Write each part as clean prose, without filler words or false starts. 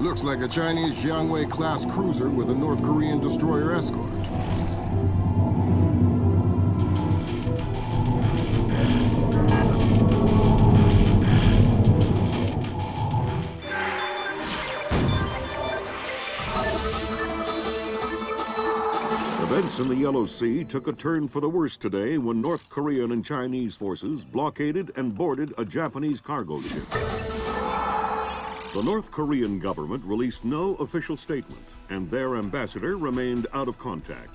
Looks like a Chinese Jiangwei-class cruiser with a North Korean destroyer escort. Events in the Yellow Sea took a turn for the worse today when North Korean and Chinese forces blockaded and boarded a Japanese cargo ship. The North Korean government released no official statement, and their ambassador remained out of contact.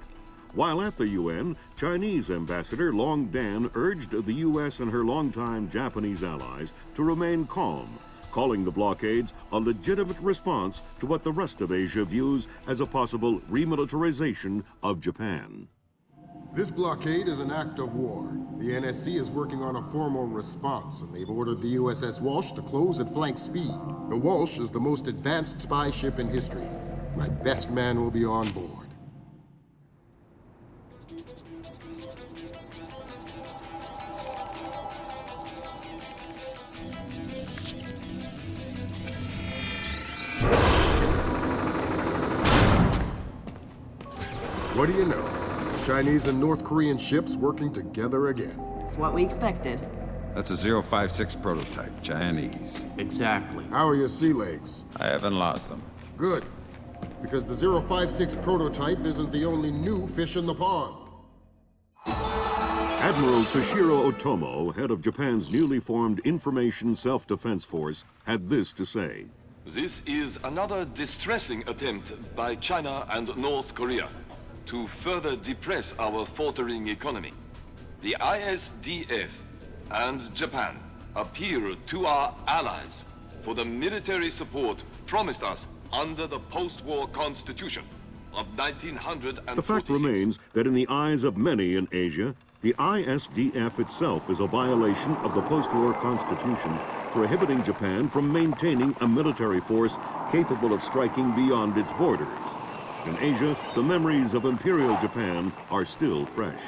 While at the UN, Chinese Ambassador Long Dan urged the U.S. and her longtime Japanese allies to remain calm, calling the blockades a legitimate response to what the rest of Asia views as a possible remilitarization of Japan. This blockade is an act of war. The NSC is working on a formal response, and they've ordered the USS Walsh to close at flank speed. The Walsh is the most advanced spy ship in history. My best man will be on board. What do you know? Chinese and North Korean ships working together again. It's what we expected. That's a 056 prototype, Chinese. Exactly. How are your sea legs? I haven't lost them. Good. Because the 056 prototype isn't the only new fish in the pond. Admiral Toshiro Otomo, head of Japan's newly formed Information Self-Defense Force, had this to say. This is another distressing attempt by China and North Korea to further depress our faltering economy. The ISDF and Japan appeal to our allies for the military support promised us under the post-war constitution of 1946. The fact remains that in the eyes of many in Asia, the ISDF itself is a violation of the post-war constitution, prohibiting Japan from maintaining a military force capable of striking beyond its borders. In Asia, the memories of Imperial Japan are still fresh.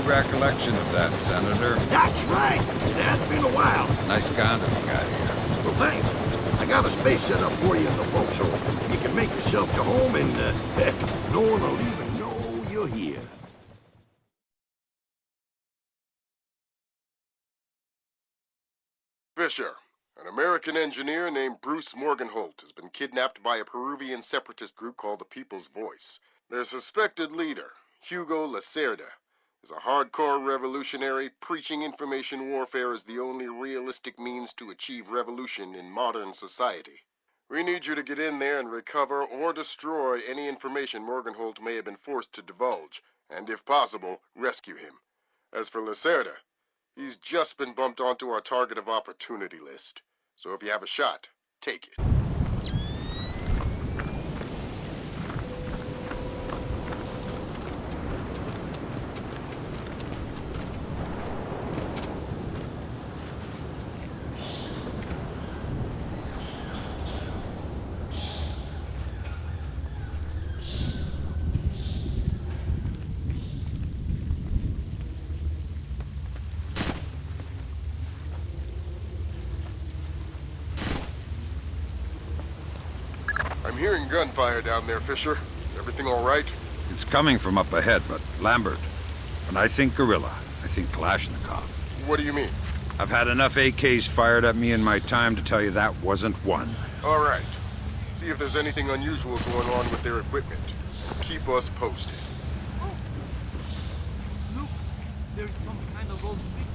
Recollection of that, Senator. That's right. It has been a while. Nice condo you got here. Well, thanks. I got a space set up for you in the forecastle. You can make yourself to home and, heck, no one will even know you're here. Fisher, an American engineer named Bruce Morgenholt has been kidnapped by a Peruvian separatist group called the People's Voice. Their suspected leader, Hugo Lacerda, is a hardcore revolutionary preaching information warfare as the only realistic means to achieve revolution in modern society. We need you to get in there and recover or destroy any information Morgenholt may have been forced to divulge, and if possible, rescue him. As for Lacerda, he's just been bumped onto our target of opportunity list. So if you have a shot, take it. I'm hearing gunfire down there, Fisher. Everything all right? It's coming from up ahead, but Lambert. When I think gorilla, I think Kalashnikov. What do you mean? I've had enough AKs fired at me in my time to tell you that wasn't one. All right. See if there's anything unusual going on with their equipment. Keep us posted. Look, there's some kind of old brick.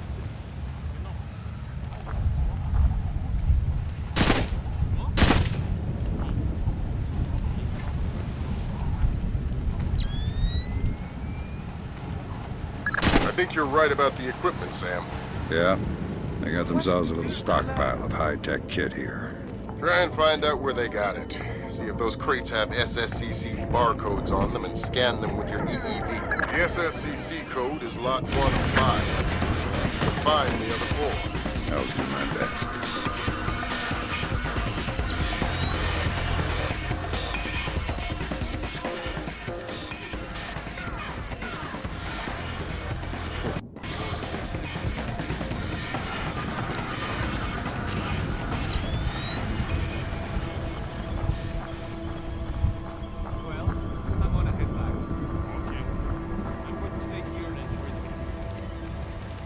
I think you're right about the equipment, Sam. Yeah? They got themselves a little stockpile of high-tech kit here. Try and find out where they got it. See if those crates have SSCC barcodes on them and scan them with your EEV. The SSCC code is lot 105. Find the other 4. I'll do my best. Well, I'm gonna head back. Okay. I'm going to stay here and enjoy the view.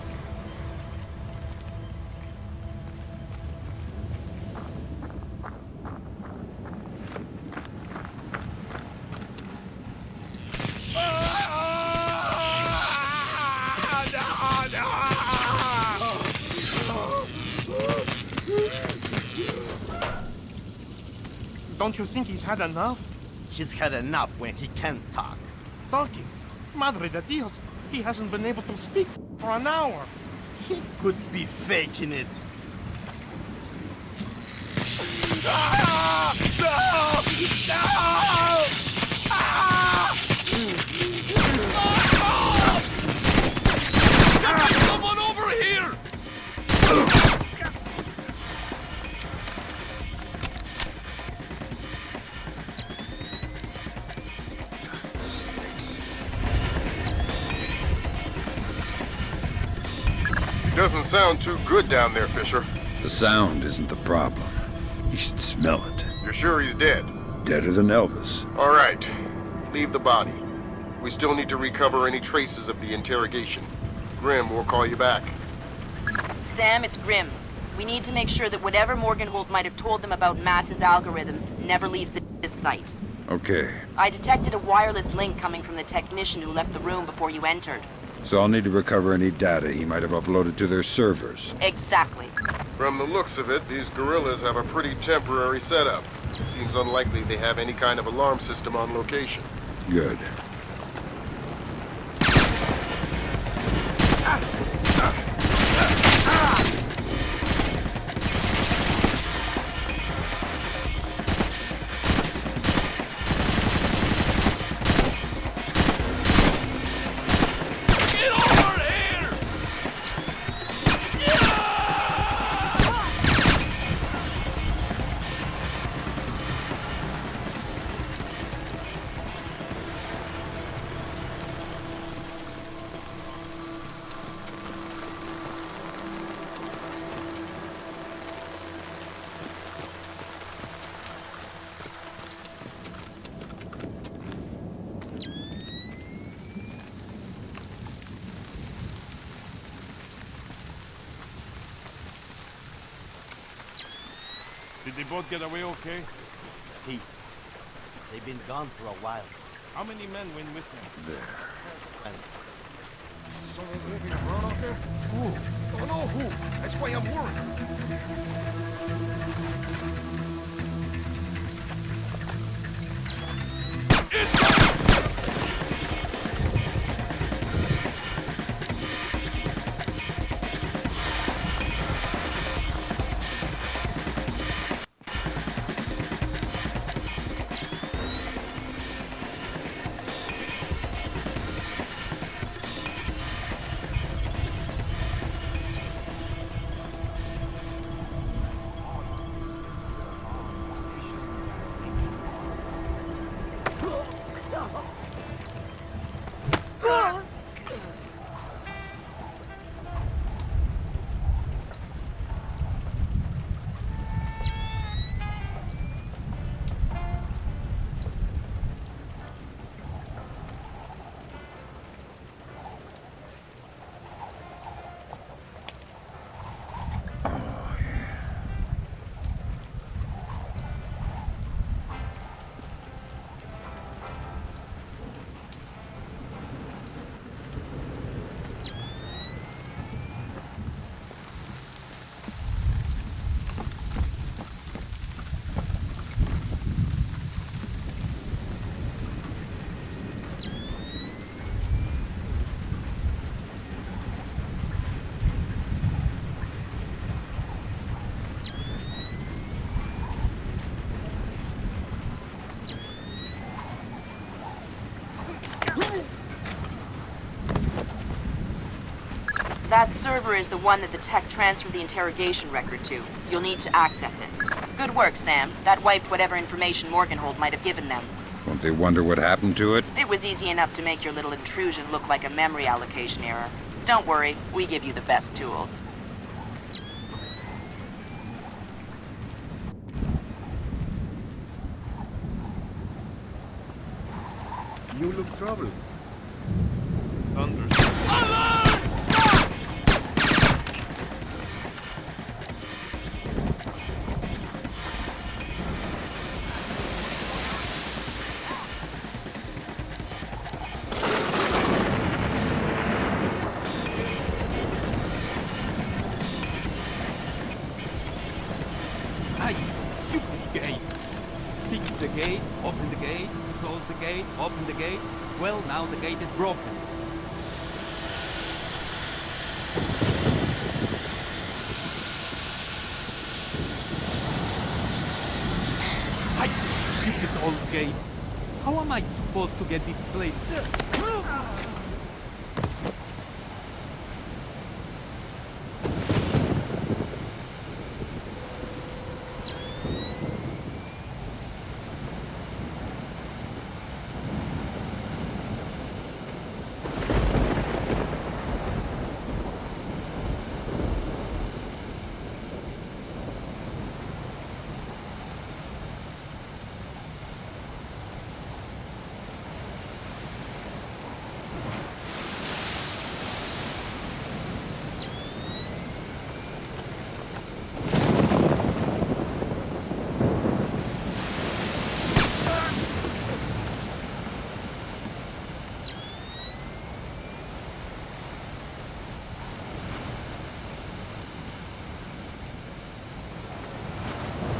Don't you think he's had enough? He's had enough when he can't talk. Talking. Madre de Dios. He hasn't been able to speak for an hour. He could be faking it. Someone over here! Doesn't sound too good down there, Fisher. The sound isn't the problem. You should smell it. You're sure he's dead? Deader than Elvis. All right. Leave the body. We still need to recover any traces of the interrogation. Grim will call you back. Sam, it's Grim. We need to make sure that whatever Morgenholt might have told them about Mass's algorithms never leaves this site. Okay, I detected a wireless link coming from the technician who left the room before you entered. so I'll need to recover any data he might have uploaded to their servers. Exactly. From the looks of it, these guerrillas have a pretty temporary setup. Seems unlikely they have any kind of alarm system on location. Good. Get over here! Did they both get away okay? See, they've been gone for a while. How many men went with them? And Someone moving around out there? Who? Don't know who. That's why I'm worried. server is the one that the tech transferred the interrogation record to. You'll need to access it. Good work, Sam. That wiped whatever information Morgenholt might have given them. Won't they wonder what happened to it? It was easy enough to make your little intrusion look like a memory allocation error. Don't worry, we give you the best tools. You look troubled. Aye, stupid gate. Fix the gate, open the gate, close the gate, open the gate. Well, now the gate is broken. Aye, stupid old gate. How am I supposed to get this place?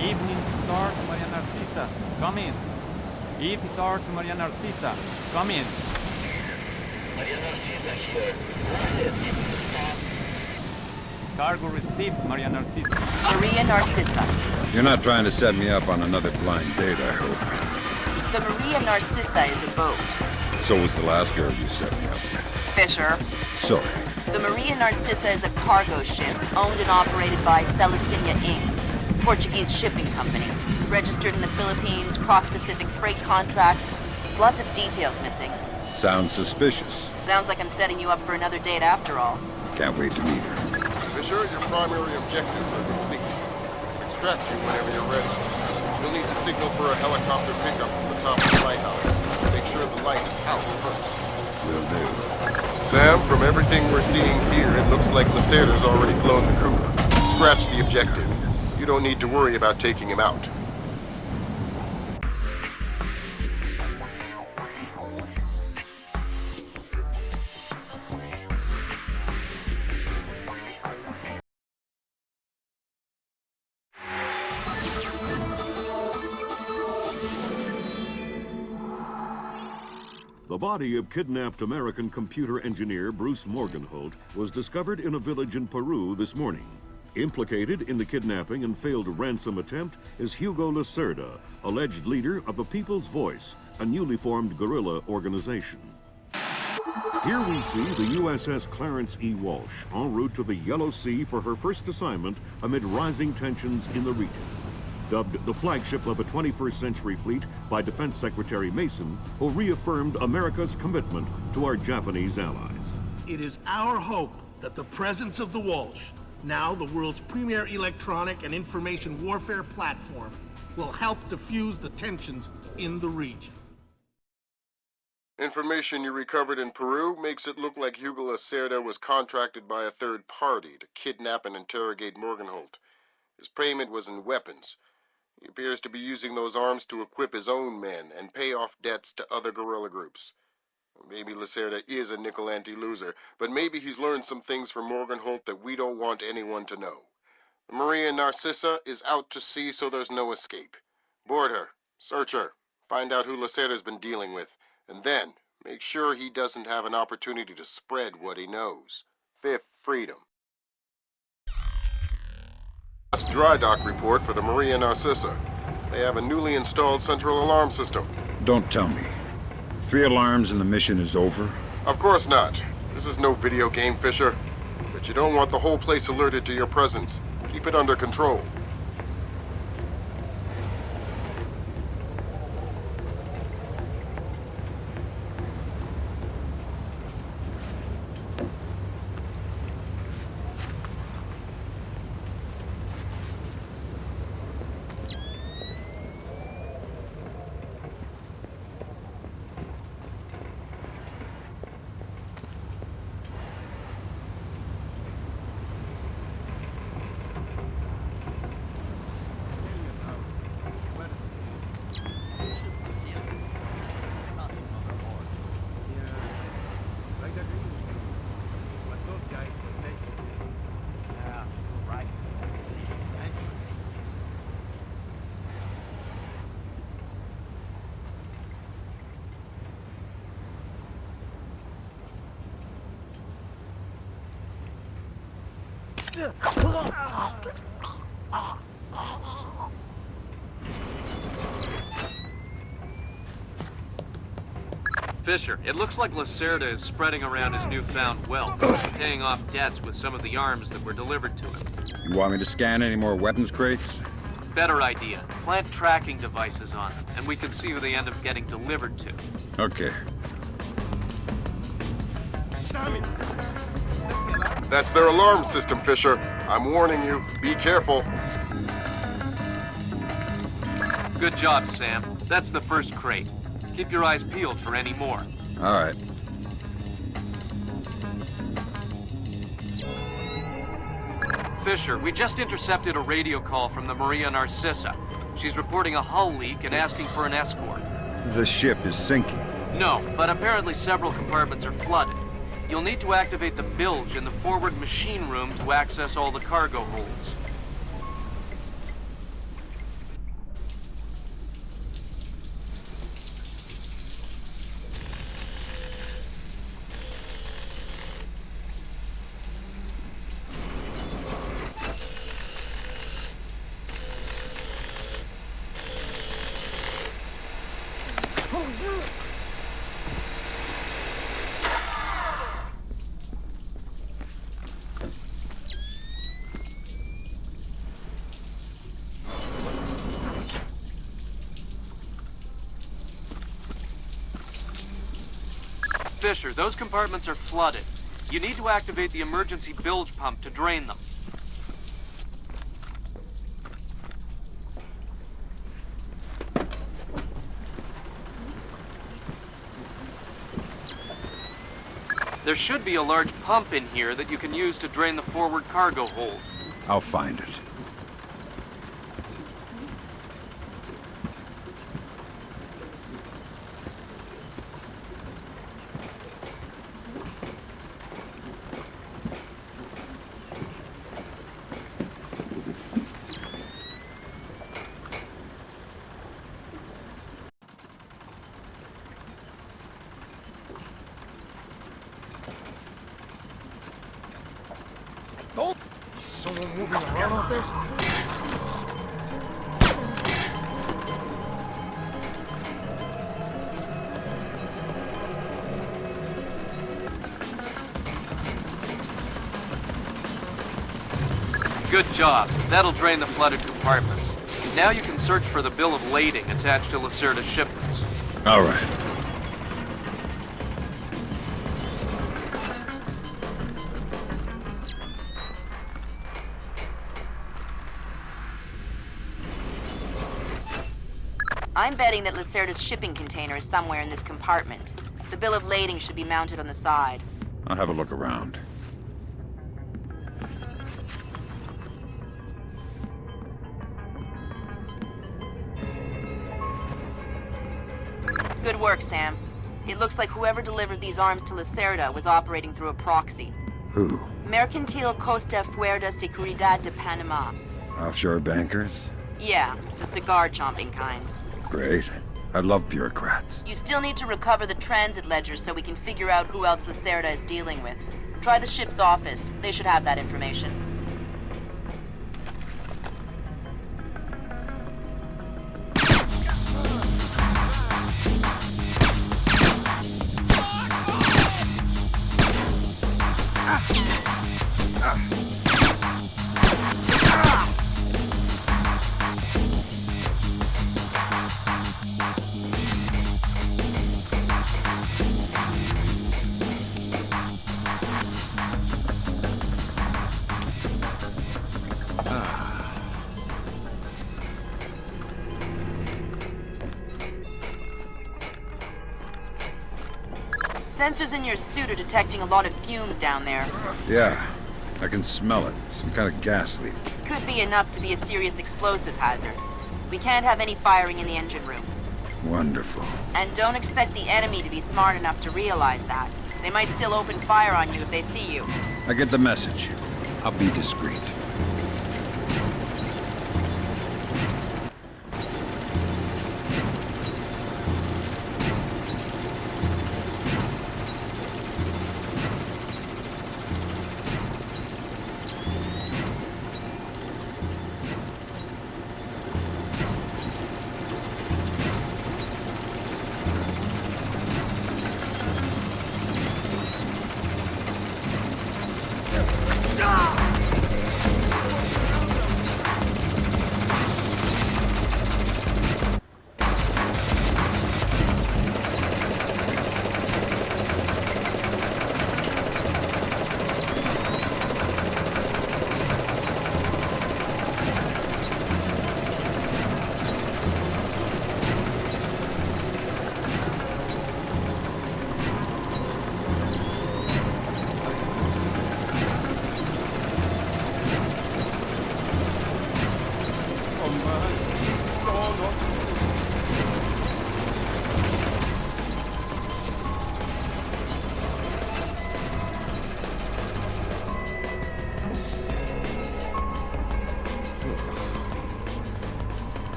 Evening star to Maria Narcissa, come in. Evening star to Maria Narcissa, come in. Maria Narcissa here. Cargo received, Maria Narcissa. Maria Narcissa. You're not trying to set me up on another blind date, I hope. The Maria Narcissa is a boat. So was the last girl you set me up with. Fisher. Sorry. The Maria Narcissa is a cargo ship owned and operated by Celestina Inc., Portuguese shipping company. Registered in the Philippines, cross-Pacific freight contracts. Lots of details missing. Sounds suspicious. Sounds like I'm setting you up for another date after all. Can't wait to meet her. Fisher, your primary objectives are complete. We can extract you whenever you're ready. You'll need to signal for a helicopter pickup from the top of the lighthouse. Make sure the light is out first. Will do. Sam, from everything we're seeing here, it looks like Lacerda's already flown the coupe. Scratch the objective. You don't need to worry about taking him out. The body of kidnapped American computer engineer Bruce Morgenholt was discovered in a village in Peru this morning. Implicated in the kidnapping and failed ransom attempt is Hugo Lacerda, alleged leader of the People's Voice, a newly formed guerrilla organization. Here we see the USS Clarence E. Walsh en route to the Yellow Sea for her first assignment amid rising tensions in the region. Dubbed the flagship of a 21st century fleet by Defense Secretary Mason, who reaffirmed America's commitment to our Japanese allies. It is our hope that the presence of the Walsh, now the world's premier electronic and information warfare platform, will help diffuse the tensions in the region. Information you recovered in Peru makes it look like Hugo Lacerda was contracted by a third party to kidnap and interrogate Morgenholt. His payment was in weapons. He appears to be using those arms to equip his own men and pay off debts to other guerrilla groups. Maybe Lacerda is a nickel-ante loser, but maybe he's learned some things from Morgenholt that we don't want anyone to know. The Maria Narcissa is out to sea, so there's no escape. Board her, search her, find out who Lacerda's been dealing with, and then make sure he doesn't have an opportunity to spread what he knows. Fifth freedom. Last dry dock report for the Maria Narcissa. They have a newly installed central alarm system. Don't tell me. 3 alarms and the mission is over? Of course not. This is no video game, Fisher. The but you don't want the whole place alerted to your presence. Keep it under control. Fisher, it looks like Lacerda is spreading around his newfound wealth, paying off debts with some of the arms that were delivered to him. You want me to scan any more weapons crates? Better idea. Plant tracking devices on them, and we can see who they end up getting delivered to. Okay. That's their alarm system, Fisher. I'm warning you. Be careful. Good job, Sam. That's the first crate. Keep your eyes peeled for any more. All right. Fisher, we just intercepted a radio call from the Maria Narcissa. She's reporting a hull leak and asking for an escort. The ship is sinking. No, but apparently several compartments are flooded. You'll need to activate the bilge in the forward machine room to access all the cargo holds. Fisher, those compartments are flooded. You need to activate the emergency bilge pump to drain them. There should be a large pump in here that you can use to drain the forward cargo hold. I'll find it. Someone moving around out there? Good job. That'll drain the flooded compartments. Now you can search for the bill of lading attached to Lacerda's shipments. All right. I'm betting that Lacerda's shipping container is somewhere in this compartment. The bill of lading should be mounted on the side. I'll have a look around. Good work, Sam. It looks like whoever delivered these arms to Lacerda was operating through a proxy. Who? Mercantil Costa Fuerza Seguridad de Panama. Offshore bankers? Yeah, the cigar-chomping kind. Great. I love bureaucrats. You still need to recover the transit ledger so we can figure out who else Lacerda is dealing with. Try the ship's office. They should have that information. Sensors in your suit are detecting a lot of fumes down there. Yeah, I can smell it. Some kind of gas leak. Could be enough to be a serious explosive hazard. We can't have any firing in the engine room. Wonderful. And don't expect the enemy to be smart enough to realize that. They might still open fire on you if they see you. I get the message. I'll be discreet.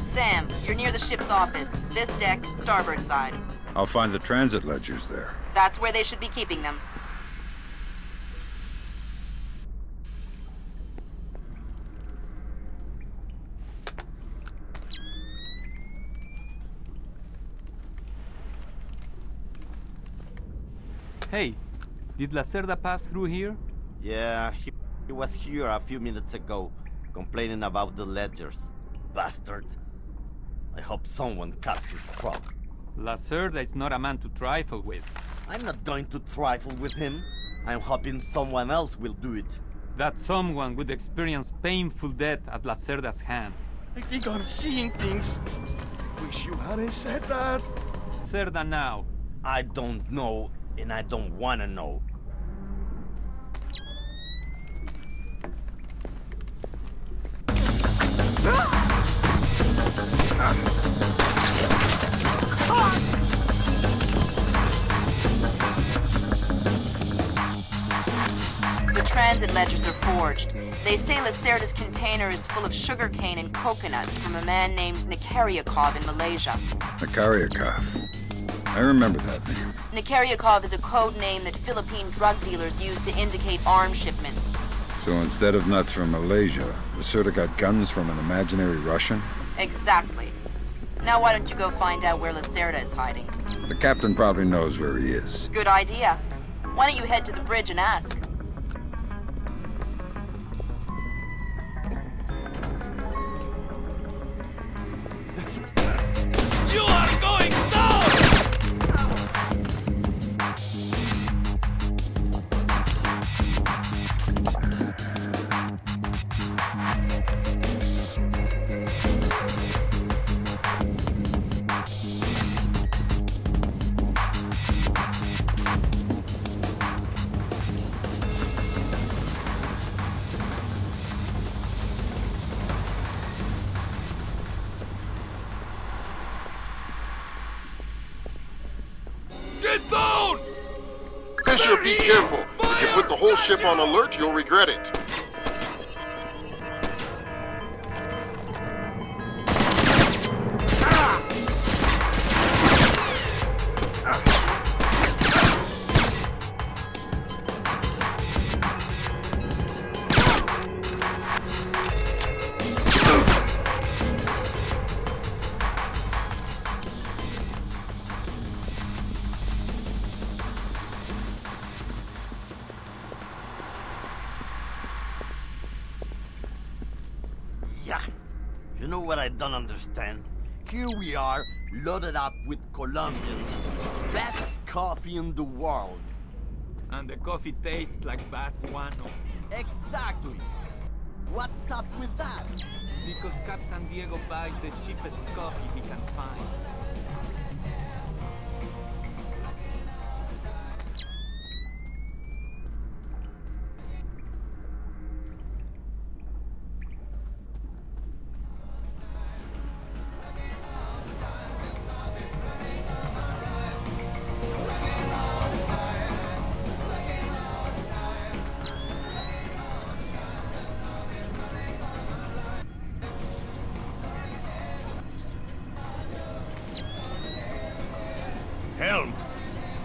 Sam, you're near the ship's office. This deck, starboard side. I'll find the transit ledgers there. That's where they should be keeping them. Hey, did Lacerda pass through here? Yeah, he was here a few minutes ago, complaining about the ledgers. Bastard. I hope someone cuts his throat. Lacerda is not a man to trifle with. I'm not going to trifle with him. I'm hoping someone else will do it. That someone would experience painful death at Lacerda's hands. I think I'm seeing things. Wish you hadn't said that. Lacerda now. I don't know, and I don't want to know. The transit ledgers are forged. They say Lacerda's container is full of sugarcane and coconuts from a man named Nikaryakov in Malaysia. Nikaryakov. I remember that name. Nikaryakov is a code name that Philippine drug dealers use to indicate arms shipments. So instead of nuts from Malaysia, Lacerda got guns from an imaginary Russian? Exactly. Now why don't you go find out where Lacerda is hiding? The captain probably knows where he is. Good idea. Why don't you head to the bridge and ask? You are going down! Get down! Fisher, be careful. If you put the whole ship on alert, you'll regret it. Yeah. You know what I don't understand? Here we are, loaded up with Colombian. Best coffee in the world. And the coffee tastes like bad guano. Exactly. What's up with that? Because Captain Diego buys the cheapest coffee he can find.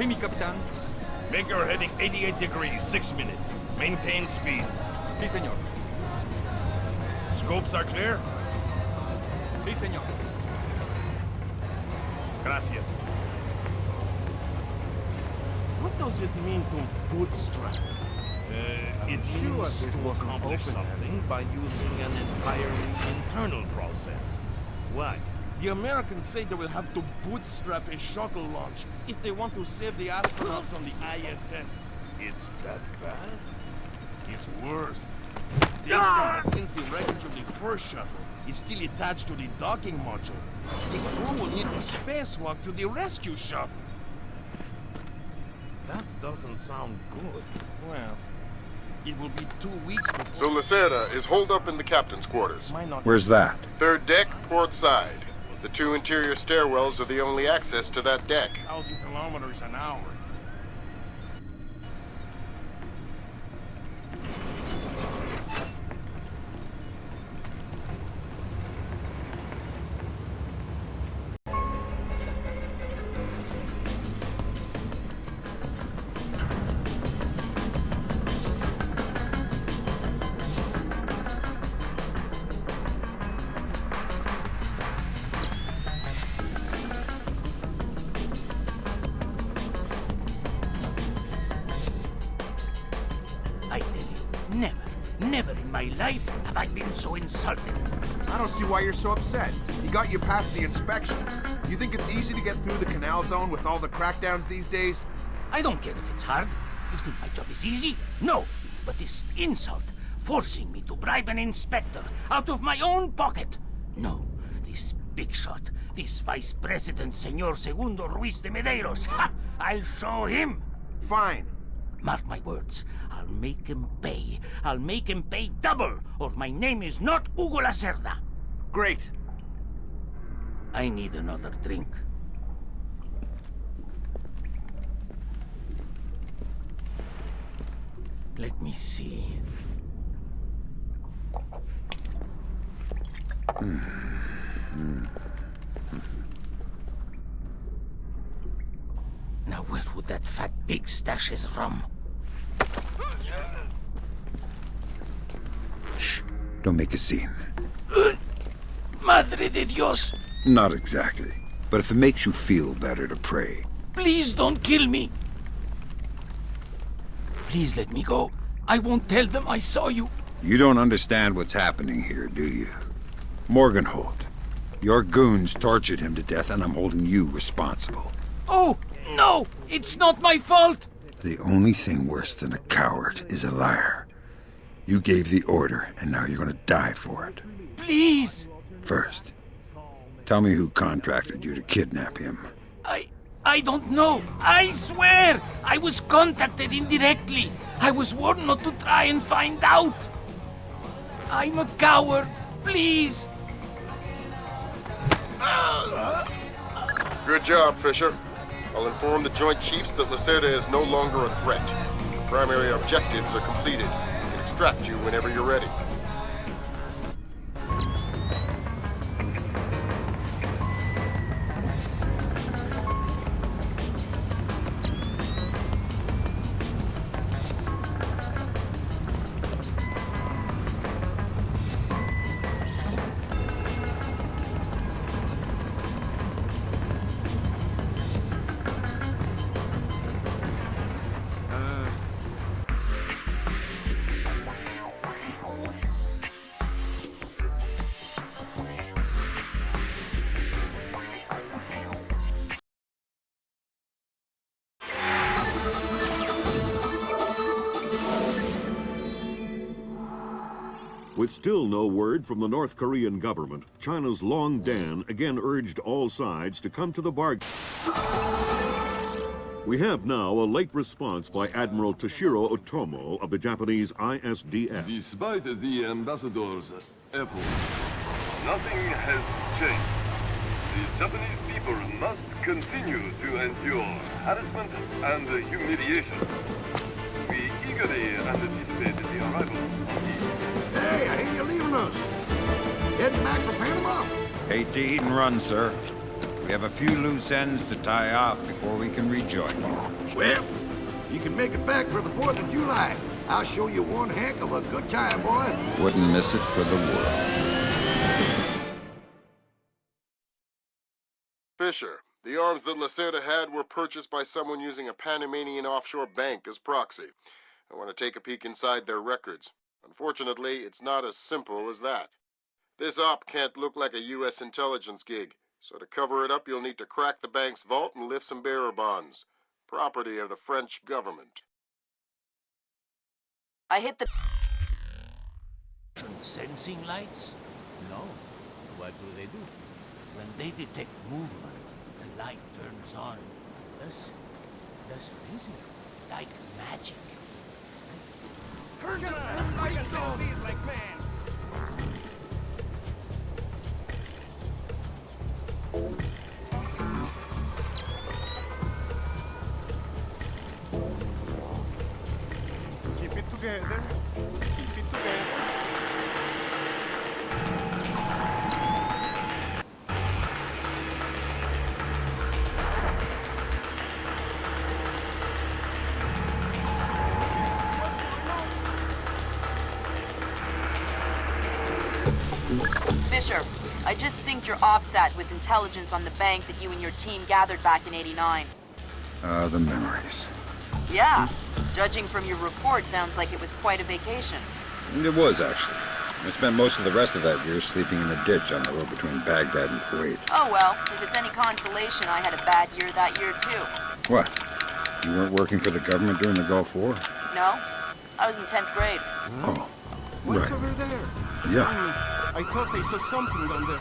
Si, mi Capitan. Make our heading 88 degrees, 6 minutes. Maintain speed. Si, senor. Scopes are clear? Si, senor. Gracias. What does it mean to bootstrap? It means to accomplish something by using an entirely internal process. Why? The Americans say they will have to bootstrap a shuttle launch if they want to save the astronauts on the ISS. It's that bad? It's worse. They say that since the wreckage of the first shuttle is still attached to the docking module, the crew will need to spacewalk to the rescue shuttle. That doesn't sound good. Well, it will be 2 weeks before... So Lacerda is holed up in the captain's quarters. Where's that? Third deck, port side. The 2 interior stairwells are the only access to that deck. 1,000 kilometers an hour. I tell you, never in my life have I been so insulted. I don't see why you're so upset. He got you past the inspection. You think it's easy to get through the canal zone with all the crackdowns these days? I don't care if it's hard. You think my job is easy? No, but this insult, forcing me to bribe an inspector out of my own pocket. No, this big shot, this Vice President Señor Segundo Ruiz de Medeiros. Ha! I'll show him. Fine. Mark my words, I'll make him pay. I'll make him pay double, or my name is not Hugo Lacerda. Great. I need another drink. Let me see. Now where would that fat pig stash his rum? Shh. Don't make a scene. Madre de Dios! Not exactly. But if it makes you feel better to pray. Please don't kill me! Please let me go. I won't tell them I saw you. You don't understand what's happening here, do you? Morgenholt. Your goons tortured him to death, and I'm holding you responsible. Oh, no! It's not my fault! The only thing worse than a coward is a liar. You gave the order, and now you're gonna die for it. Please! First, tell me who contracted you to kidnap him. I don't know. I swear! I was contacted indirectly. I was warned not to try and find out. I'm a coward. Please! Good job, Fisher. I'll inform the Joint Chiefs that Lacerda is no longer a threat. Primary objectives are completed. You can extract you whenever you're ready. With still no word from the North Korean government, China's Long Dan again urged all sides to come to the bargain. We have now a late response by Admiral Toshiro Otomo of the Japanese ISDF. Despite the ambassador's efforts, nothing has changed. The Japanese people must continue to endure harassment and humiliation. We eagerly anticipate the arrival of the... Hey, I hear you're leaving us. Heading back for Panama? Hate to eat and run, sir. We have a few loose ends to tie off before we can rejoin you. Well, you can make it back for the 4th of July. I'll show you one heck of a good time, boy. Wouldn't miss it for the world. Fisher, the arms that Lacerda had were purchased by someone using a Panamanian offshore bank as proxy. I want to take a peek inside their records. Unfortunately, it's not as simple as that. This op can't look like a U.S. intelligence gig, so to cover it up, you'll need to crack the bank's vault and lift some bearer bonds. Property of the French government. I hit the... Sensing lights? No. What do? When they detect movement, the light turns on. That's easy. Like magic. Turn the lights on! Like man. Keep it together. Keep it together. Fisher, I just synced your OPSAT with intelligence on the bank that you and your team gathered back in '89. The memories. Yeah. Judging from your report, sounds like it was quite a vacation. It was, actually. I spent most of the rest of that year sleeping in a ditch on the road between Baghdad and Kuwait. Oh well, if it's any consolation, I had a bad year that year too. What? You weren't working for the government during the Gulf War? No, I was in 10th grade. Oh, What's right. over there? Yeah. I thought they saw something down there.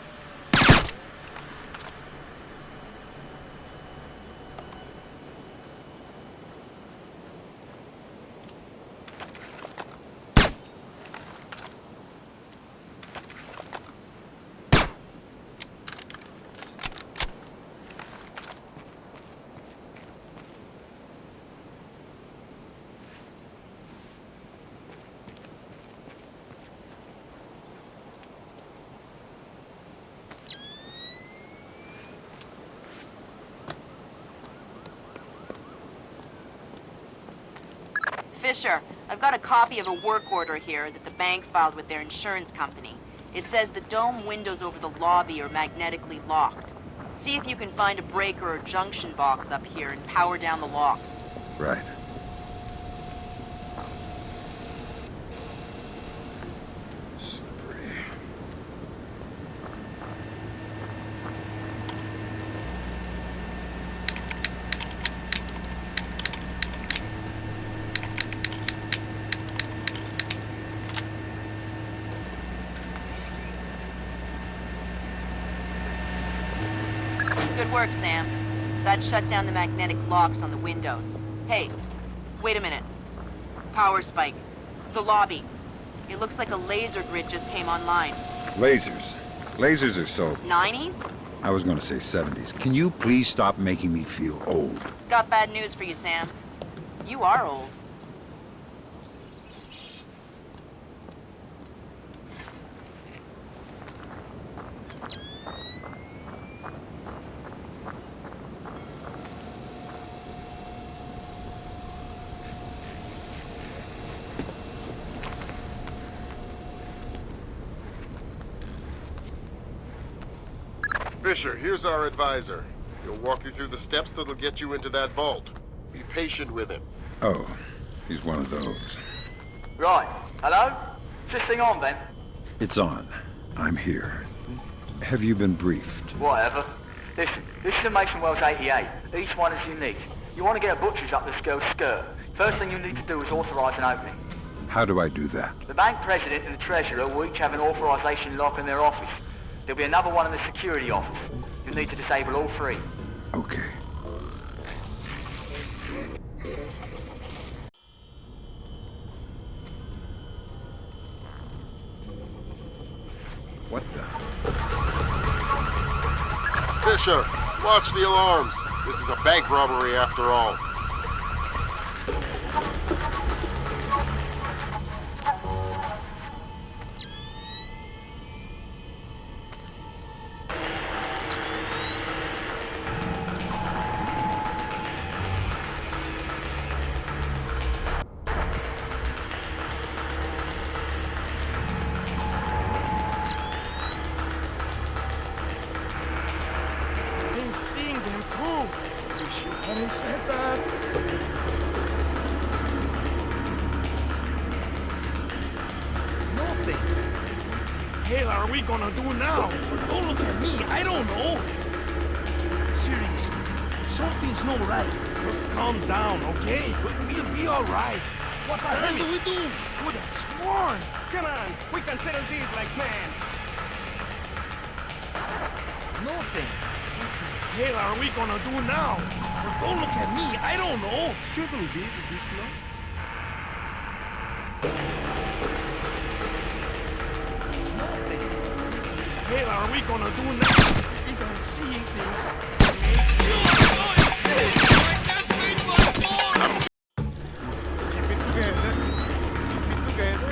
Fisher, I've got a copy of a work order here that the bank filed with their insurance company. It says the dome windows over the lobby are magnetically locked. See if you can find a breaker or junction box up here and power down the locks. Right. Good work, Sam. That shut down the magnetic locks on the windows. Hey, wait a minute. Power spike. The lobby. It looks like a laser grid just came online. Lasers. Lasers are so... 90s? I was going to say 70s. Can you please stop making me feel old? Got bad news for you, Sam. You are old. Fisher, here's our advisor. He'll walk you through the steps that'll get you into that vault. Be patient with him. Oh, he's one of those. Right. Hello? Is this thing on, then? It's on. I'm here. Have you been briefed? Whatever. Listen, this is a Mason Wells 88. Each one is unique. You want to get a butcher's up this girl's skirt. First thing you need to do is authorize an opening. How do I do that? The bank president and the treasurer will each have an authorization lock in their office. There'll be another one in the security office. You'll need to disable all three. Okay. What the? Fisher, watch the alarms. This is a bank robbery after all. hell are we gonna do now? Don't look at me, I don't know. Seriously, something's not right. Just calm down, okay? We'll be alright. What the hell do we do? Could have sworn. Come on, we can settle this like man. Nothing. What the hell are we gonna do now? Don't look at me, I don't know. Shouldn't this be close? Nothing. What the hell are we gonna do now? I think I'm seeing things. Keep it together. Keep it together.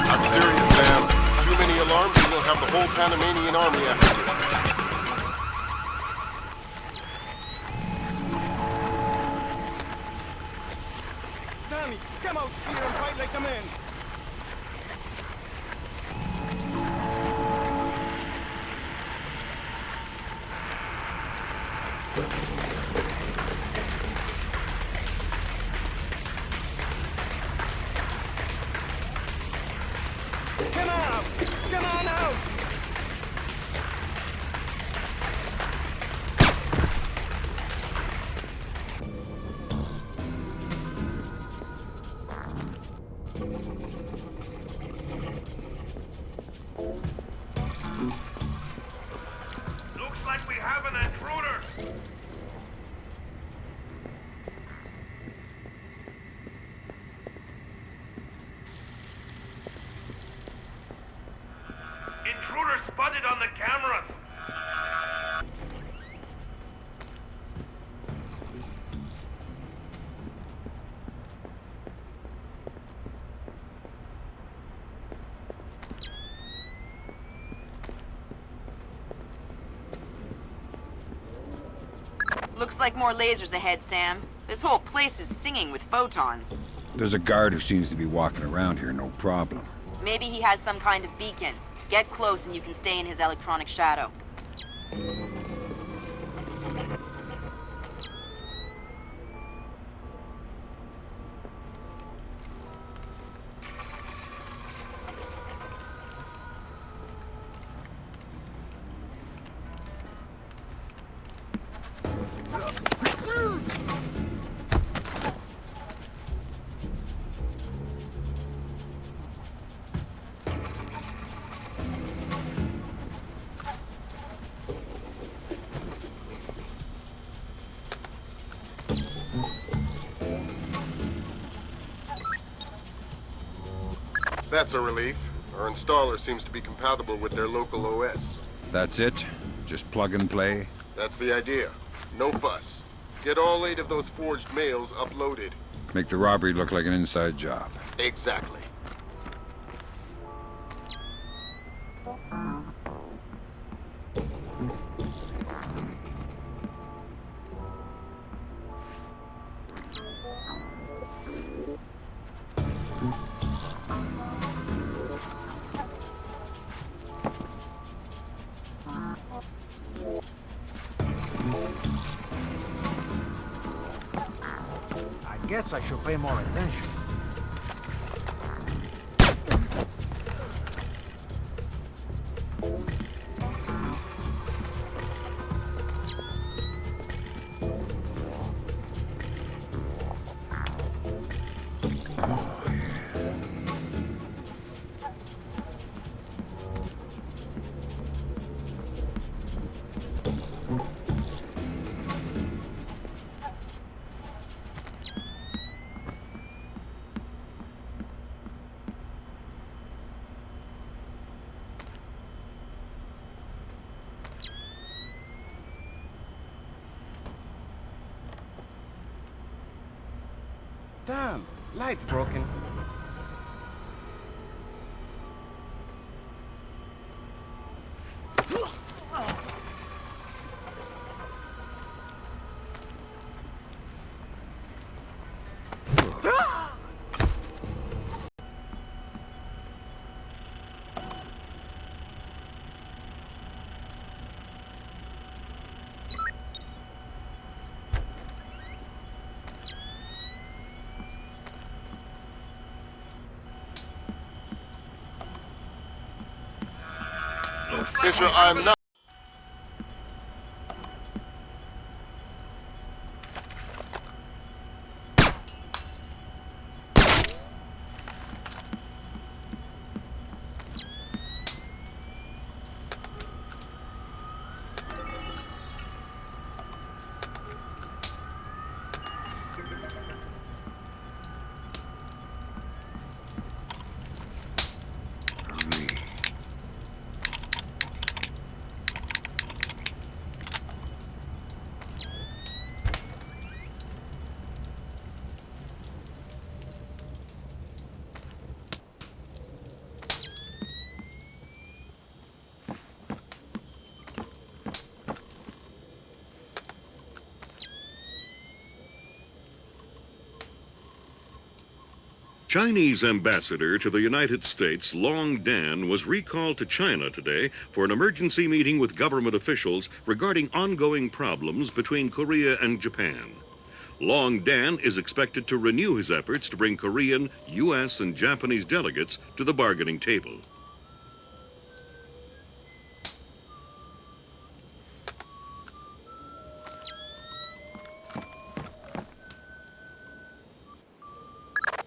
I'm serious, Sam. Too many alarms and you'll have the whole Panamanian army after you. Danny, come out here and fight like a man. Come out! Come on out! Looks like we have an intruder. Intruder spotted on the cameras. Looks like more lasers ahead, Sam. This whole place is singing with photons. There's a guard who seems to be walking around here, no problem. Maybe he has some kind of beacon. Get close and you can stay in his electronic shadow. That's a relief. Our installer seems to be compatible with their local OS. That's it? Just plug and play? That's the idea. No fuss. Get all 8 of those forged mails uploaded. Make the robbery look like an inside job. Exactly. I guess I should pay more attention. Damn, light's broken. Fisher, I'm not. Chinese ambassador to the United States, Long Dan, was recalled to China today for an emergency meeting with government officials regarding ongoing problems between Korea and Japan. Long Dan is expected to renew his efforts to bring Korean, U.S., and Japanese delegates to the bargaining table.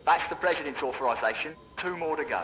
That's the President's authorization. 2 more to go.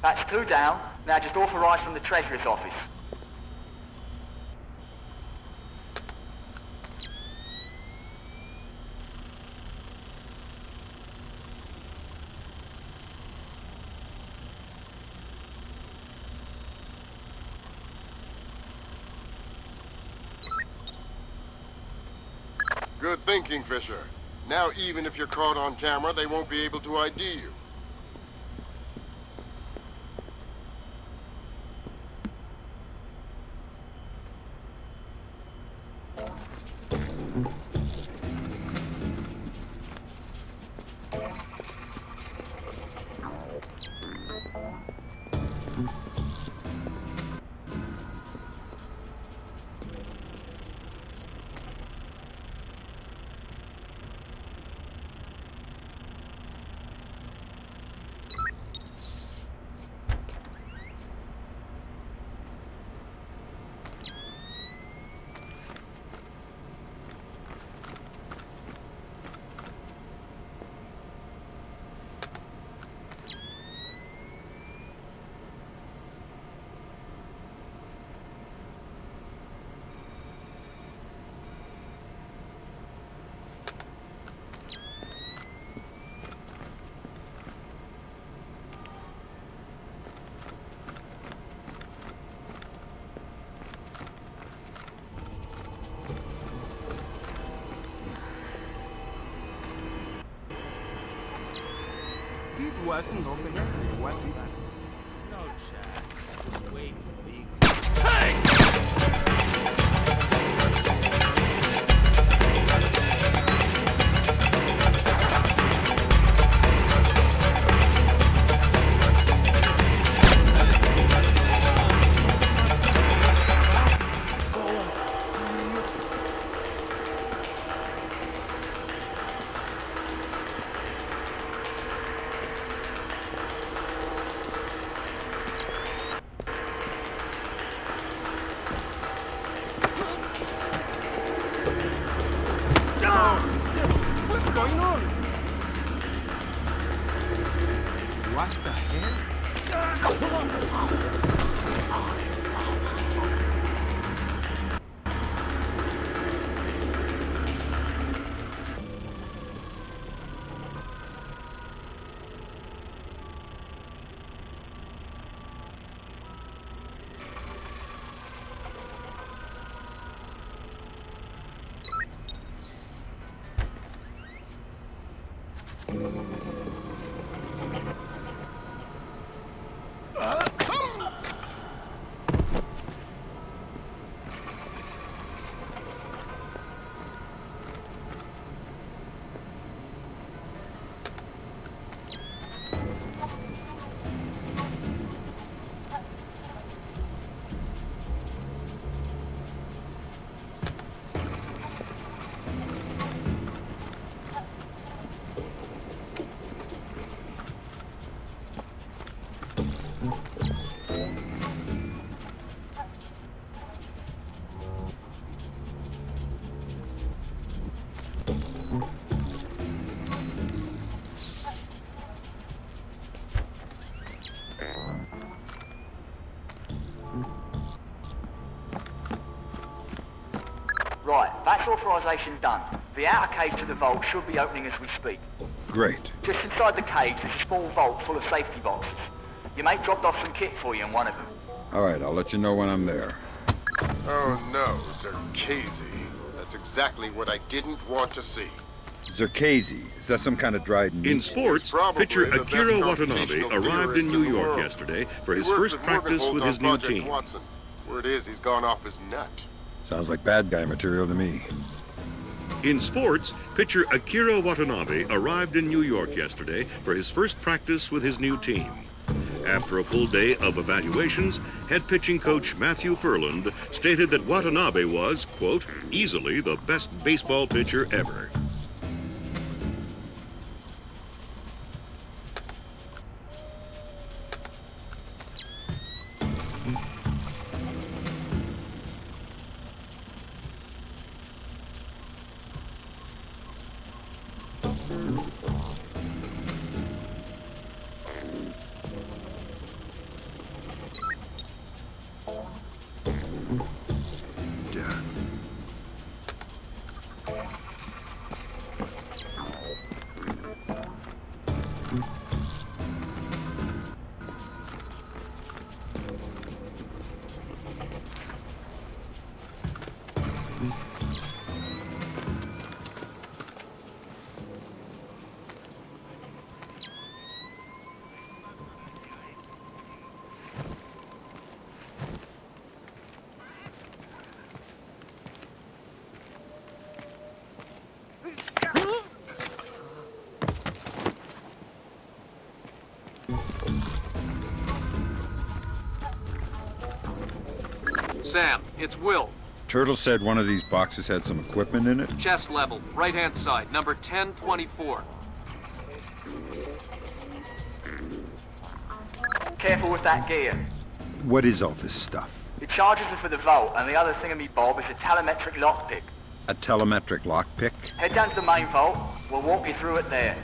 That's 2 down. Now just authorise from the Treasurer's office. Good thinking, Fisher. Now even if you're caught on camera, they won't be able to ID you. This wasn't open earlier, was it? No, Chad. That was way too big. Hey! What the hell? Right, that's authorization done. The outer cage to the vault should be opening as we speak. Great. Just inside the cage, there's a small vault full of safety boxes. Your mate dropped off some kit for you in one of them. All right, I'll let you know when I'm there. Oh no, Zerkazy. That's exactly what I didn't want to see. Zerkazy, is that some kind of dried meat? In sports, pitcher Akira Watanabe arrived in New York yesterday for his first practice with his new team. Watson. Word is he's gone off his nut. Sounds like bad guy material to me. In sports, pitcher Akira Watanabe arrived in New York yesterday for his first practice with his new team. After a full day of evaluations, head pitching coach Matthew Furland stated that Watanabe was, quote, easily the best baseball pitcher ever. Sam, it's Will. Turtle said one of these boxes had some equipment in it? Chest level, right-hand side, number 1024. Careful with that gear. What is all this stuff? The charges are for the vault, and the other thingamy-bob is a telemetric lockpick. A telemetric lockpick? Head down to the main vault. We'll walk you through it there.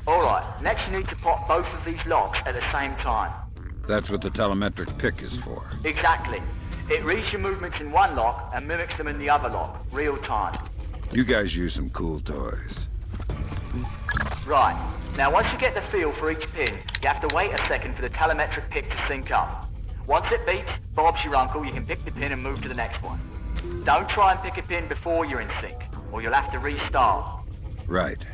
Alright, next you need to pop both of these locks at the same time. That's what the telemetric pick is for. Exactly. It reads your movements in one lock and mimics them in the other lock, real time. You guys use some cool toys. Right. Now once you get the feel for each pin, you have to wait a second for the telemetric pick to sync up. Once it beeps, Bob's your uncle, you can pick the pin and move to the next one. Don't try and pick a pin before you're in sync, or you'll have to restart. Right.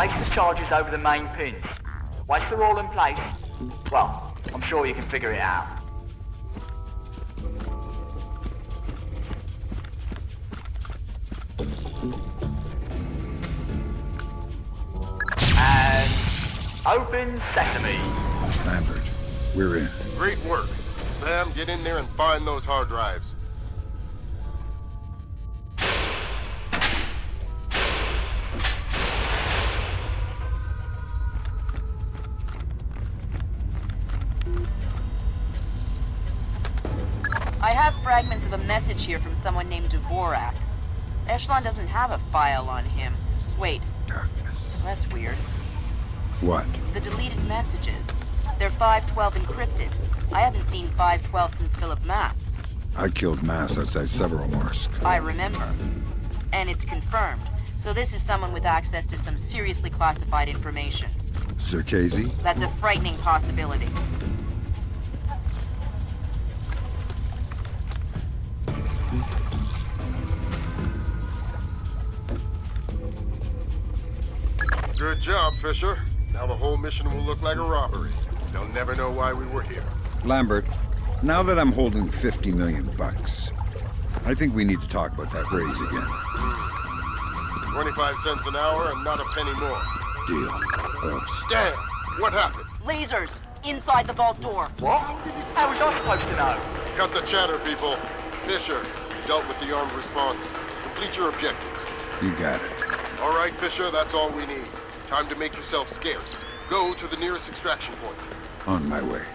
place the charges over the main pins. Once they're all in place, well, I'm sure you can figure it out. And open sesame. Lambert, we're in. Great work. Sam, get in there and find those hard drives. I have fragments of a message here from someone named Dvorak. Echelon doesn't have a file on him. Wait. Darkness. That's weird. What? The deleted messages. They're 512 encrypted. I haven't seen 512 since Philip Mass. I killed Mass outside Severomorsk. I remember. And it's confirmed. So this is someone with access to some seriously classified information. Zerkazy? That's a frightening possibility. Good job, Fisher. Now the whole mission will look like a robbery. They'll never know why we were here. Lambert, now that I'm holding $50 million, I think we need to talk about that raise again. 25 cents an hour and not a penny more. Deal. Oops. Damn! What happened? Lasers! Inside the vault door. What? How was I supposed to know? Cut the chatter, people. Fisher, you dealt with the armed response. Complete your objectives. You got it. All right, Fisher, that's all we need. Time to make yourself scarce. Go to the nearest extraction point. On my way.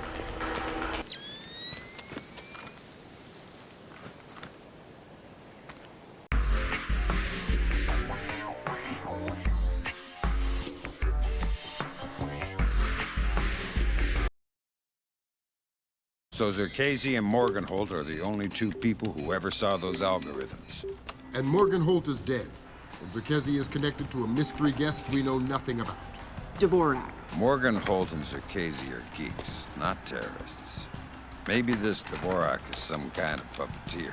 So Zerkazy and Morgenholt are the only two people who ever saw those algorithms. And Morgenholt is dead. And Zerkazy is connected to a mystery guest we know nothing about. Dvorak. Morgenholt and Zerkazy are geeks, not terrorists. Maybe this Dvorak is some kind of puppeteer.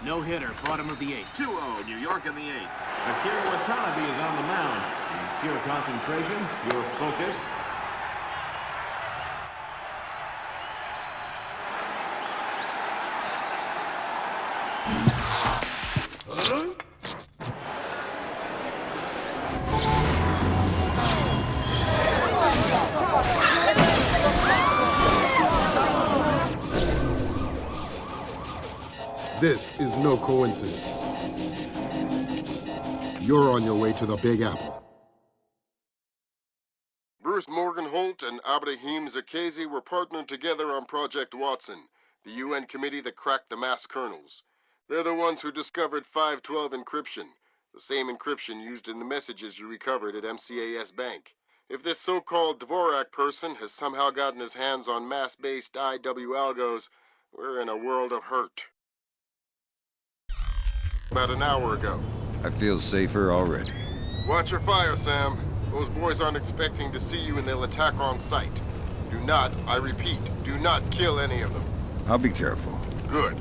No hitter, bottom of the 8th. 2-0, New York in the 8th. Akira Watanabe is on the mound. He's pure concentration, pure focus. This is no coincidence. You're on your way to the Big Apple. Bruce Morgenholt and Abraham Zerkazy were partnered together on Project Watson, the UN committee that cracked the mass kernels. They're the ones who discovered 512 encryption, the same encryption used in the messages you recovered at MCAS Bank. If this so-called Dvorak person has somehow gotten his hands on mass-based IW algos, we're in a world of hurt. About an hour ago. I feel safer already. Watch your fire, Sam. Those boys aren't expecting to see you and they'll attack on sight. Do not, I repeat, do not kill any of them. I'll be careful. Good.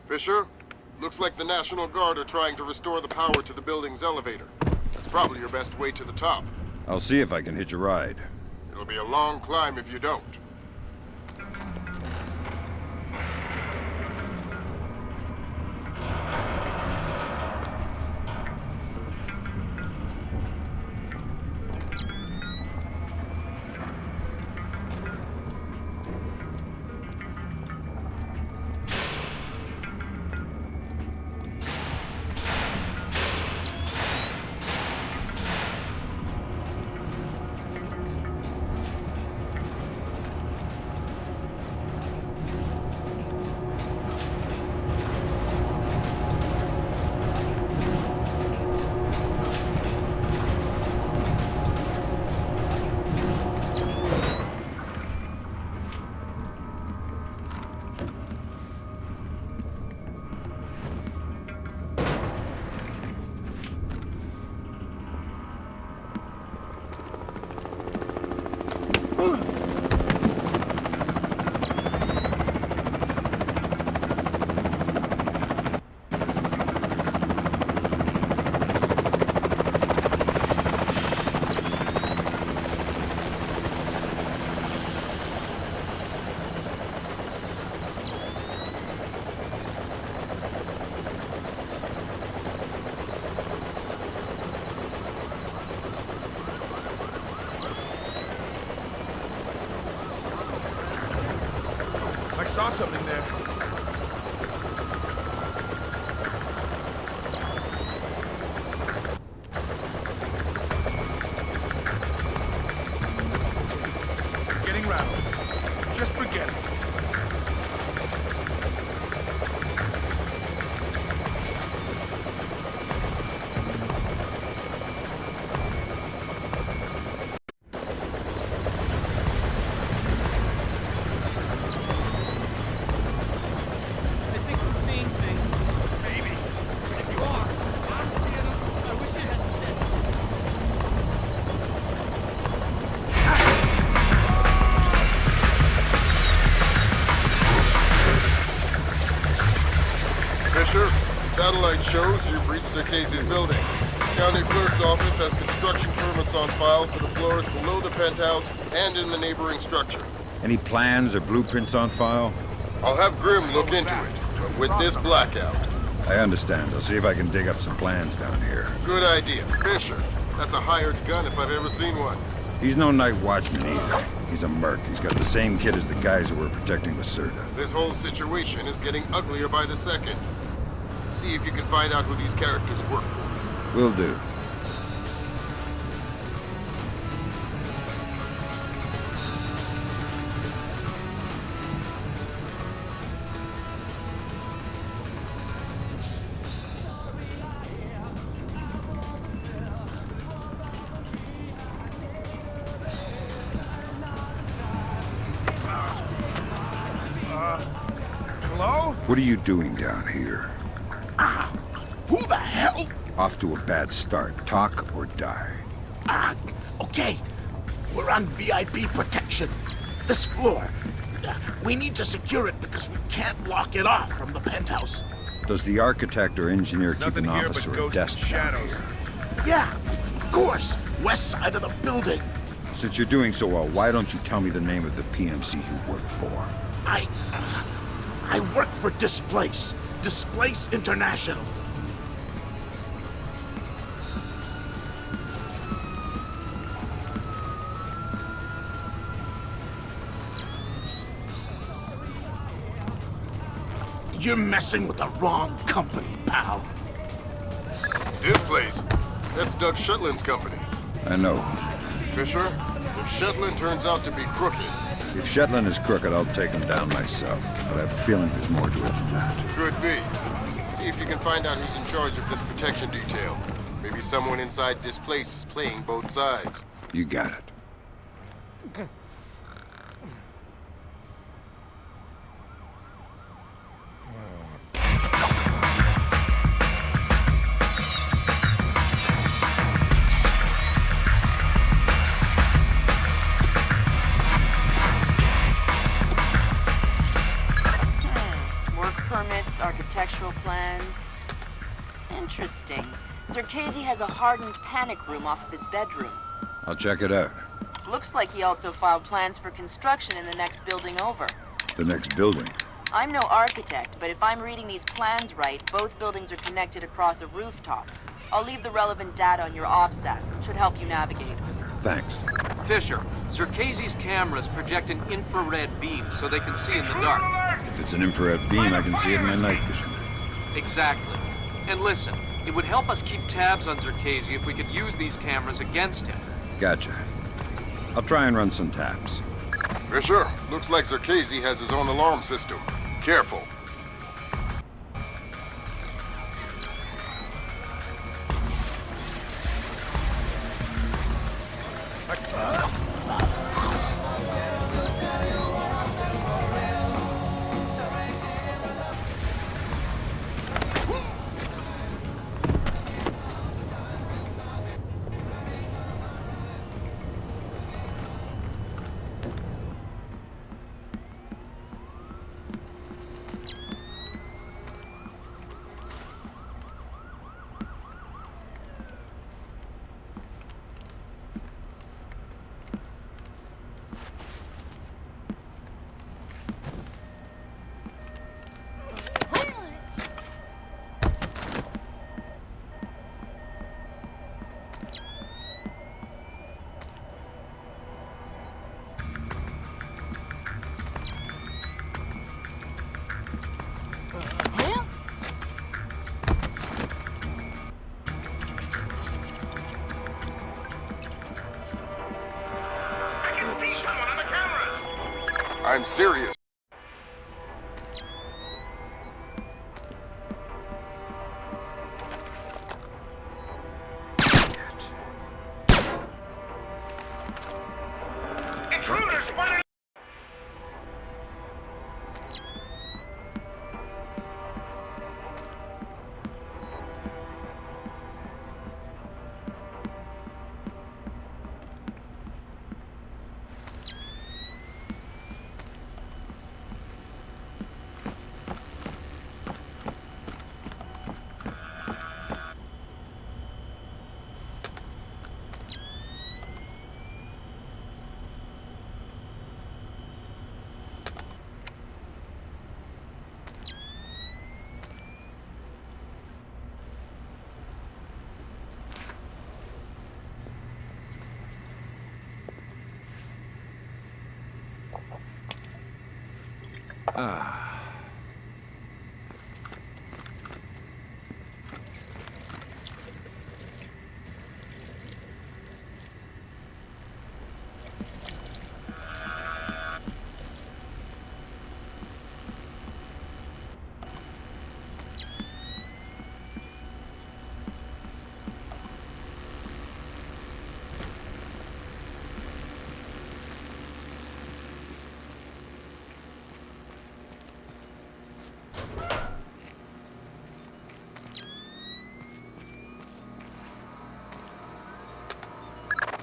Fisher, looks like the National Guard are trying to restore the power to the building's elevator. That's probably your best way to the top. I'll see if I can hitch a ride. It'll be a long climb if you don't. I saw something there. Getting rattled. Just forget it. Satellite shows you've reached Casey's building. County Clerk's office has construction permits on file for the floors below the penthouse and in the neighboring structure. Any plans or blueprints on file? I'll have Grim look into it, but with this blackout. I understand. I'll see if I can dig up some plans down here. Good idea. Fisher, that's a hired gun if I've ever seen one. He's no night watchman either. He's a merc. He's got the same kit as the guys who were protecting Lacerda. This whole situation is getting uglier by the second. See if you can find out who these characters work for. Will do. Hello? What are you doing down here? Who the hell? Off to a bad start. Talk or die. Okay. We're on VIP protection. This floor. We need to secure it because we can't lock it off from the penthouse. Does the architect or engineer keep an office or a desk down here? Yeah, of course. West side of the building. Since you're doing so well, why don't you tell me the name of the PMC you work for? I work for Displace. Displace International. You're messing with the wrong company, pal. Displace? That's Doug Shetland's company. I know. Fisher, if Shetland turns out to be crooked... If Shetland is crooked, I'll take him down myself. But I have a feeling there's more to it than that. Could be. See if you can find out who's in charge of this protection detail. Maybe someone inside Displace is playing both sides. You got it. Work permit, interrogates, architectural plans. Interesting. Zerkezi has a hardened panic room off of his bedroom. I'll check it out. Looks like he also filed plans for construction in the next building over. The next building? I'm no architect, but if I'm reading these plans right, both buildings are connected across a rooftop. I'll leave the relevant data on your OPSAT. Should help you navigate. Thanks. Fisher, Zerkezi's cameras project an infrared beam so they can see in the dark. If it's an infrared beam, I can see it in my night vision. Exactly. And listen, it would help us keep tabs on Zerkezi if we could use these cameras against him. Gotcha. I'll try and run some taps. Fisher, looks like Zerkezi has his own alarm system. Careful. I'm serious.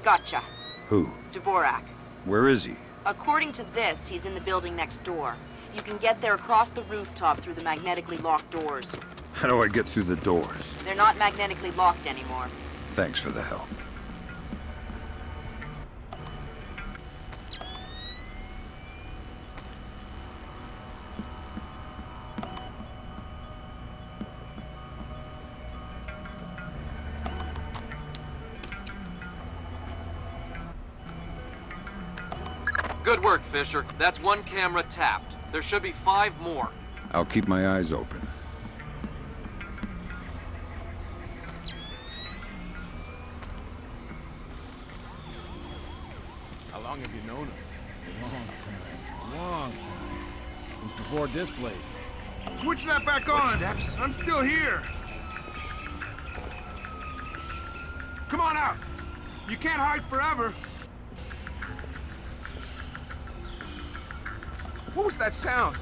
Gotcha. Who? Dvorak. Where is he? According to this, he's in the building next door. You can get there across the rooftop through the magnetically locked doors. How do I get through the doors? They're not magnetically locked anymore. Thanks for the help. Good work, Fisher. That's one camera tapped. There should be 5 more. I'll keep my eyes open. How long have you known him? A long time. Since before Displace. Switch that back on. Footsteps? I'm still here. Come on out. You can't hide forever. What was that sound?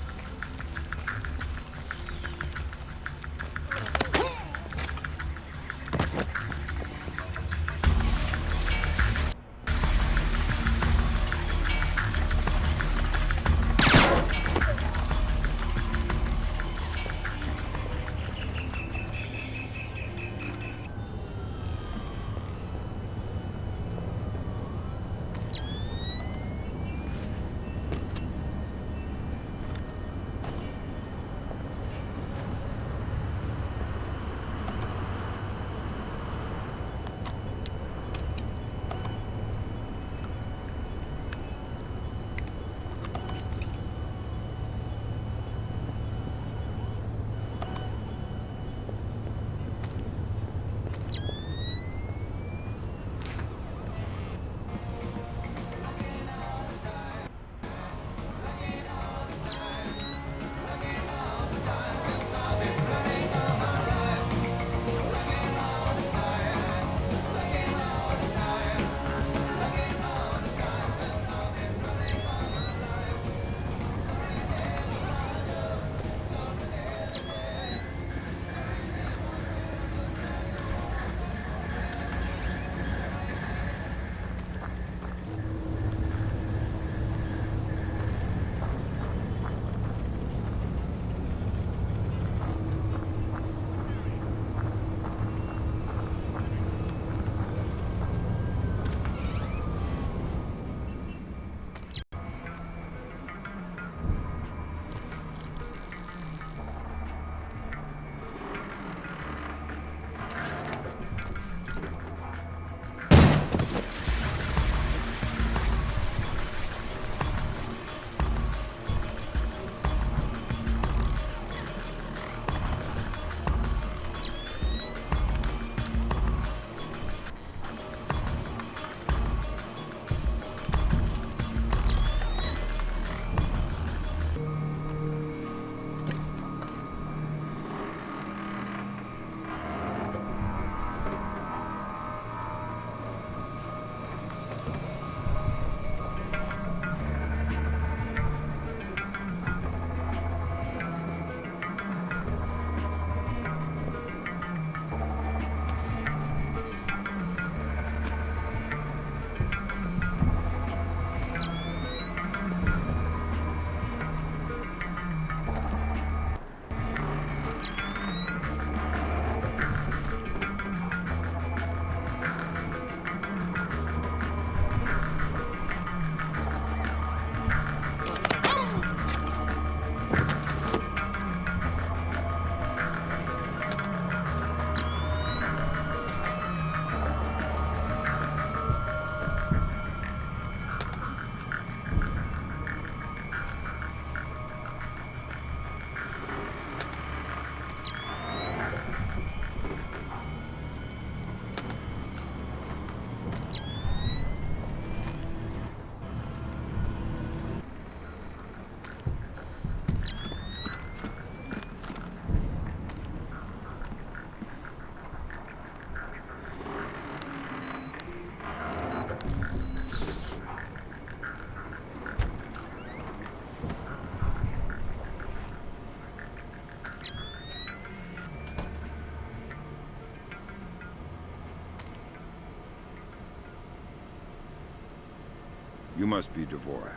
You must be Dvorak.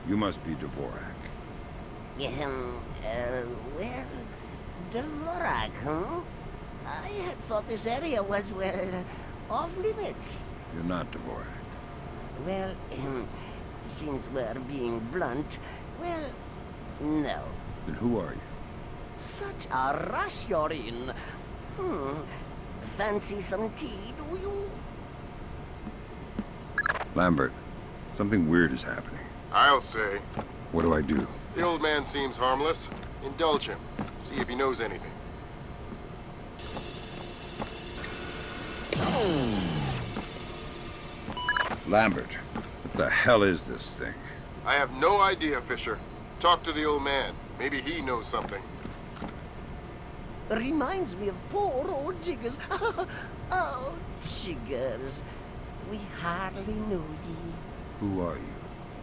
You must be Dvorak. Well, Dvorak, huh? I had thought this area was, well, off limits. You're not Dvorak. Well, since we're being blunt, well, no. Then who are you? Such a rush you're in. Fancy some tea, do you? Lambert, something weird is happening. I'll say. What do I do? The old man seems harmless. Indulge him. See if he knows anything. Lambert, what the hell is this thing? I have no idea, Fisher. Talk to the old man. Maybe he knows something. Reminds me of poor old Jiggers. Oh, Jiggers. We hardly knew ye. Who are you?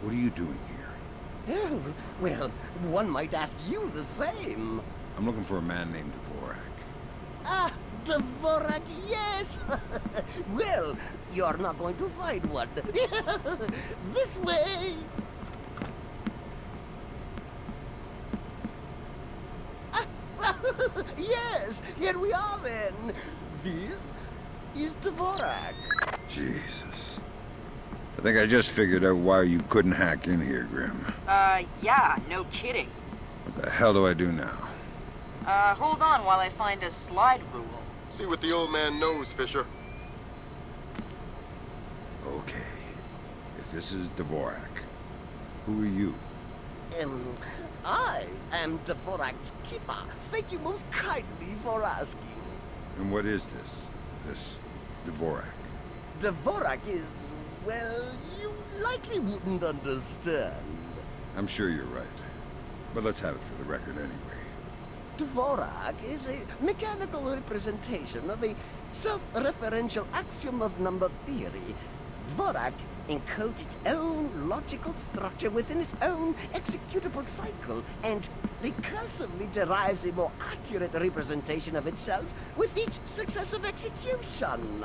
What are you doing here? Oh, well, one might ask you the same. I'm looking for a man named Dvorak. Ah, Dvorak, yes! Well, you're not going to find one. This way! Yes, here we are then. This is Dvorak. Jesus. I think I just figured out why you couldn't hack in here, Grim. Yeah, no kidding. What the hell do I do now? Hold on while I find a slide rule. See what the old man knows, Fisher. Okay. If this is Dvorak, who are you? I am Dvorak's keeper. Thank you most kindly for asking. And what is this? This Dvorak? Dvorak is, well, you likely wouldn't understand. I'm sure you're right. But let's have it for the record anyway. Dvorak is a mechanical representation of a self-referential axiom of number theory. Dvorak encodes its own logical structure within its own executable cycle, and recursively derives a more accurate representation of itself with each successive execution.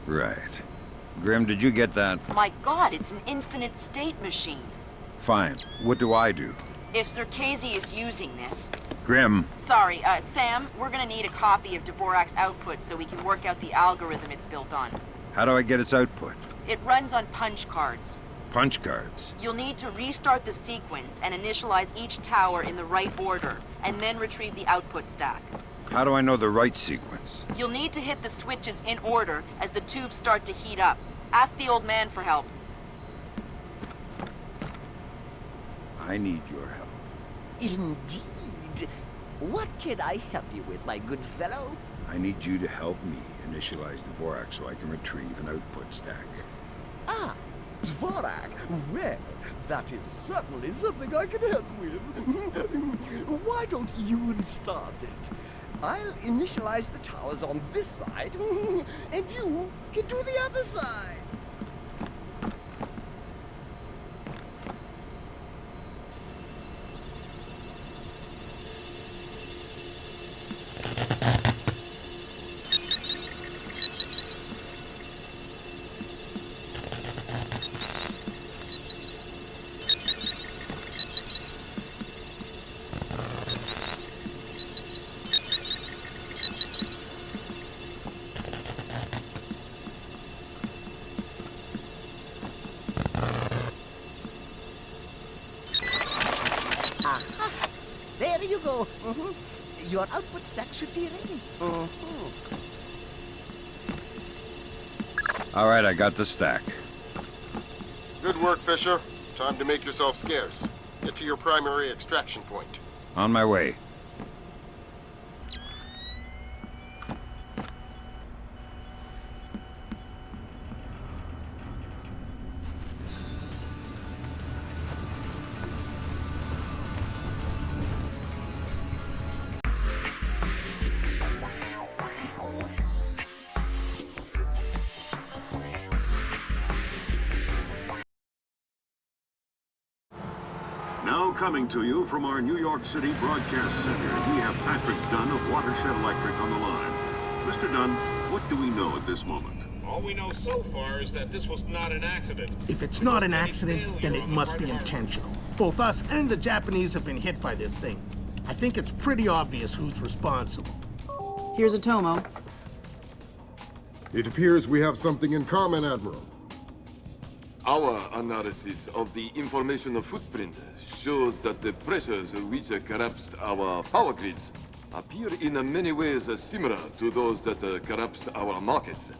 Right. Grim, did you get that? My god, it's an infinite state machine. Fine. What do I do? If Circazi is using this... Grim. Sorry, Sam, we're gonna need a copy of Dvorak's output so we can work out the algorithm it's built on. How do I get its output? It runs on punch cards. Punch cards? You'll need to restart the sequence and initialize each tower in the right order, and then retrieve the output stack. How do I know the right sequence? You'll need to hit the switches in order as the tubes start to heat up. Ask the old man for help. I need your help. Indeed. What can I help you with, my good fellow? I need you to help me initialize Dvorak so I can retrieve an output stack. Ah, Dvorak. Well, that is certainly something I can help with. Why don't you start it? I'll initialize the towers on this side, and you can do the other side. There you go. Your output stack should be ready. All right, I got the stack. Good work, Fisher. Time to make yourself scarce. Get to your primary extraction point. On my way. Now coming to you from our New York City broadcast center. We have Patrick Dunn of Watershed Electric on the line. Mr. Dunn, what do we know at this moment? All we know so far is that this was not an accident. If it's not an accident, then it must be intentional. Both us and the Japanese have been hit by this thing. I think it's pretty obvious who's responsible. Here's a Tomo. It appears we have something in common, Admiral. Our analysis of the information footprint shows that the pressures which collapsed our power grids appear in many ways similar to those that collapsed our markets.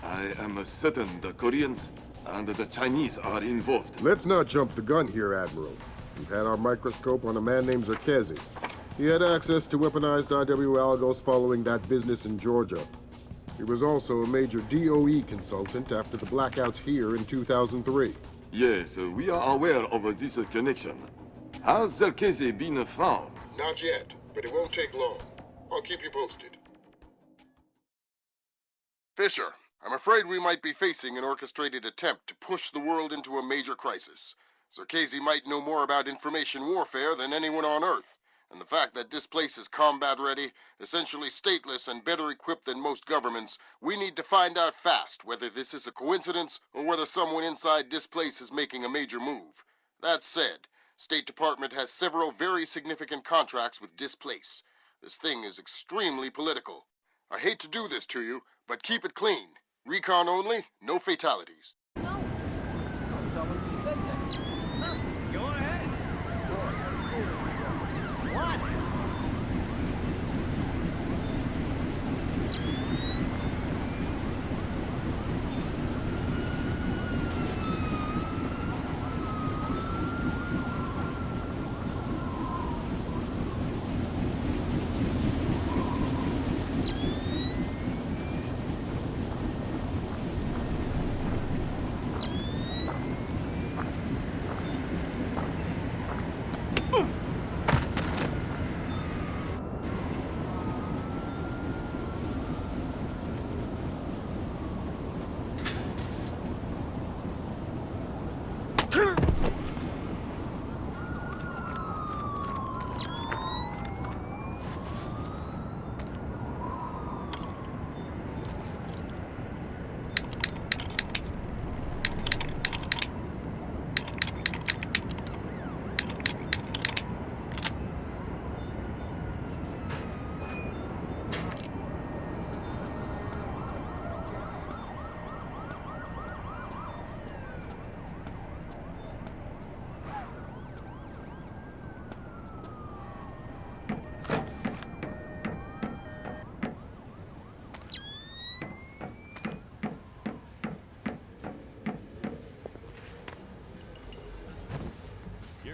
I am certain the Koreans and the Chinese are involved. Let's not jump the gun here, Admiral. We've had our microscope on a man named Zerkezi. He had access to weaponized IW algos following that business in Georgia. He was also a major DOE consultant after the blackouts here in 2003. Yes, we are aware of this connection. Has Zerkezi been found? Not yet, but it won't take long. I'll keep you posted. Fisher, I'm afraid we might be facing an orchestrated attempt to push the world into a major crisis. Zerkezi might know more about information warfare than anyone on Earth. And the fact that Displace is combat-ready, essentially stateless and better equipped than most governments, we need to find out fast whether this is a coincidence or whether someone inside Displace is making a major move. That said, State Department has several very significant contracts with Displace. This thing is extremely political. I hate to do this to you, but keep it clean. Recon only, no fatalities.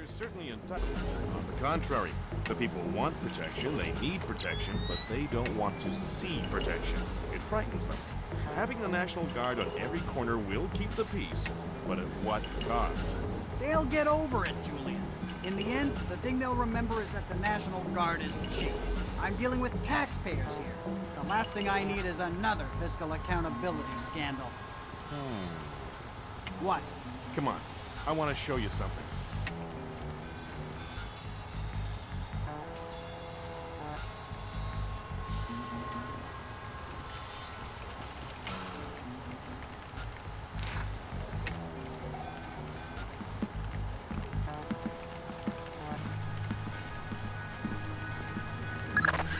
Certainly in touch. On the contrary, the people want protection, they need protection, but they don't want to see protection. It frightens them. Having the National Guard on every corner will keep the peace, but at what cost? They'll get over it, Julian. In the end, the thing they'll remember is that the National Guard is cheap. I'm dealing with taxpayers here. The last thing I need is another fiscal accountability scandal. What? Come on, I want to show you something.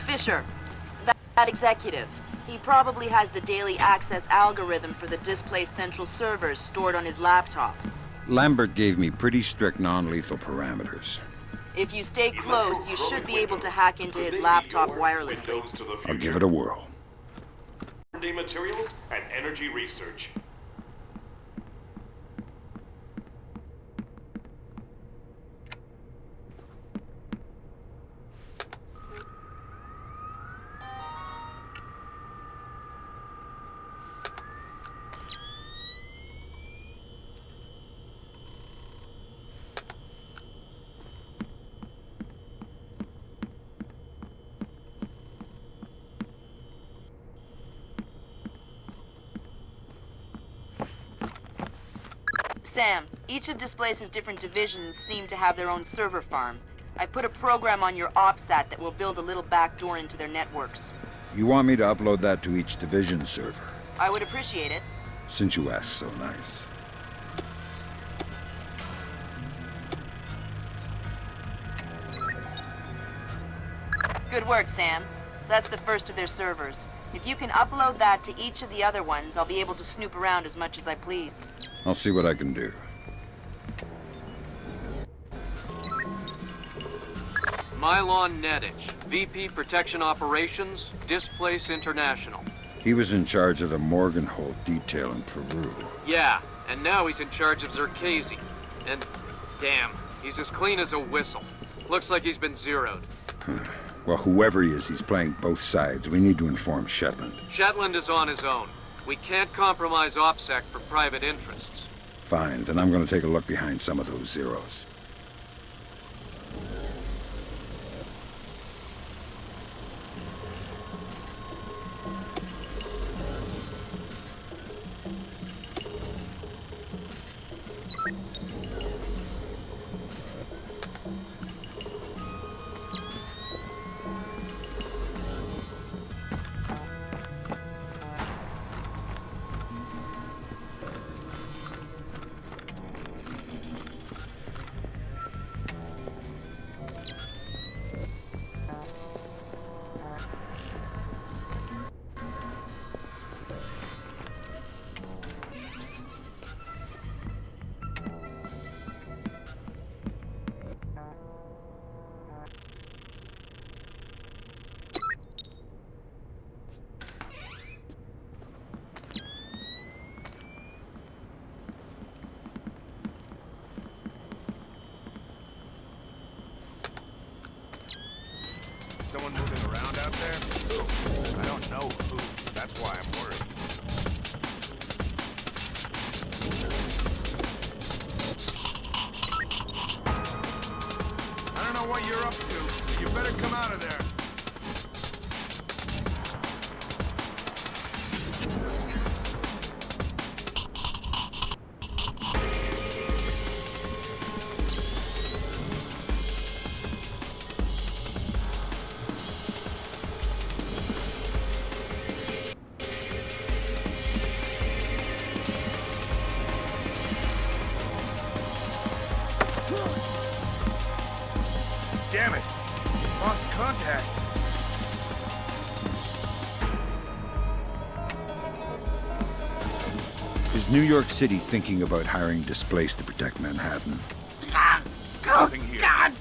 Fisher, that executive. He probably has the daily access algorithm for the Displace central servers stored on his laptop. Lambert gave me pretty strict non-lethal parameters. If you stay close, you should be able to hack into his laptop wirelessly. I'll give it a whirl. R&D materials and energy research. Sam, Each of Displace's different divisions seem to have their own server farm. I put a program on your OPSAT that will build a little backdoor into their networks. You want me to upload that to each division server? I would appreciate it. Since you asked so nice. Good work, Sam. That's the first of their servers. If you can upload that to each of the other ones, I'll be able to snoop around as much as I please. I'll see what I can do. Milan N-Gage, VP Protection Operations, Displace International. He was in charge of the Morgenholt detail in Peru. Yeah, and now he's in charge of Zerkazy. And, damn, he's as clean as a whistle. Looks like he's been zeroed. Well, whoever he is, he's playing both sides. We need to inform Shetland. Shetland is on his own. We can't compromise OPSEC for private interests. Fine, then I'm going to take a look behind some of those zeros. Someone moving around out there? I don't know who. That's why I'm worried. I don't know what you're up to, but you better come out of there. Damn it! Lost contact. Is New York City thinking about hiring Displace to protect Manhattan? Nothing here. God.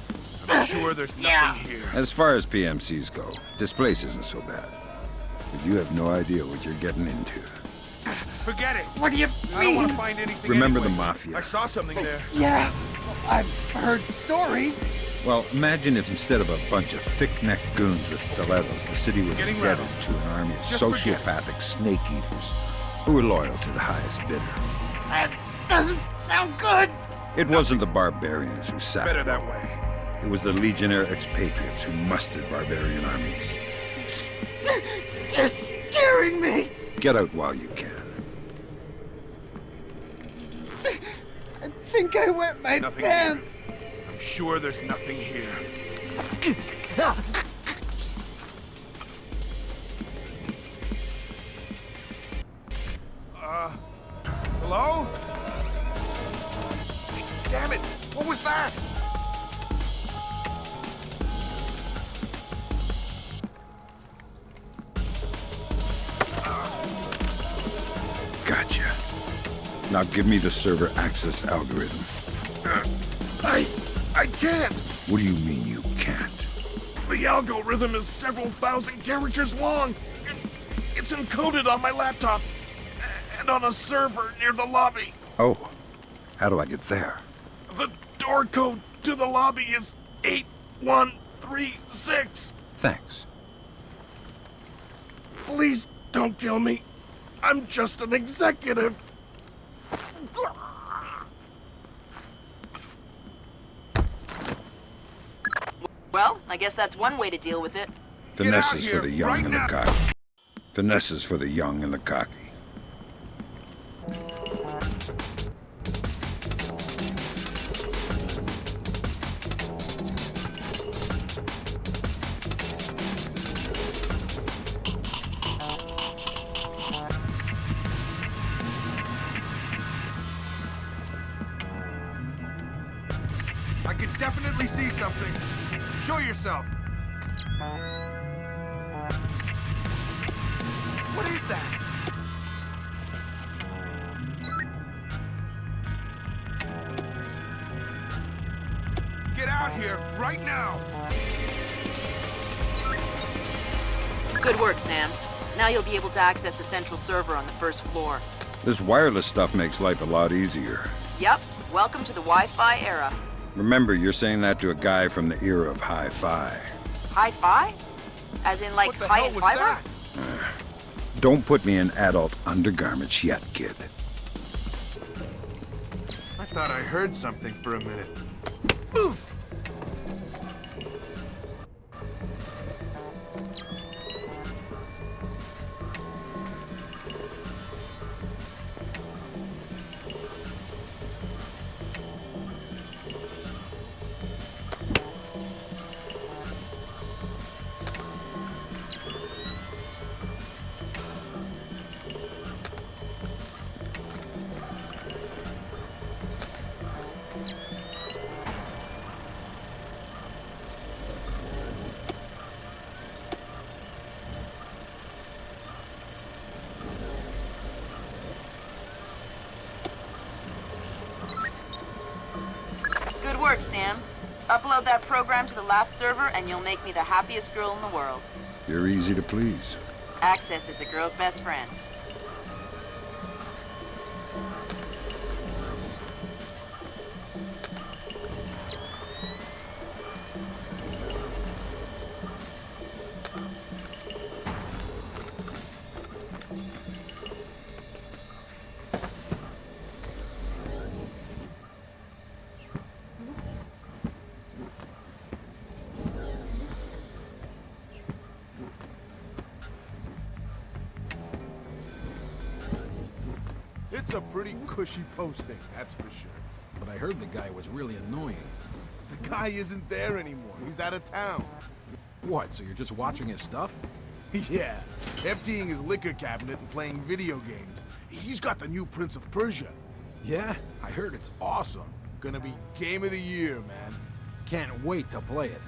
I'm sure there's nothing here. As far as PMCs go, Displace isn't so bad. But you have no idea what you're getting into. Forget it. What do you I don't want to find anything. Remember anyway. the Mafia? I saw something there. Yeah, I've heard stories. Well, imagine if instead of a bunch of thick-necked goons with stilettos, the city was Getting indebted rattled. to an army of Just forget. sociopathic snake eaters who were loyal to the highest bidder. That doesn't sound good. It wasn't the barbarians who sacked Better that Rome. way. It was the legionnaire expatriates who mustered barbarian armies. You're scaring me. Get out while you can. I think I wet my Nothing pants. here. I'm sure there's nothing here. Hello? Damn it! What was that? Gotcha. Now give me the server access algorithm. I can't! What do you mean you can't? The algorithm is several thousand characters long. It's encoded on my laptop and on a server near the lobby. Oh, how do I get there? The door code to the lobby is 8136. Thanks. Please don't kill me. I'm just an executive. Well, I guess that's one way to deal with it. Finesse is here, for the young right and the now. cocky. Finesse is for the young and the cocky. definitely see something. Show yourself. What is that? Get out here, right now! Good work, Sam. Now you'll be able to access the central server on the first floor. This wireless stuff makes life a lot easier. Yep. Welcome to the Wi-Fi era. Remember, you're saying that to a guy from the era of hi-fi. Hi-fi? As in, like, high and fiber? Don't put me in adult undergarments yet, kid. I thought I heard something for a minute. Good work, Sam. Upload that program to the last server and you'll make me the happiest girl in the world. You're easy to please. Access is a girl's best friend. It's a pretty cushy posting, that's for sure. But I heard the guy was really annoying. The guy isn't there anymore. He's out of town. What, so you're just watching his stuff? Yeah, emptying his liquor cabinet and playing video games. He's got the new Prince of Persia. Yeah, I heard it's awesome. Gonna be game of the year, man. Can't wait to play it.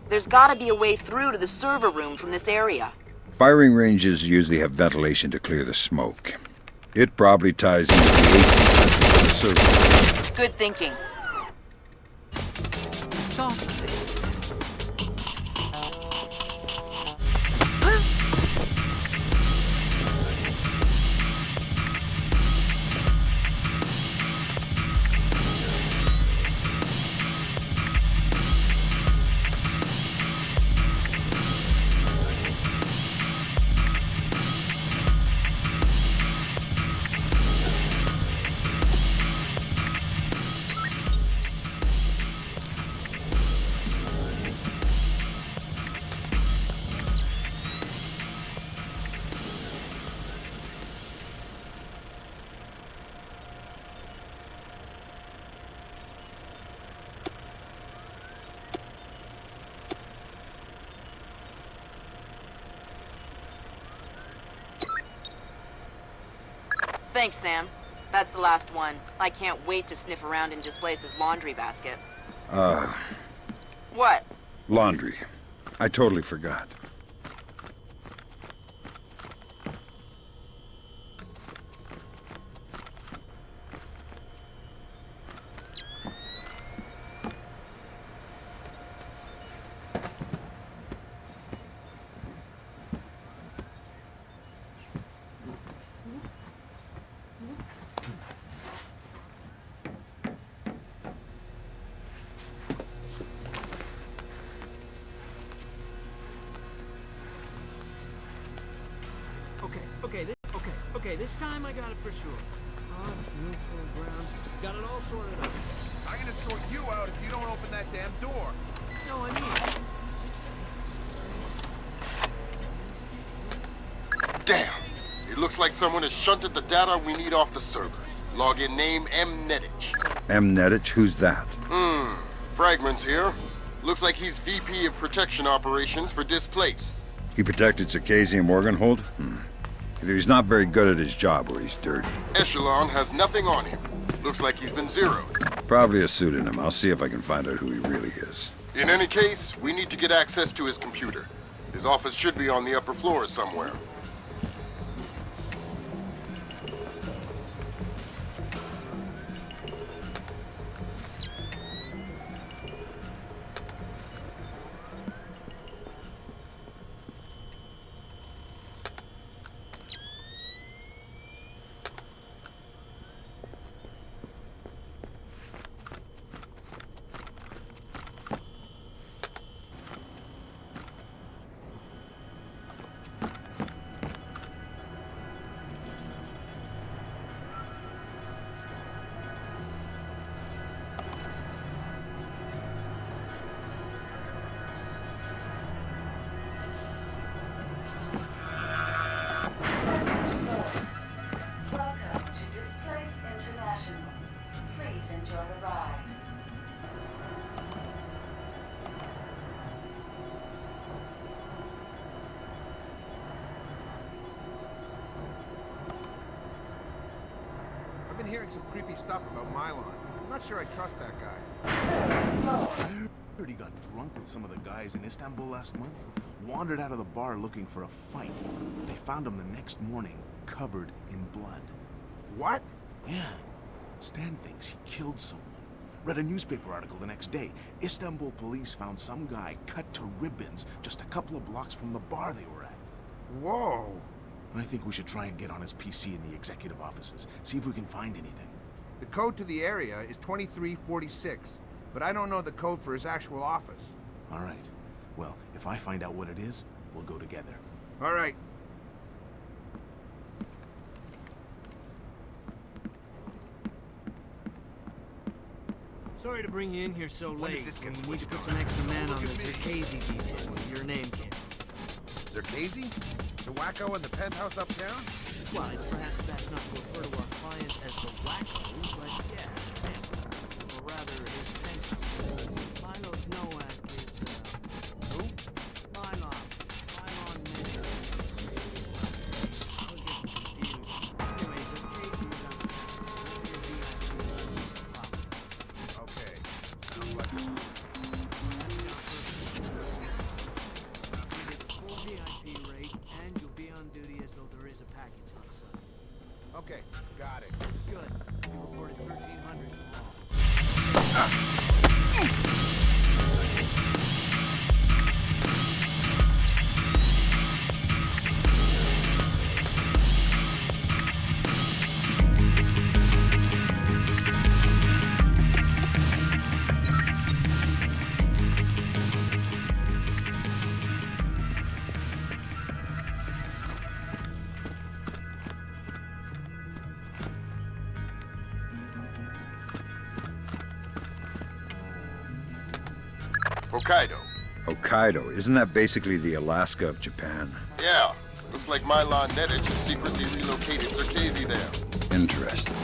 There's gotta be a way through to the server room from this area. Firing ranges usually have ventilation to clear the smoke. It probably ties into the AC system of the server. Good thinking. Thanks, Sam. That's the last one. I can't wait to sniff around in Displace's laundry basket. What? Laundry. I totally forgot. Okay, this time I got it for sure. Odd, neutral ground. Got it all sorted out. I'm gonna sort you out if you don't open that damn door. No, I mean... Damn! It looks like someone has shunted the data we need off the server. Login name M-Gage. M-Gage? Who's that? Fragments here. Looks like he's VP of Protection Operations for Displace. He protected Circassian and Morgenhold? Either he's not very good at his job or he's dirty. Echelon has nothing on him. Looks like he's been zeroed. Probably a pseudonym. I'll see if I can find out who he really is. In any case, we need to get access to his computer. His office should be on the upper floor somewhere. I've been hearing some creepy stuff about Milan. I'm not sure I trust that guy. I heard he got drunk with some of the guys in Istanbul last month. Wandered out of the bar looking for a fight. They found him the next morning, covered in blood. What? Yeah. Stan thinks he killed someone. Read a newspaper article the next day. Istanbul police found some guy cut to ribbons just a couple of blocks from the bar they were at. Whoa. I think we should try and get on his PC in the executive offices. See if we can find anything. The code to the area is 2346, but I don't know the code for his actual office. All right. Well, if I find out what it is, we'll go together. All right. Sorry to bring you in here so late. We need to put some extra men on the Circassian detail. Your name, kid. Circassian? The wacko in the penthouse uptown? Well, it's perhaps best not to refer to our client as the wacko, but yeah, or rather his penthouse. Milo's Nowak is, who? Milon. Milon Mayor. I was getting confused. Anyways, Circassian is on the Okay. Sounds like full VIP rate, and you'll be on duty as though there is a package on site. Okay, got it. Good. We reported 1,300 tomorrow. Hokkaido. Hokkaido? Isn't that basically the Alaska of Japan? Yeah. Looks like Milan Nedich has secretly relocated Circassian there. Interesting.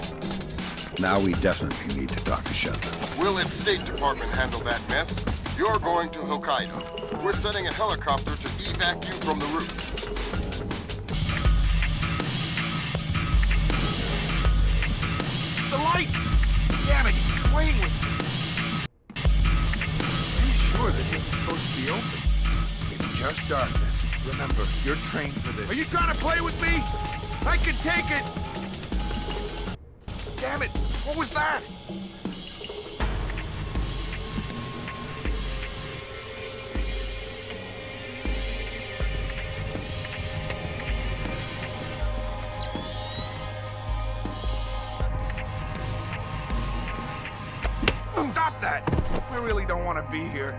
Now we definitely need to talk to Shetland. We'll let State Department handle that mess. You're going to Hokkaido. We're sending a helicopter to evac you from the roof. Wait! Damn it, he's playing with me. Are you sure this isn't supposed to be open? It's just darkness. Remember, you're trained for this. Are you trying to play with me? I can take it! Damn it! What was that? Stop that! I really don't want to be here.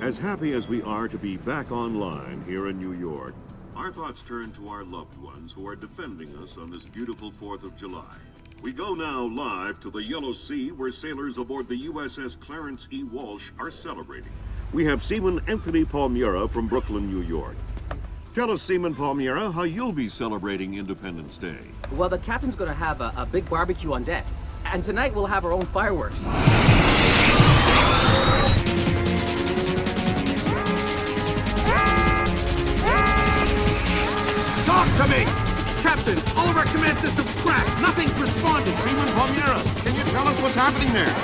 As happy as we are to be back online here in New York, our thoughts turn to our loved ones who are defending us on this beautiful 4th of July. We go now live to the Yellow Sea, where sailors aboard the USS Clarence E. Walsh are celebrating. We have Seaman Anthony Palmiera from Brooklyn, New York. Tell us, Seaman Palmiera, how you'll be celebrating Independence Day. Well, the captain's gonna have a big barbecue on deck. And tonight we'll have our own fireworks. Talk to me! Captain, all of our command systems crashed. Nothing's responding. Seaman Palmiera, can you tell us what's happening there?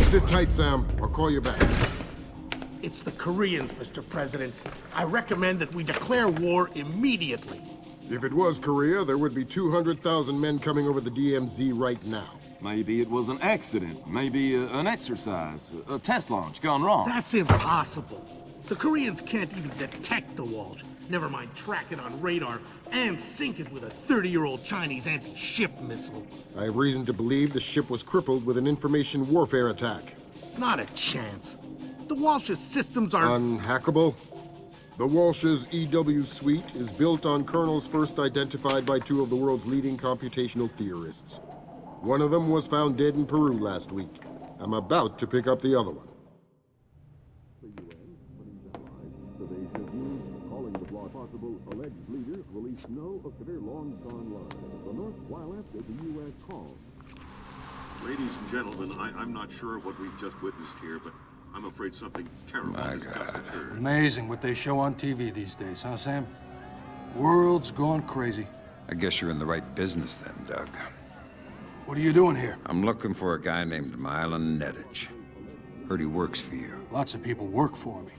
Sit tight, Sam. I'll call you back. It's the Koreans, Mr. President. I recommend that we declare war immediately. If it was Korea, there would be 200,000 men coming over the DMZ right now. Maybe it was an accident. Maybe an exercise. A test launch gone wrong. That's impossible. The Koreans can't even detect the Walsh. Never mind track it on radar and sink it with a 30-year-old Chinese anti-ship missile. I have reason to believe the ship was crippled with an information warfare attack. Not a chance. The Walsh's systems are... Unhackable? The Walsh's EW suite is built on kernels first identified by two of the world's leading computational theorists. One of them was found dead in Peru last week. I'm about to pick up the other one. Calling the possible alleged leader released no of their long-gone lives. The North, while after the U.S. called. Ladies and gentlemen, I'm not sure what we've just witnessed here, but I'm afraid something terrible has just occurred. Amazing what they show on TV these days, huh, Sam? World's gone crazy. I guess you're in the right business then, Doug. What are you doing here? I'm looking for a guy named Milan N-Gage. Heard he works for you. Lots of people work for me.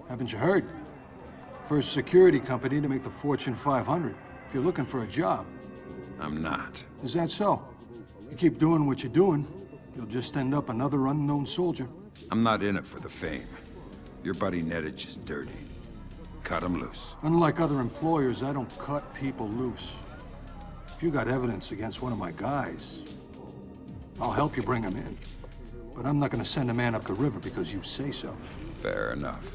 Haven't you heard? First security company to make the Fortune 500. If you're looking for a job. I'm not. Is that so? You keep doing what you're doing, you'll just end up another unknown soldier. I'm not in it for the fame. Your buddy N-Gage is dirty. Cut him loose. Unlike other employers, I don't cut people loose. If you got evidence against one of my guys, I'll help you bring him in. But I'm not gonna send a man up the river because you say so. Fair enough.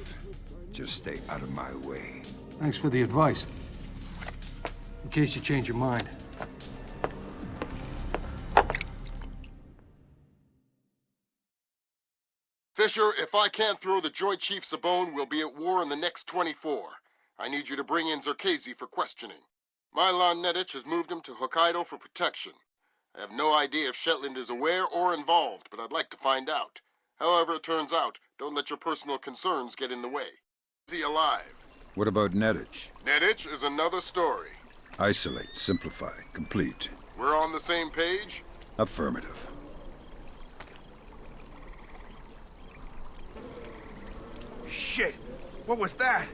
Just stay out of my way. Thanks for the advice. In case you change your mind. Fisher, if I can't throw the Joint Chiefs a bone, we'll be at war in the next 24. I need you to bring in Zerkesi for questioning. Milan N-Gage has moved him to Hokkaido for protection. I have no idea if Shetland is aware or involved, but I'd like to find out. However it turns out, don't let your personal concerns get in the way. Is he alive? What about N-Gage? N-Gage is another story. Isolate, simplify, complete. We're on the same page? Affirmative. Shit! What was that?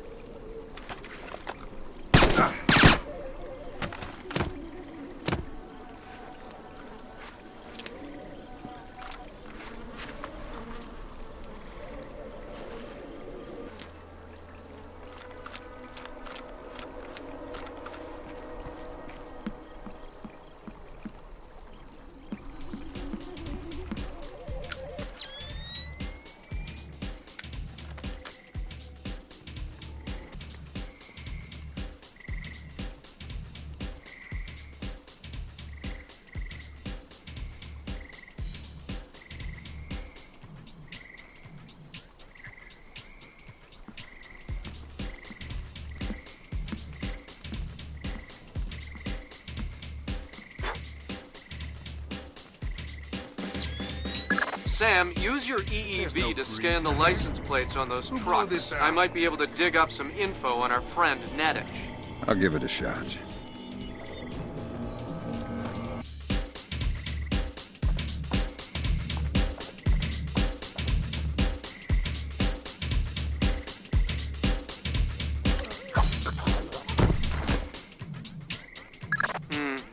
Sam, use your EEV to scan the license plates on those trucks. I might be able to dig up some info on our friend N-Gage. I'll give it a shot.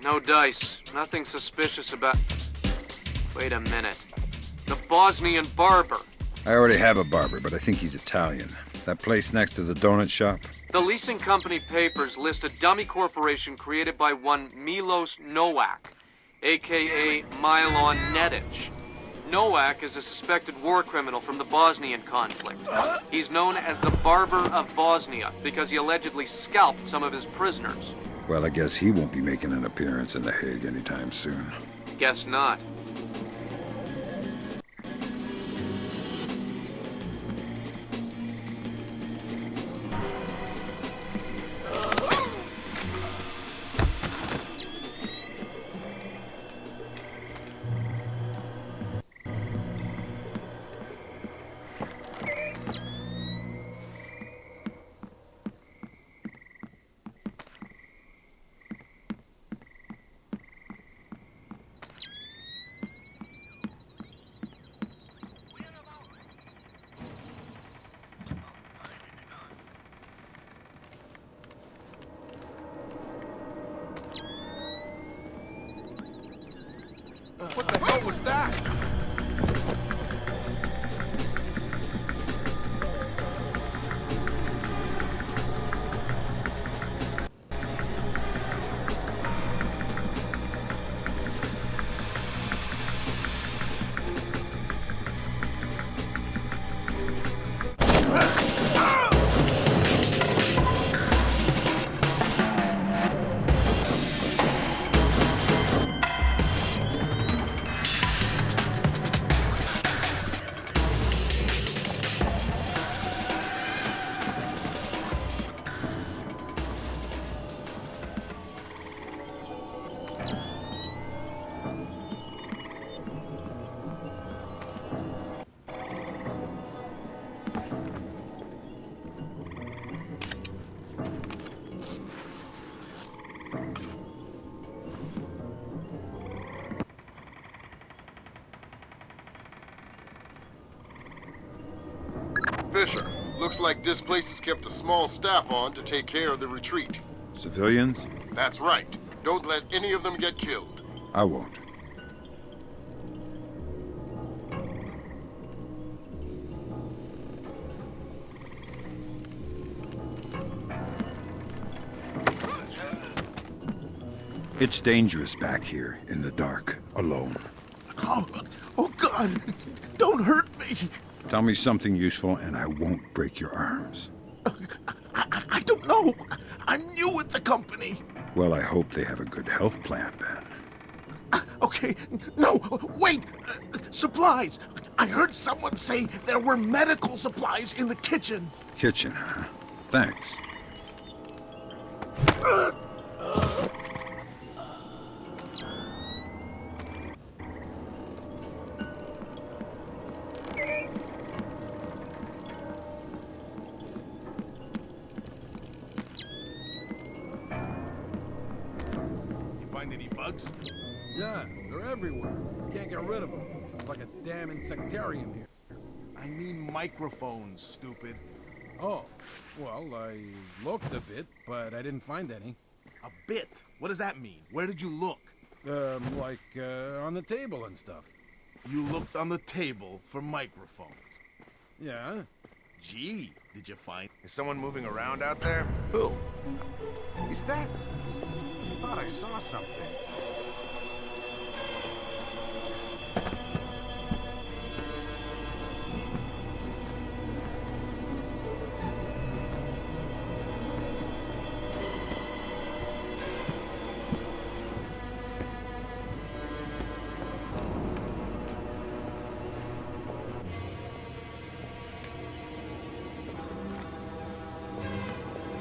No dice. Nothing suspicious about... Wait a minute. The Bosnian barber. I already have a barber, but I think he's Italian. That place next to the donut shop? The leasing company papers list a dummy corporation created by one Milos Nowak, a.k.a. Milan N-Gage. Nowak is a suspected war criminal from the Bosnian conflict. He's known as the Barber of Bosnia because he allegedly scalped some of his prisoners. Well, I guess he won't be making an appearance in The Hague anytime soon. Guess not. What the hell was that? Fisher, looks like Displace has kept a small staff on to take care of the retreat. Civilians? That's right. Don't let any of them get killed. I won't. It's dangerous back here in the dark, alone. Oh God, don't hurt me. Tell me something useful and I won't break your arms. I don't know. I'm new at the company. Well, I hope they have a good health plan then. Okay, no, wait! Supplies! I heard someone say there were medical supplies in the kitchen. Kitchen, huh? Thanks. Any bugs? Yeah, they're everywhere. Can't get rid of them. It's like a damn insectarium here. I mean microphones, stupid. Oh, well, I looked a bit, but I didn't find any. A bit? What does that mean? Where did you look? On the table and stuff. You looked on the table for microphones. Yeah. Gee, did you find... Is someone moving around out there? Who? Is that... I thought I saw something.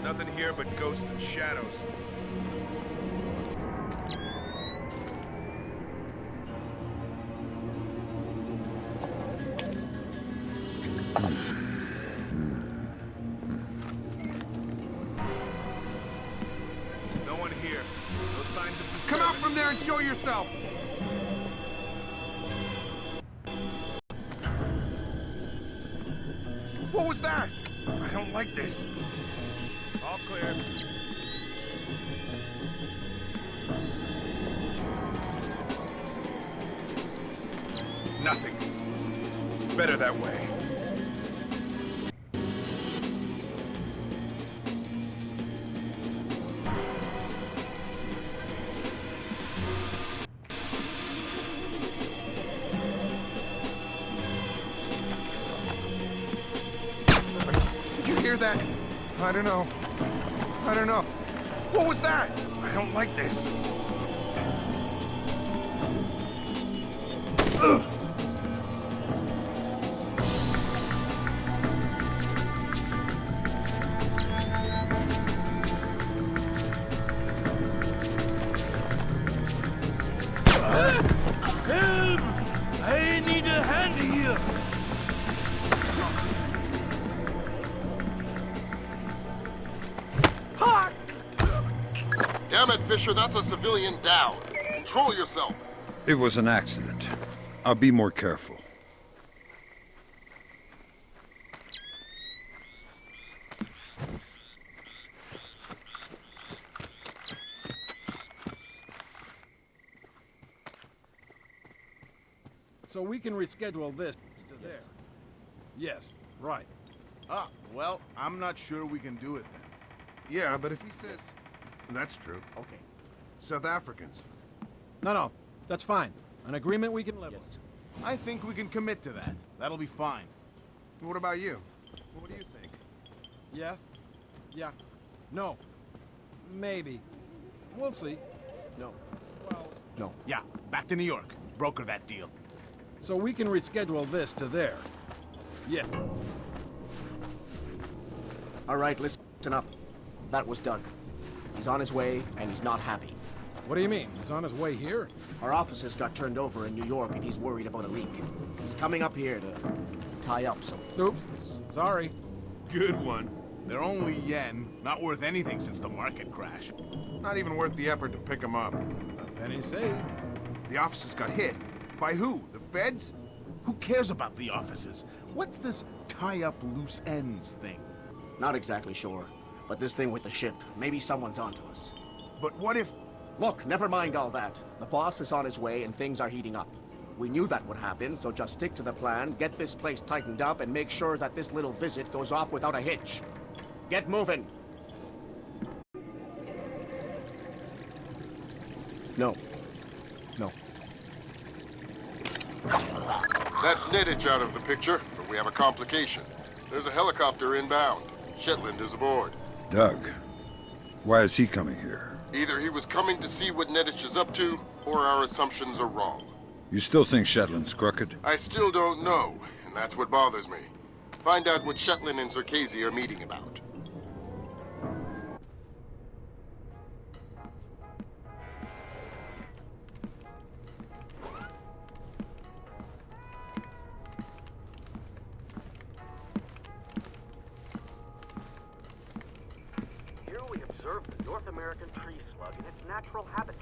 Nothing here but ghosts and shadows. No one here. No signs of disturbance. Come out from there and show yourself! What was that? I don't like this. All clear. Nothing. Better that way. Did you hear that? I don't know. I don't know. What was that? I don't like this. Ugh. Help! I need a hand here. Damn it, Fisher, that's a civilian down. Control yourself. It was an accident. I'll be more careful. So we can reschedule this to there. Yes, right. Ah, well, I'm not sure we can do it then. Yeah, but if he says... That's true. Okay. South Africans. No, that's fine. An agreement we can live with. I think we can commit to that. That'll be fine. What about you? What do you think? Yes? Yeah. No. Maybe. We'll see. No. Well... No. Yeah, back to New York. Broker that deal. So we can reschedule this to there. Yeah. All right, listen up. That was Doug. He's on his way, and he's not happy. What do you mean? He's on his way here? Our offices got turned over in New York, and he's worried about a leak. He's coming up here to tie up some... Oops. Sorry. Good one. They're only yen, not worth anything since the market crash. Not even worth the effort to pick them up. A penny saved. The offices got hit. By who? The feds? Who cares about the offices? What's this tie-up loose ends thing? Not exactly sure. But this thing with the ship, maybe someone's onto us. But what if... Look, never mind all that. The boss is on his way and things are heating up. We knew that would happen, so just stick to the plan, get this place tightened up, and make sure that this little visit goes off without a hitch. Get moving! No. No. That's N-Gage out of the picture, but we have a complication. There's a helicopter inbound. Shetland is aboard. Doug, why is he coming here? Either he was coming to see what N-Gage is up to, or our assumptions are wrong. You still think Shetland's crooked? I still don't know, and that's what bothers me. Find out what Shetland and Zerkazy are meeting about. Here we observe the North American tree slug in its natural habitat.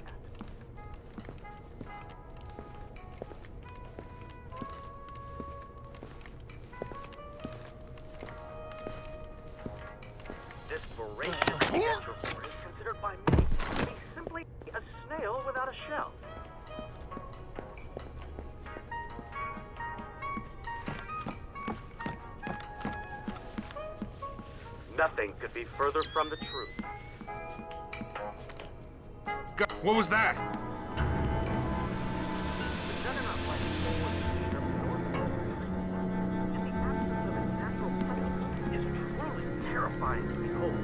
Nothing could be further from the truth. What was that? Terrifying to behold.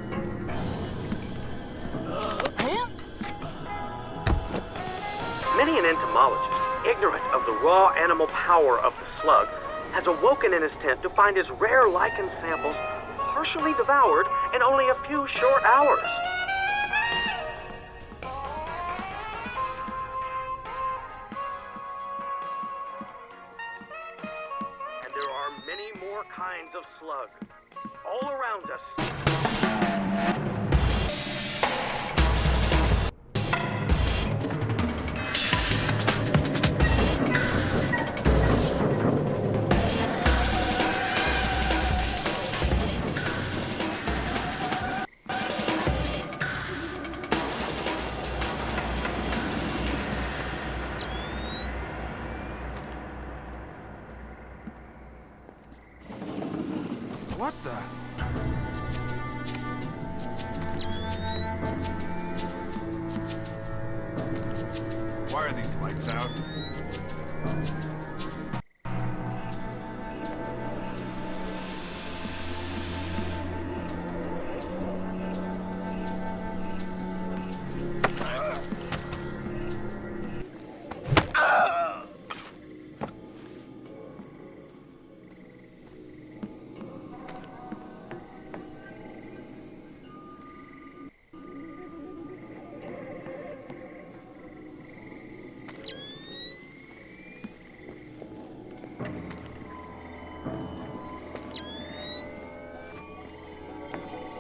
Many an entomologist, ignorant of the raw animal power of the slug, has awoken in his tent to find his rare lichen samples partially devoured in only a few short hours. And there are many more kinds of slug all around us. What the? Why are these lights out?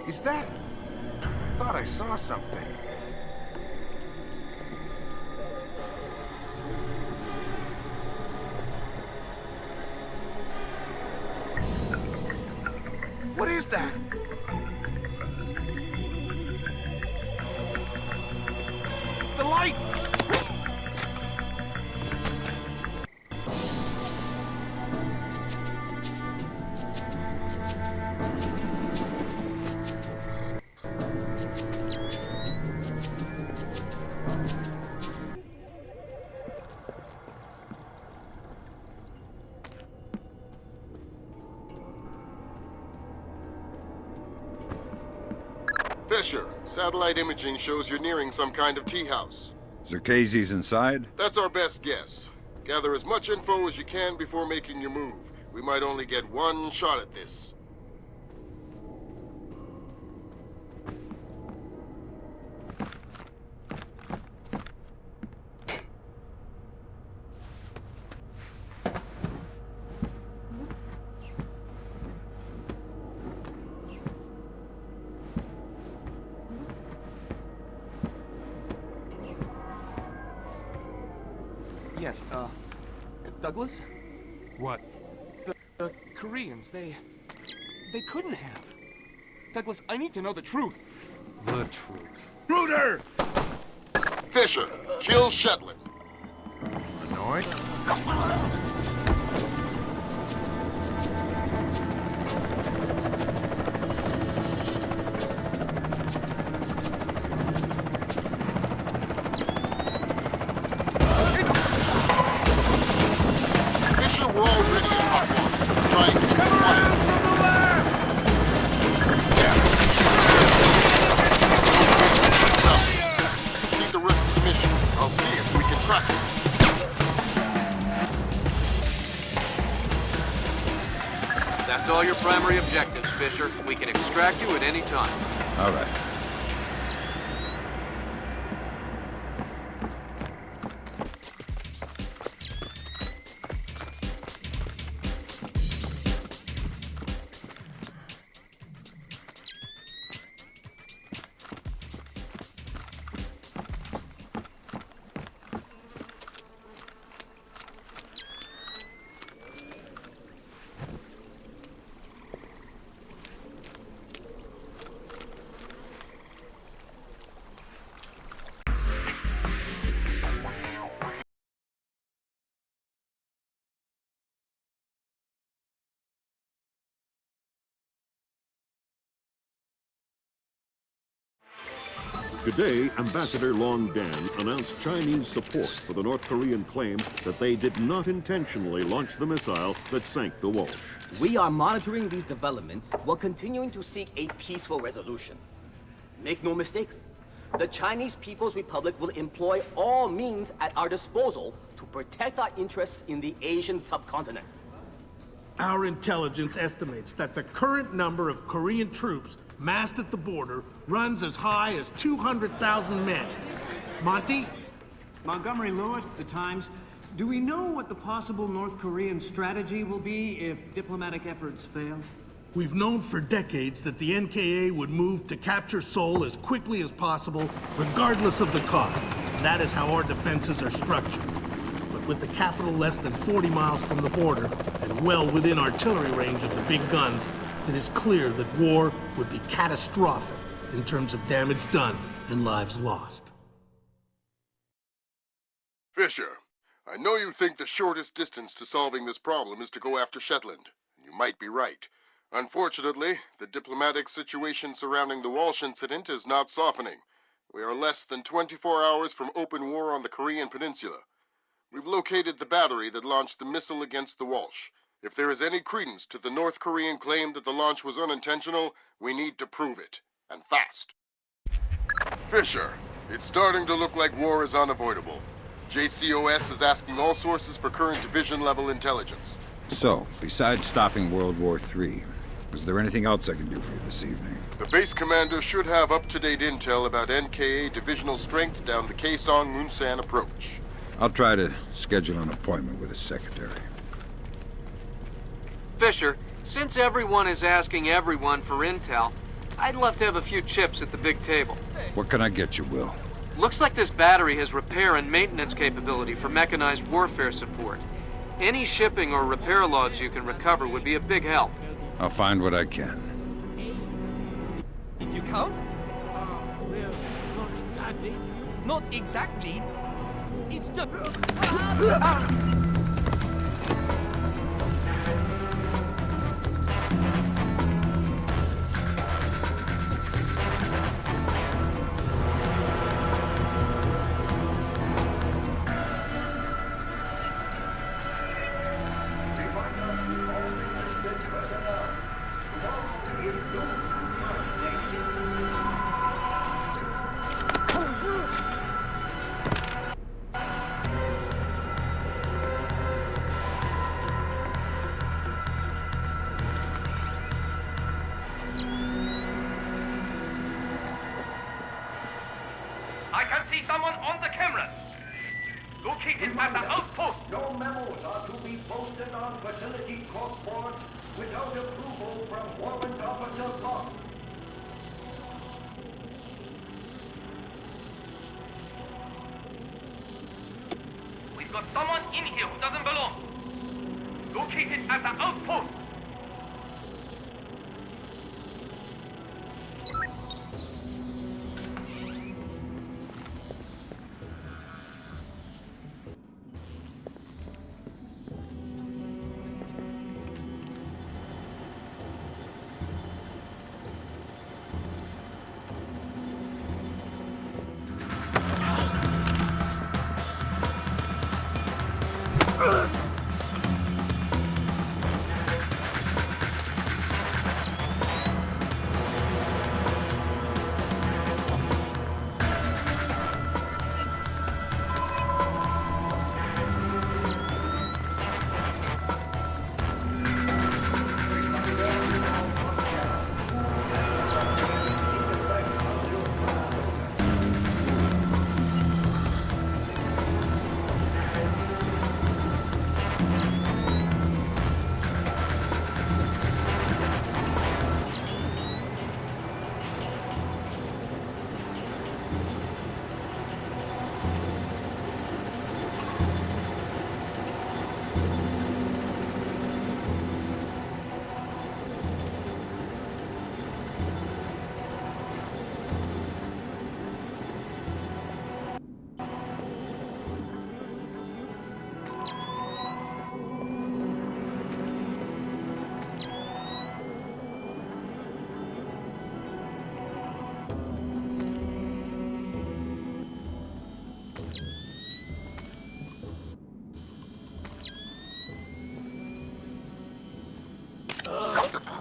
Is that? I thought I saw something. What is that? The light! Fisher, satellite imaging shows you're nearing some kind of tea house. Zerkezi's inside? That's our best guess. Gather as much info as you can before making your move. We might only get one shot at this. Yes, Douglas? What? The Koreans, they couldn't have. Douglas, I need to know the truth. The truth. Rooter! Fisher, kill Shetland. Annoyed? We're already in hot water. Try and keep it quiet. Complete the rest of the mission. I'll see if we can track it. That's all your primary objectives, Fisher. We can extract you at any time. All right. Today, Ambassador Long Dan announced Chinese support for the North Korean claim that they did not intentionally launch the missile that sank the Walsh. We are monitoring these developments while continuing to seek a peaceful resolution. Make no mistake, the Chinese People's Republic will employ all means at our disposal to protect our interests in the Asian subcontinent. Our intelligence estimates that the current number of Korean troops massed at the border runs as high as 200,000 men. Monty? Montgomery Lewis, The Times. Do we know what the possible North Korean strategy will be if diplomatic efforts fail? We've known for decades that the NKA would move to capture Seoul as quickly as possible, regardless of the cost. And that is how our defenses are structured. But with the capital less than 40 miles from the border, and well within artillery range of the big guns, it is clear that war would be catastrophic in terms of damage done and lives lost. Fisher, I know you think the shortest distance to solving this problem is to go after Shetland. You might be right. Unfortunately, the diplomatic situation surrounding the Walsh incident is not softening. We are less than 24 hours from open war on the Korean Peninsula. We've located the battery that launched the missile against the Walsh. If there is any credence to the North Korean claim that the launch was unintentional, we need to prove it, and fast. Fisher, it's starting to look like war is unavoidable. JCOS is asking all sources for current division-level intelligence. So, besides stopping World War III, is there anything else I can do for you this evening? The base commander should have up-to-date intel about NKA divisional strength down the Kaesong-Munsan approach. I'll try to schedule an appointment with his secretary. Fisher, since everyone is asking everyone for intel, I'd love to have a few chips at the big table. What can I get you, Will? Looks like this battery has repair and maintenance capability for mechanized warfare support. Any shipping or repair logs you can recover would be a big help. I'll find what I can. Did you count? Well, not exactly. Not exactly. It's just... I can see someone on the camera. Located at the outpost. No memos are to be posted on facility corkboard without approval from Warrant Officer Bob. We've got someone in here who doesn't belong. Located at the outpost.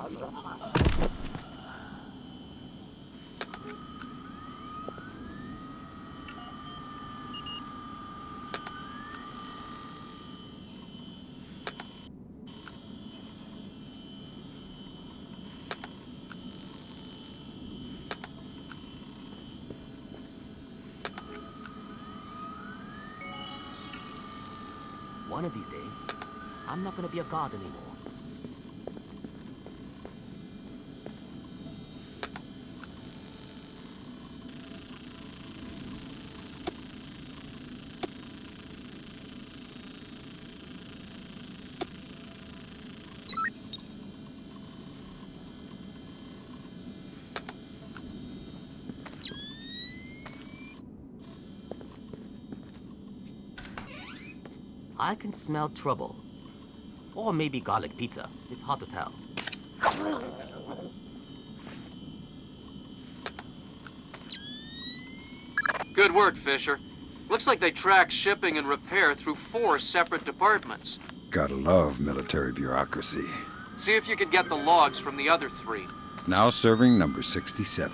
One of these days, I'm not gonna be a god anymore. I can smell trouble. Or maybe garlic pizza. It's hard to tell. Good work, Fisher. Looks like they track shipping and repair through 4 separate departments. Gotta love military bureaucracy. See if you can get the logs from the other 3. Now serving number 67.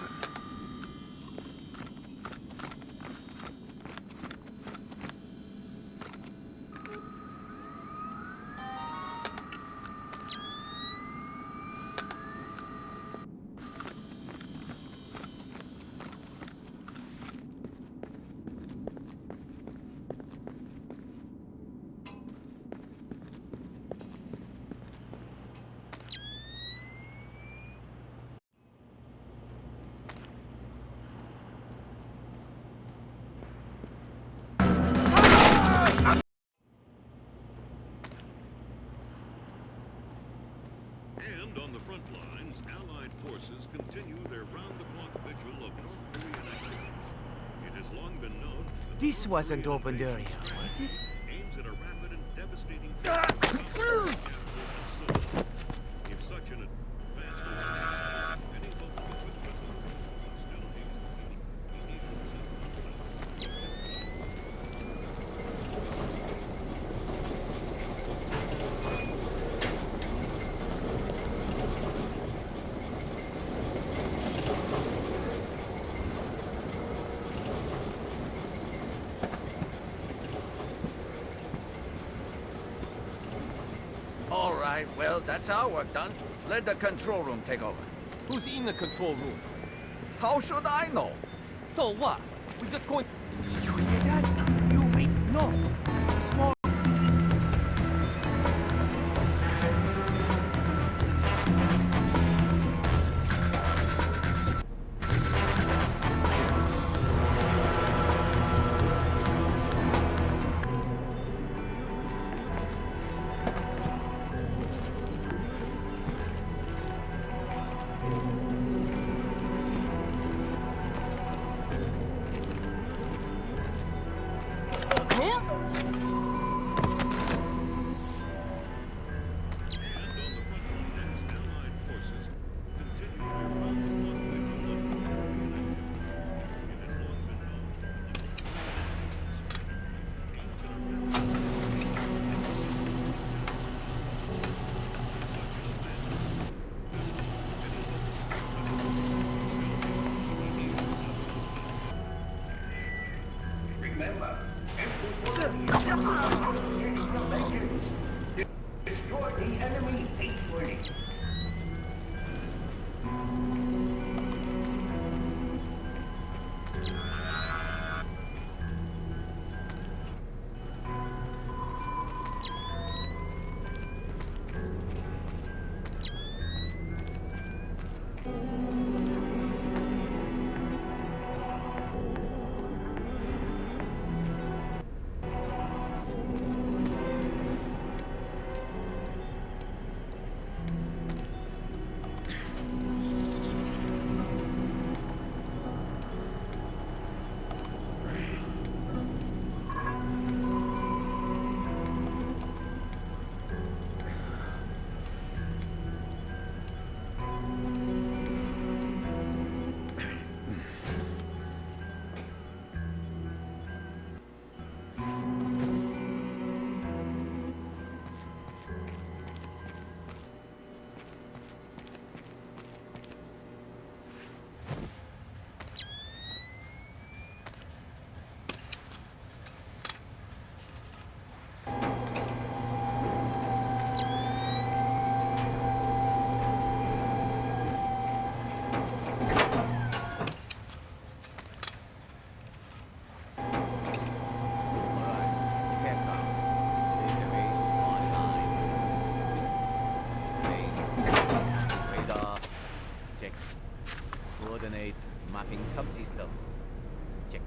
And on the front lines, Allied forces continue their round-the-clock vigil of North Korean activity. It has long been known that This wasn't opened earlier, was it? aims at a rapid and devastating if such an advancement any hope of equipment still needs All right, well, that's our work done. Let the control room take over. Who's in the control room? How should I know? So what? We just going... Did you hear that? You make no. Small. Remember, Mapping subsystem. Check.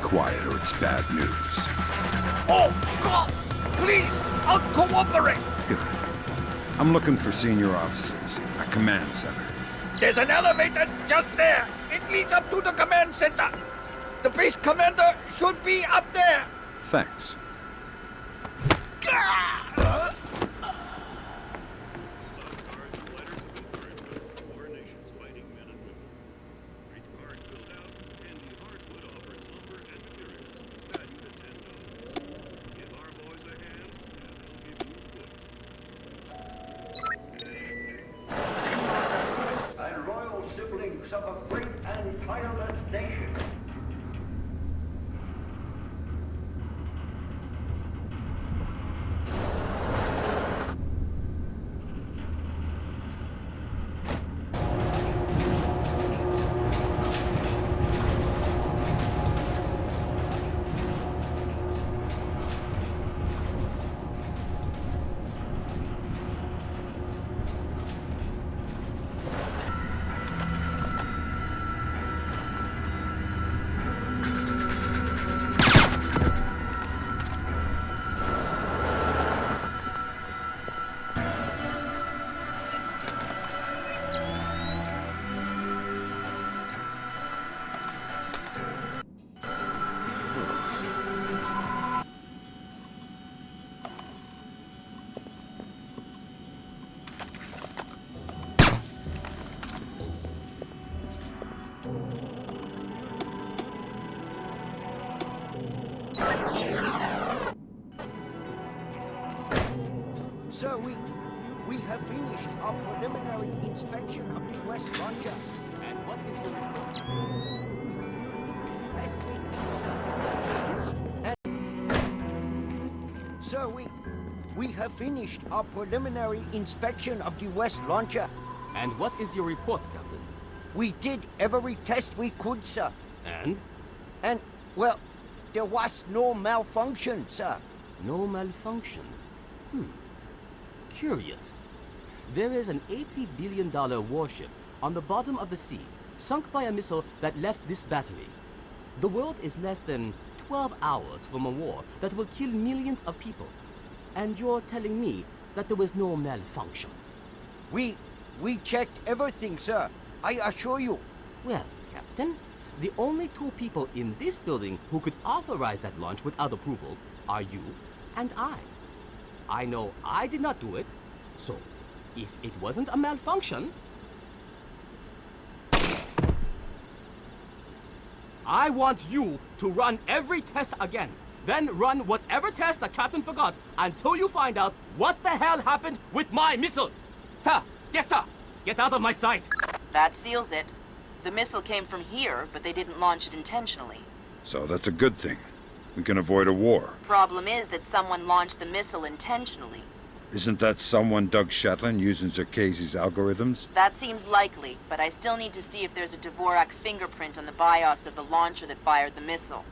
Quiet or it's bad news. Oh, God! Please! I'll cooperate! Good. I'm looking for senior officers at command center. There's an elevator just there. It leads up to the command center. The base commander should be up there. Thanks. Of a great and tireless nation. Sir, we have finished our preliminary inspection of the West Launcher. And what is the report? Sir, we have finished our preliminary inspection of the West Launcher. And what is your report, Captain? We did every test we could, sir. And? And, well, there was no malfunction, sir. No malfunction? Curious. There is an $80 billion warship on the bottom of the sea, sunk by a missile that left this battery. The world is less than 12 hours from a war that will kill millions of people. And you're telling me that there was no malfunction? We checked everything, sir. I assure you. Well, Captain, the only two people in this building who could authorize that launch without approval are you and I. I know I did not do it, so if it wasn't a malfunction, I want you to run every test again. Then run whatever test the captain forgot until you find out what the hell happened with my missile. Sir! Yes, sir! Get out of my sight! That seals it. The missile came from here, but they didn't launch it intentionally. So that's a good thing. We can avoid a war. Problem is that someone launched the missile intentionally. Isn't that someone Doug Shetland using Zerkese's algorithms? That seems likely, but I still need to see if there's a Dvorak fingerprint on the BIOS of the launcher that fired the missile.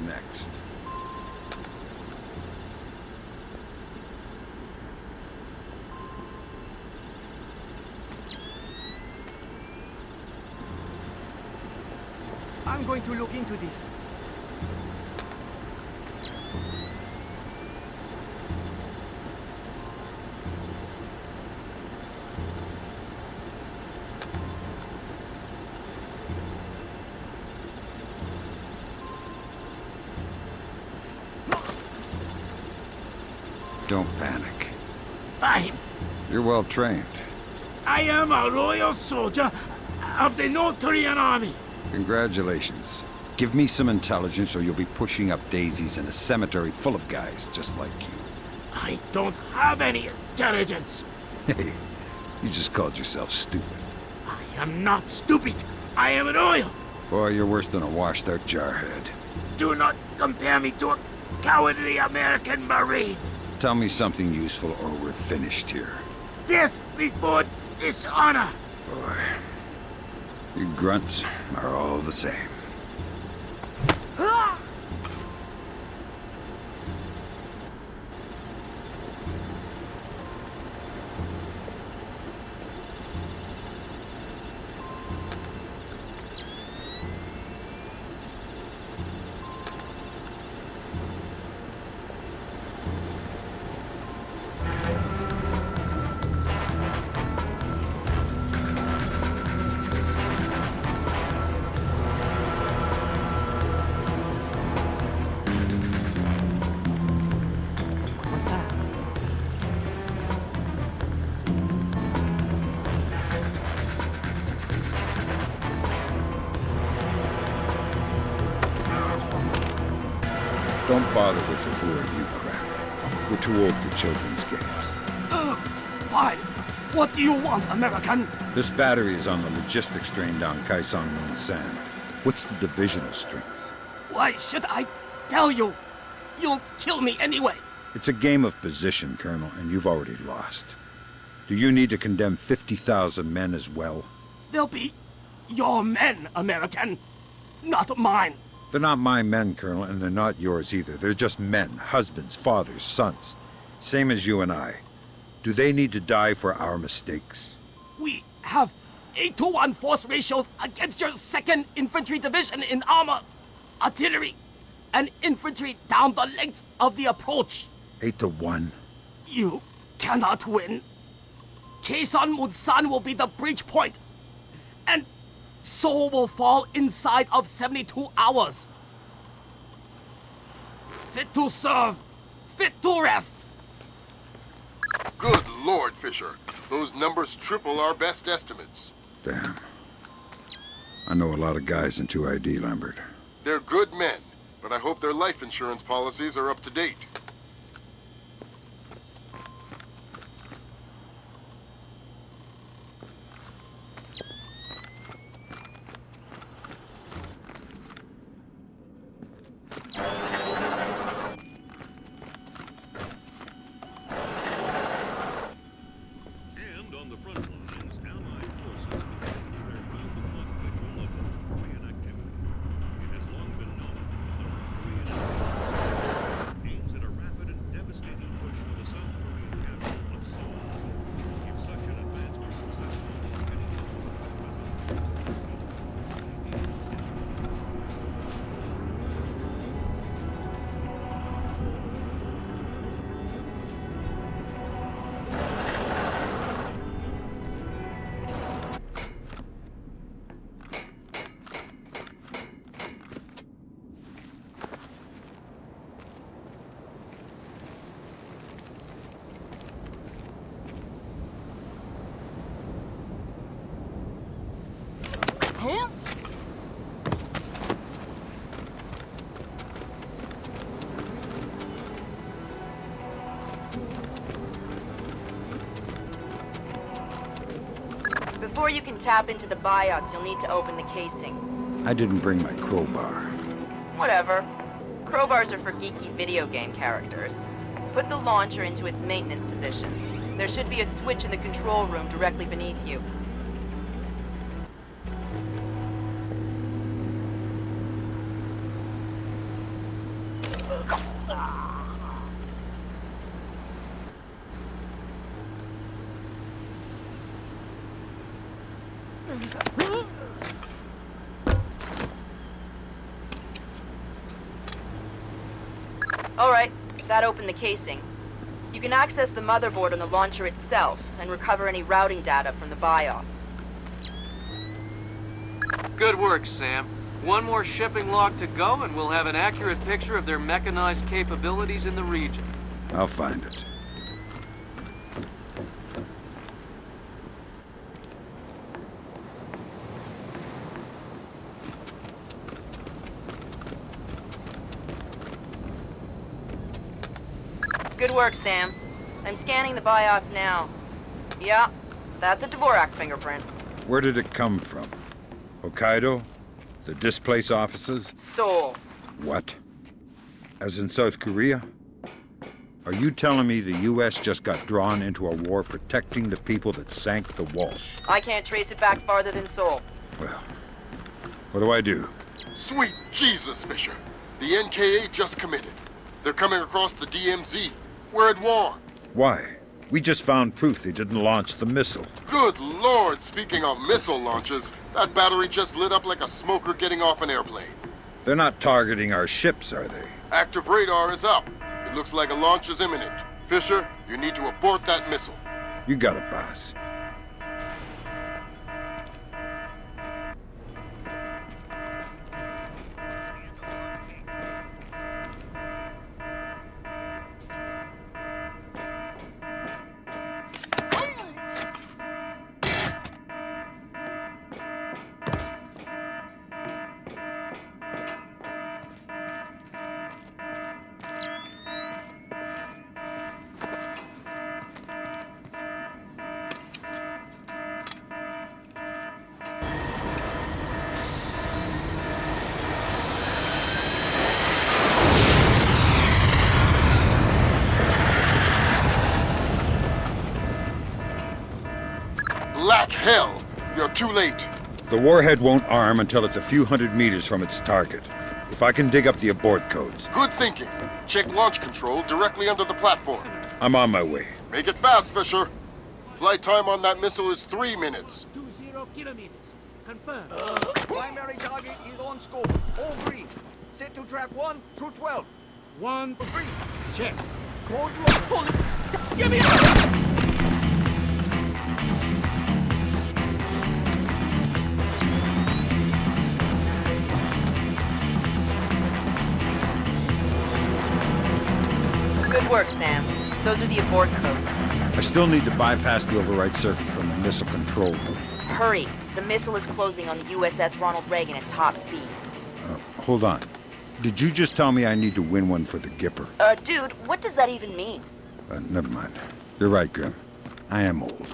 Next. I'm going to look into this. Don't panic. Fine. You're well trained. I am a loyal soldier of the North Korean army. Congratulations. Give me some intelligence or you'll be pushing up daisies in a cemetery full of guys just like you. I don't have any intelligence. Hey, you just called yourself stupid. I am not stupid. I am loyal. Boy, you're worse than a washed-out jarhead. Do not compare me to a cowardly American Marine. Tell me something useful or we're finished here. Death before dishonor. Boy, you grunts are all the same. Don't bother with the who are you crap. We're too old for children's games. Fine. What do you want, American? This battery is on the logistics train down Kaesong Moon Sand. What's the divisional strength? Why should I tell you? You'll kill me anyway. It's a game of position, Colonel, and you've already lost. Do you need to condemn 50,000 men as well? They'll be your men, American. Not mine. They're not my men, Colonel, and they're not yours either. They're just men, husbands, fathers, sons. Same as you and I. Do they need to die for our mistakes? We have 8-to-1 force ratios against your 2nd Infantry Division in armor, artillery, and infantry down the length of the approach. 8-to-1? You cannot win. Kaesong Munsan will be the breach point, and Seoul will fall inside of 72 hours. Fit to serve, fit to rest. Good Lord, Fisher. Those numbers triple our best estimates. Damn. I know a lot of guys in 2ID, Lambert. They're good men, but I hope their life insurance policies are up to date. Before you can tap into the BIOS, you'll need to open the casing. I didn't bring my crowbar. Whatever. Crowbars are for geeky video game characters. Put the launcher into its maintenance position. There should be a switch in the control room directly beneath you. Alright, that opened the casing. You can access the motherboard on the launcher itself and recover any routing data from the BIOS. Good work, Sam. One more shipping log to go and we'll have an accurate picture of their mechanized capabilities in the region. I'll find it. Good work, Sam. I'm scanning the BIOS now. Yeah, that's a Dvorak fingerprint. Where did it come from? Hokkaido? The Displace offices? Seoul. What? As in South Korea? Are you telling me the U.S. just got drawn into a war protecting the people that sank the Walsh? I can't trace it back farther than Seoul. Well, what do I do? Sweet Jesus, Fisher. The NKA just committed. They're coming across the DMZ. We're at war. Why? We just found proof they didn't launch the missile. Good Lord, speaking of missile launches, that battery just lit up like a smoker getting off an airplane. They're not targeting our ships, are they? Active radar is up. It looks like a launch is imminent. Fisher, you need to abort that missile. You got it, boss. Black hell! You're too late. The warhead won't arm until it's a few hundred meters from its target. If I can dig up the abort codes. Good thinking. Check launch control directly under the platform. I'm on my way. Make it fast, Fisher. Flight time on that missile is 3 minutes. 20 kilometers. Confirmed. Primary target is on scope. All green. Set to track 1 through 12. 1, 3. Check. Code lock. Give me a... Good work, Sam. Those are the abort codes. I still need to bypass the override circuit from the missile control room. Hurry. The missile is closing on the USS Ronald Reagan at top speed. Hold on. Did you just tell me I need to win one for the Gipper? Dude, what does that even mean? Never mind. You're right, Grim. I am old.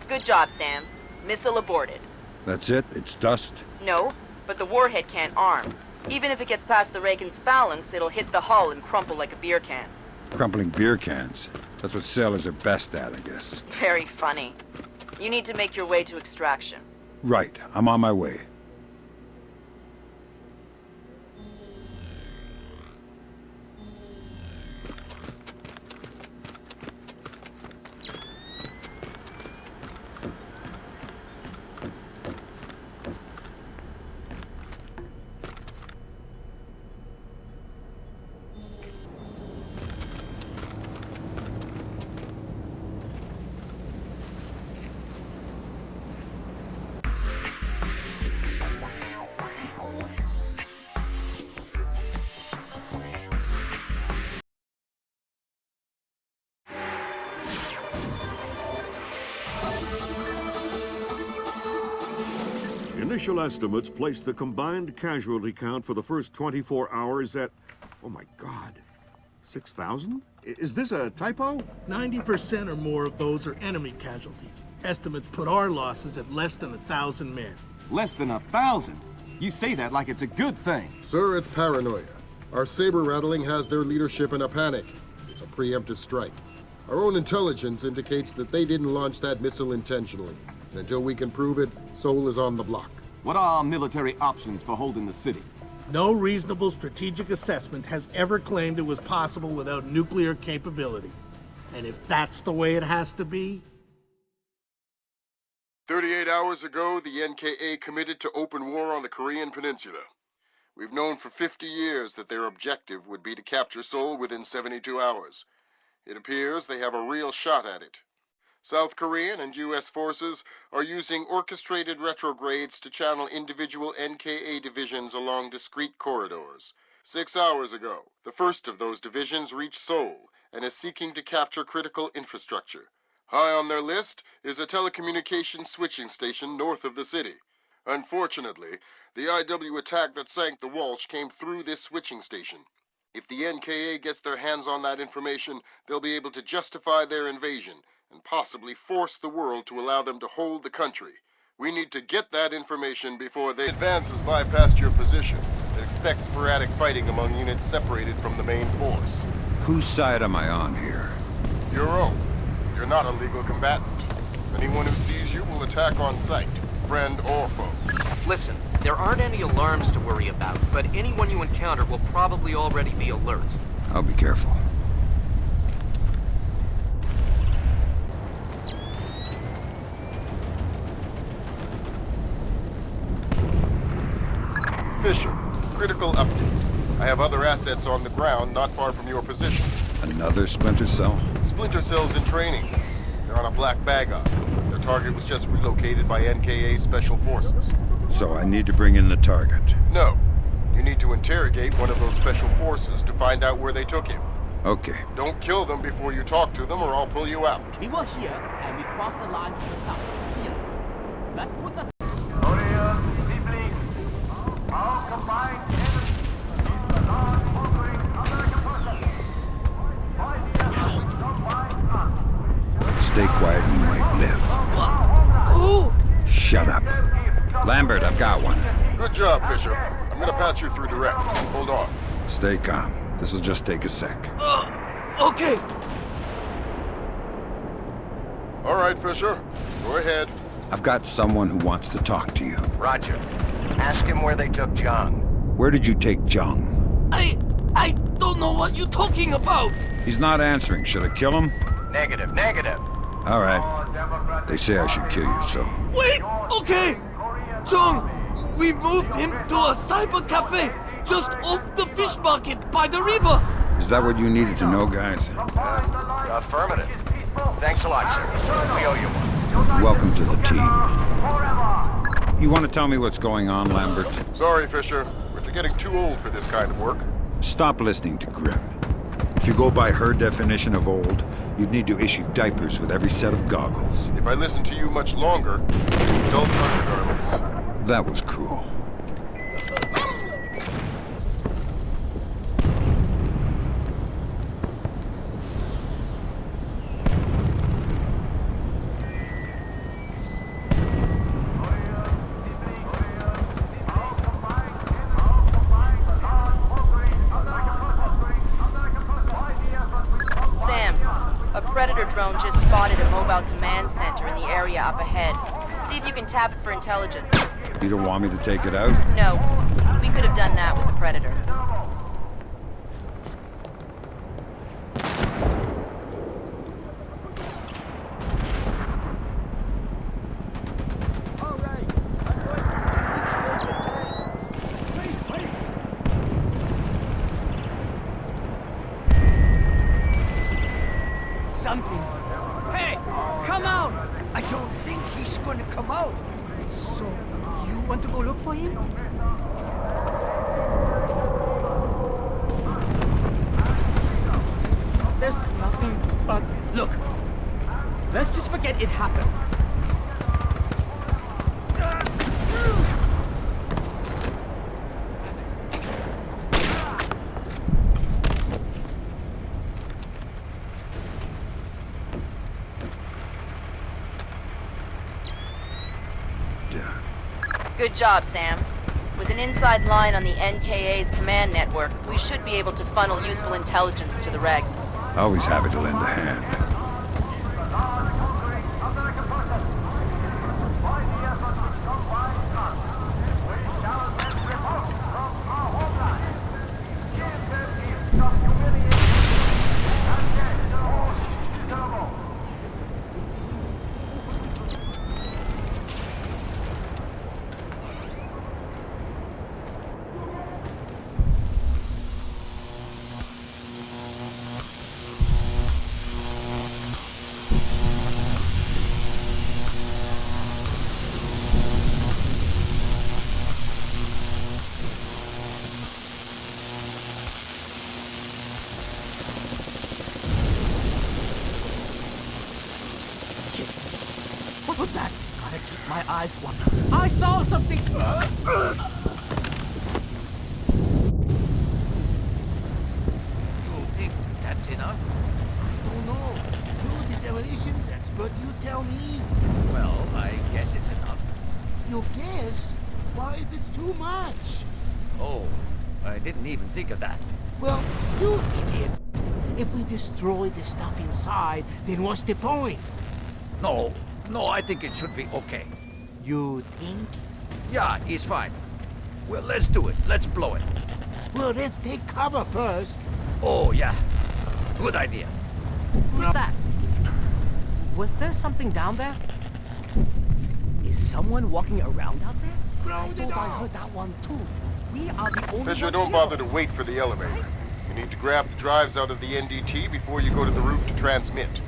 Good job, Sam. Missile aborted. That's it? It's dust? No, but the warhead can't arm. Even if it gets past the Reagan's phalanx, it'll hit the hull and crumple like a beer can. Crumpling beer cans. That's what sailors are best at, I guess. Very funny. You need to make your way to extraction. Right. I'm on my way. Initial estimates place the combined casualty count for the first 24 hours at, oh my God, 6,000? Is this a typo? 90% or more of those are enemy casualties. Estimates put our losses at less than 1,000 men. Less than 1,000? You say that like it's a good thing. Sir, it's paranoia. Our saber rattling has their leadership in a panic. It's a preemptive strike. Our own intelligence indicates that they didn't launch that missile intentionally. And until we can prove it, Seoul is on the block. What are our military options for holding the city? No reasonable strategic assessment has ever claimed it was possible without nuclear capability. And if that's the way it has to be... 38 hours ago, the NKA committed to open war on the Korean Peninsula. We've known for 50 years that their objective would be to capture Seoul within 72 hours. It appears they have a real shot at it. South Korean and U.S. forces are using orchestrated retrogrades to channel individual NKA divisions along discrete corridors. 6 hours ago, the first of those divisions reached Seoul and is seeking to capture critical infrastructure. High on their list is a telecommunications switching station north of the city. Unfortunately, the IW attack that sank the Walsh came through this switching station. If the NKA gets their hands on that information, they'll be able to justify their invasion and possibly force the world to allow them to hold the country. We need to get that information before they advances bypass your position and expect sporadic fighting among units separated from the main force. Whose side am I on here? Your own. You're not a legal combatant. Anyone who sees you will attack on sight, friend or foe. Listen, there aren't any alarms to worry about, but anyone you encounter will probably already be alert. I'll be careful. Fisher, critical update. I have other assets on the ground not far from your position. Another Splinter Cell? Splinter Cell's in training. They're on a black bag op. Their target was just relocated by NKA Special Forces. So I need to bring in the target? No. You need to interrogate one of those Special Forces to find out where they took him. Okay. Don't kill them before you talk to them or I'll pull you out. We were here, and we crossed the line to the south. Here. That puts us... Korea, siblings, our combined enemy is the large conquering American forces. 5 years combined us. Stay quiet and you might live. Who? Shut up. Lambert, I've got one. Good job, Fisher. I'm gonna patch you through direct. Hold on. Stay calm. This'll just take a sec. Okay. All right, Fisher. Go ahead. I've got someone who wants to talk to you. Roger. Ask him where they took John. Where did you take Jung? I don't know what you're talking about. He's not answering. Should I kill him? Negative, negative. All right. They say I should kill you, so... Wait, okay. John, we moved him to a cyber cafe just off the fish market by the river. Is that what you needed to know, guys? Affirmative. Thanks a lot, sir. We owe you one. Welcome to the team. You want to tell me what's going on, Lambert? Sorry, Fisher, but you're getting too old for this kind of work. Stop listening to Grim. If you go by her definition of old, you'd need to issue diapers with every set of goggles. If I listen to you much longer, adult undergarments. That was cruel. Drone just spotted a mobile command center in the area up ahead. See if you can tap it for intelligence. You don't want me to take it out? No. We could have done that with the Predator. Something. Hey, come out! I don't think he's going to come out. So, you want to go look for him? There's nothing but... Look, let's just forget it happened. Good job, Sam. With an inside line on the NKA's command network, we should be able to funnel useful intelligence to the regs. Always happy to lend a hand. What was that? Gotta keep my eyes watching. I saw something! You think that's enough? I don't know. You're the demolitions expert, you tell me. Well, I guess it's enough. You guess? Why, if it's too much? Oh, I didn't even think of that. Well, you idiot. If we destroy the stuff inside, then what's the point? No, I think it should be okay. You think? Yeah, it's fine. Well, let's do it. Let's blow it. Well, let's take cover first. Oh, yeah. Good idea. Who's that? Was there something down there? Is someone walking around out there? I thought I heard that one too. We are the only Fisher, ones don't here. bother to wait for the elevator. You need to grab the drives out of the NDT before you go to the roof to transmit.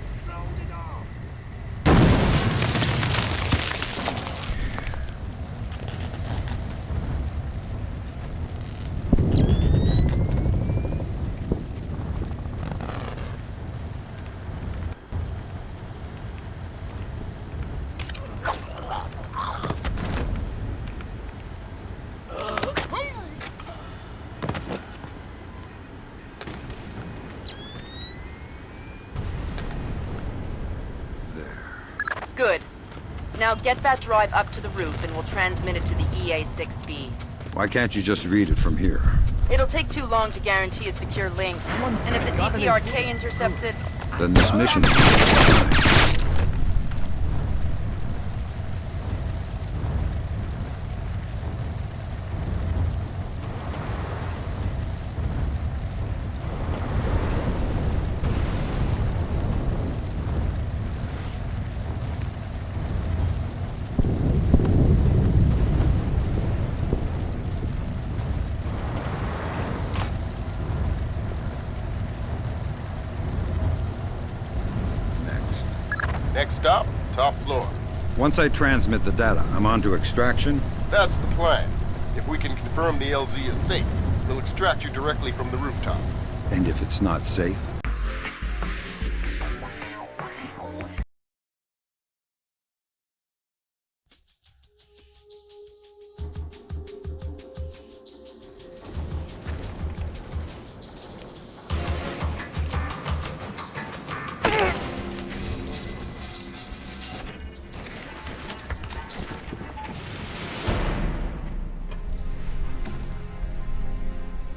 Good. Now get that drive up to the roof and we'll transmit it to the EA-6B. Why can't you just read it from here? It'll take too long to guarantee a secure link. And if the DPRK intercepts it... Then this mission... Next stop, top floor. Once I transmit the data, I'm on to extraction? That's the plan. If we can confirm the LZ is safe, we'll extract you directly from the rooftop. And if it's not safe?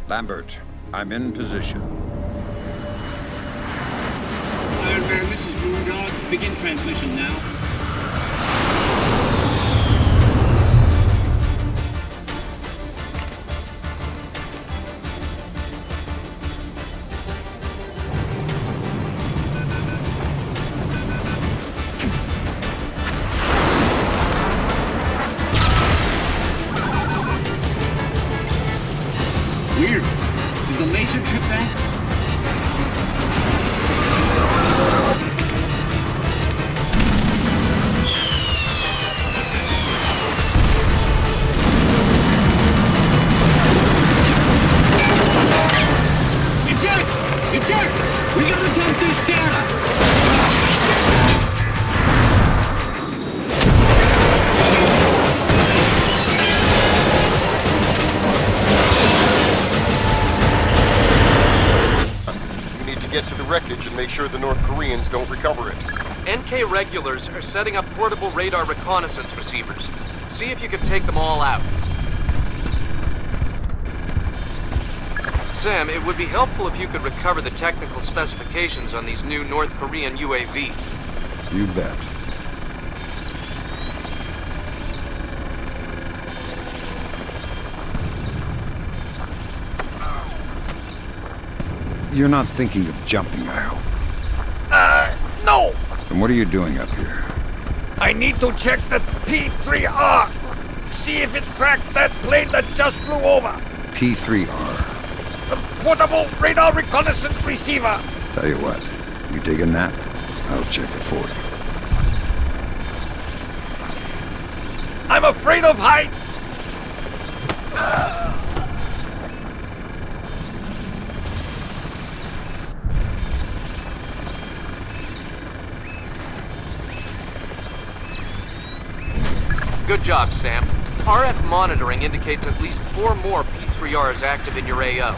Lambert, I'm in position. Iron Man, this is Moondog. Begin transmission now. Weird. Did the laser trip that? Eject! We gotta dump this data! Get to the wreckage and make sure the North Koreans don't recover it. NK regulars are setting up portable radar reconnaissance receivers. See if you can take them all out. Sam, it would be helpful if you could recover the technical specifications on these new North Korean UAVs. You bet. You're not thinking of jumping, I hope. No! Then what are you doing up here? I need to check the P3R. See if it tracked that plane that just flew over. P3R. The portable radar reconnaissance receiver. Tell you what, you take a nap, I'll check it for you. I'm afraid of heights. Good job, Sam. RF monitoring indicates at least 4 more P3Rs active in your AO.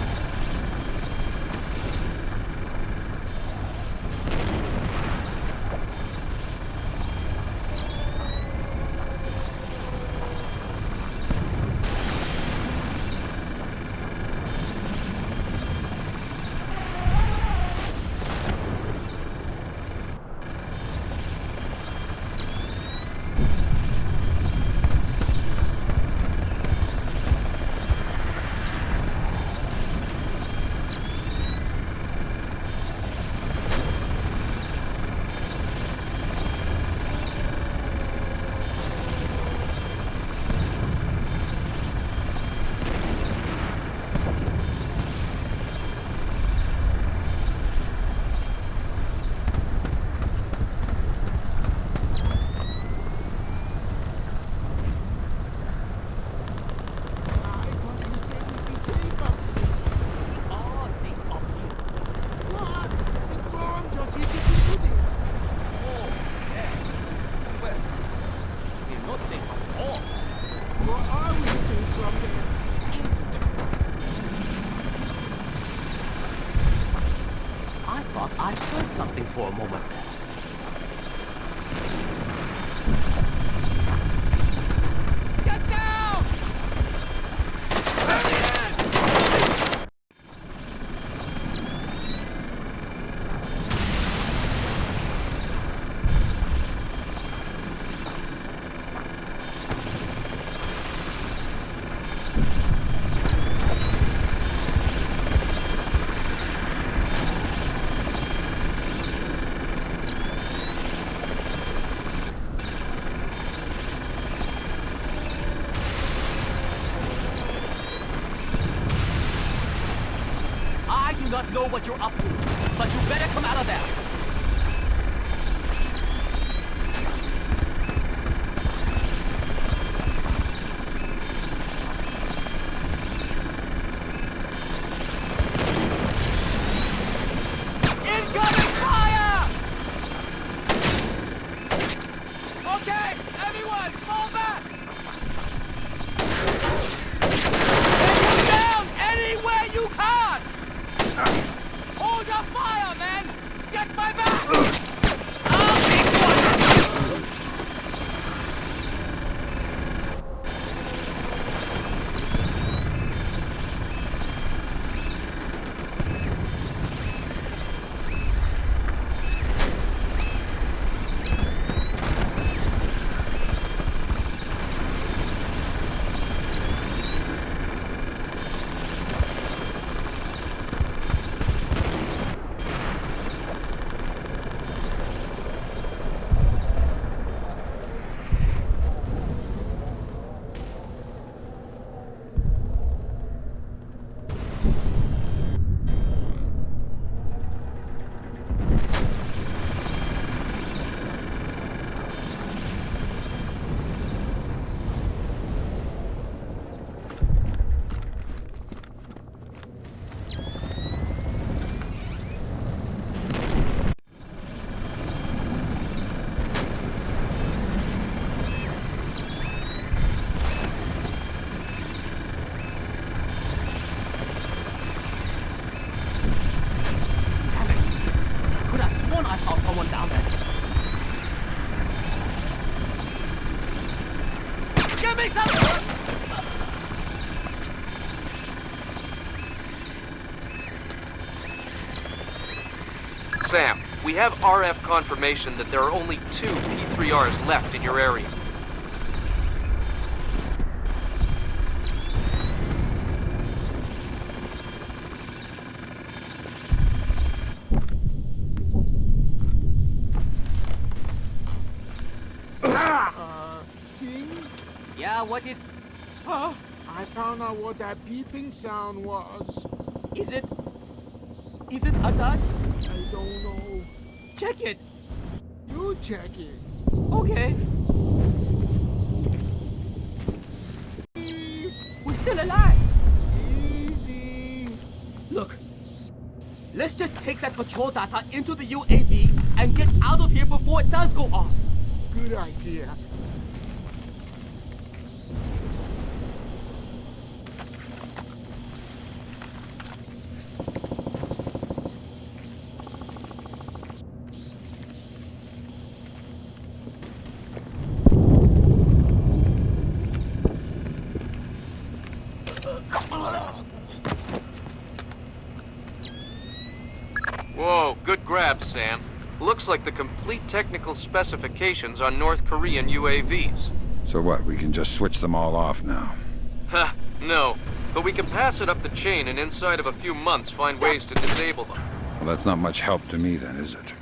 I heard something for a moment there. Get down! I do not know what you're up to, but you better come out of there. Incoming fire! Okay, everyone, fall back! Take them down anywhere you can! Hold your fire, men! Get Sam, we have RF confirmation that there are only 2 P3Rs left in your area. Sing? Yeah, what is... Huh? I found out what that beeping sound was. Is it a dud? I don't know. Check it. You check it. Okay. We're still alive. Easy. Look. Let's just take that patrol data into the UAV and get out of here before it does go off. Good idea. Whoa, good grab, Sam. Looks like the complete technical specifications on North Korean UAVs. So what, we can just switch them all off now? Ha, no. But we can pass it up the chain and inside of a few months find ways to disable them. Well, that's not much help to me then, is it?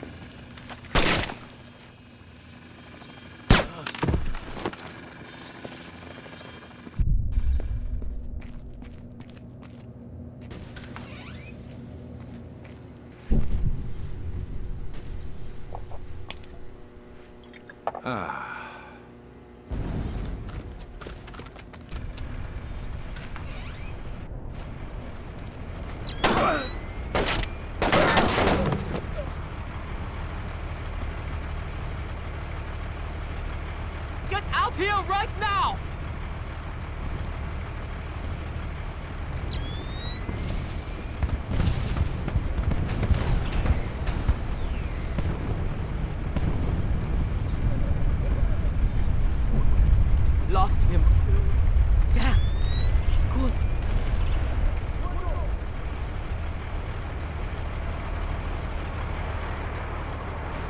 Get out here right now! Lost him. Damn, he's good.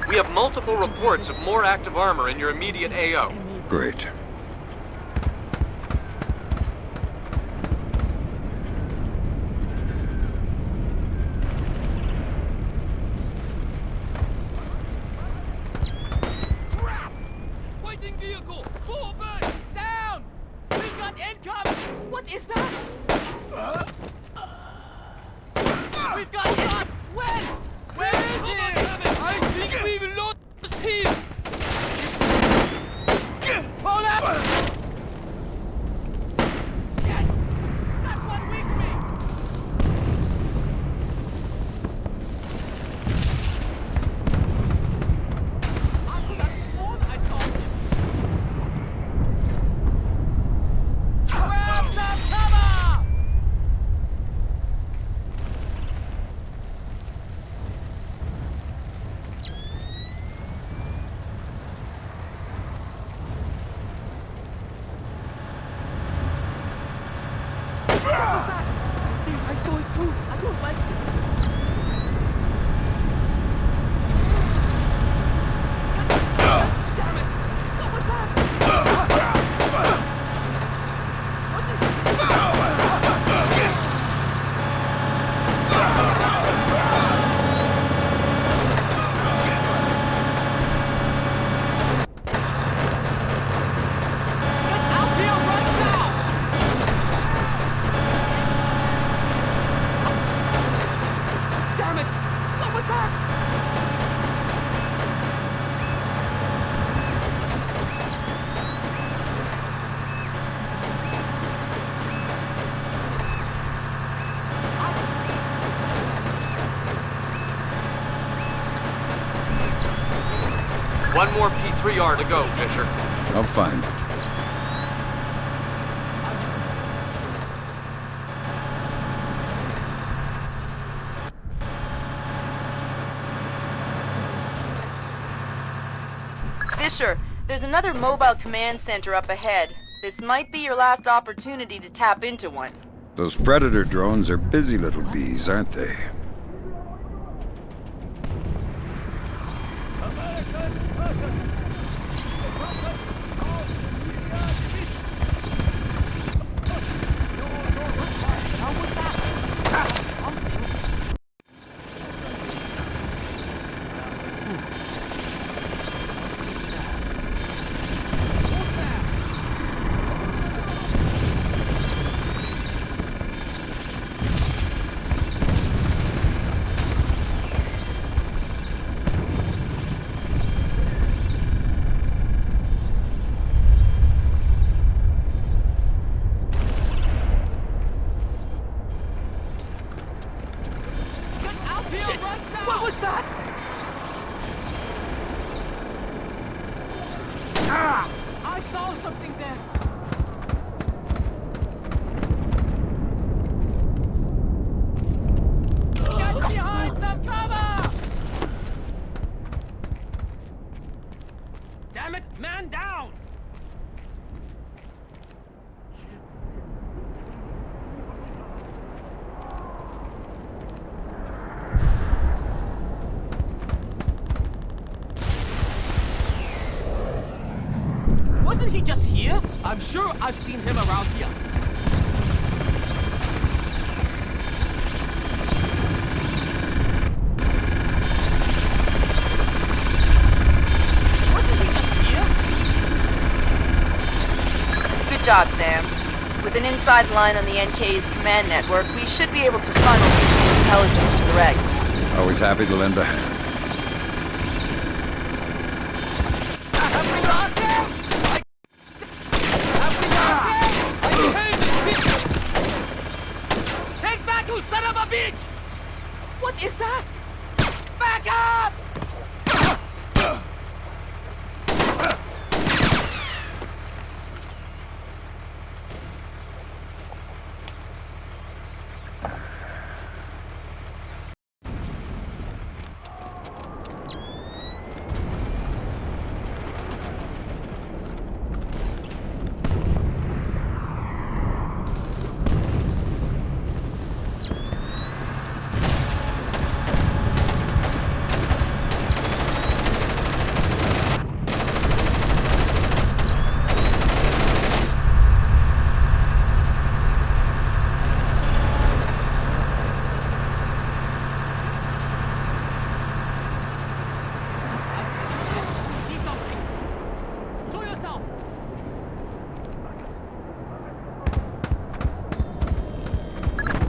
We have multiple reports of more active armor in your immediate AO. Great. Waiting vehicle! Fall back! Down! We got incoming! What is that? We've got shot! When? Where is it? I think we've lost him! Pull up! Yes! That's what weak me! I could have sworn I saw him! Grab the cover! What was that? I saw it too. I don't like this. Damn it! What was that? Get out here right now! Damn it! What was that? One more P3R to go, Fisher. I'll find it. Fisher, there's another mobile command center up ahead. This might be your last opportunity to tap into one. Those Predator drones are busy little bees, aren't they? What was that? Ah! I saw something there. Get behind some cover! Damn it, man down! Wasn't he just here? I'm sure I've seen him around here. Wasn't he just here? Good job, Sam. With an inside line on the N-Gage's command network, we should be able to funnel useful intelligence to the regs. Always happy to lend a hand. Take back, you son of a bitch! What is that? Back up!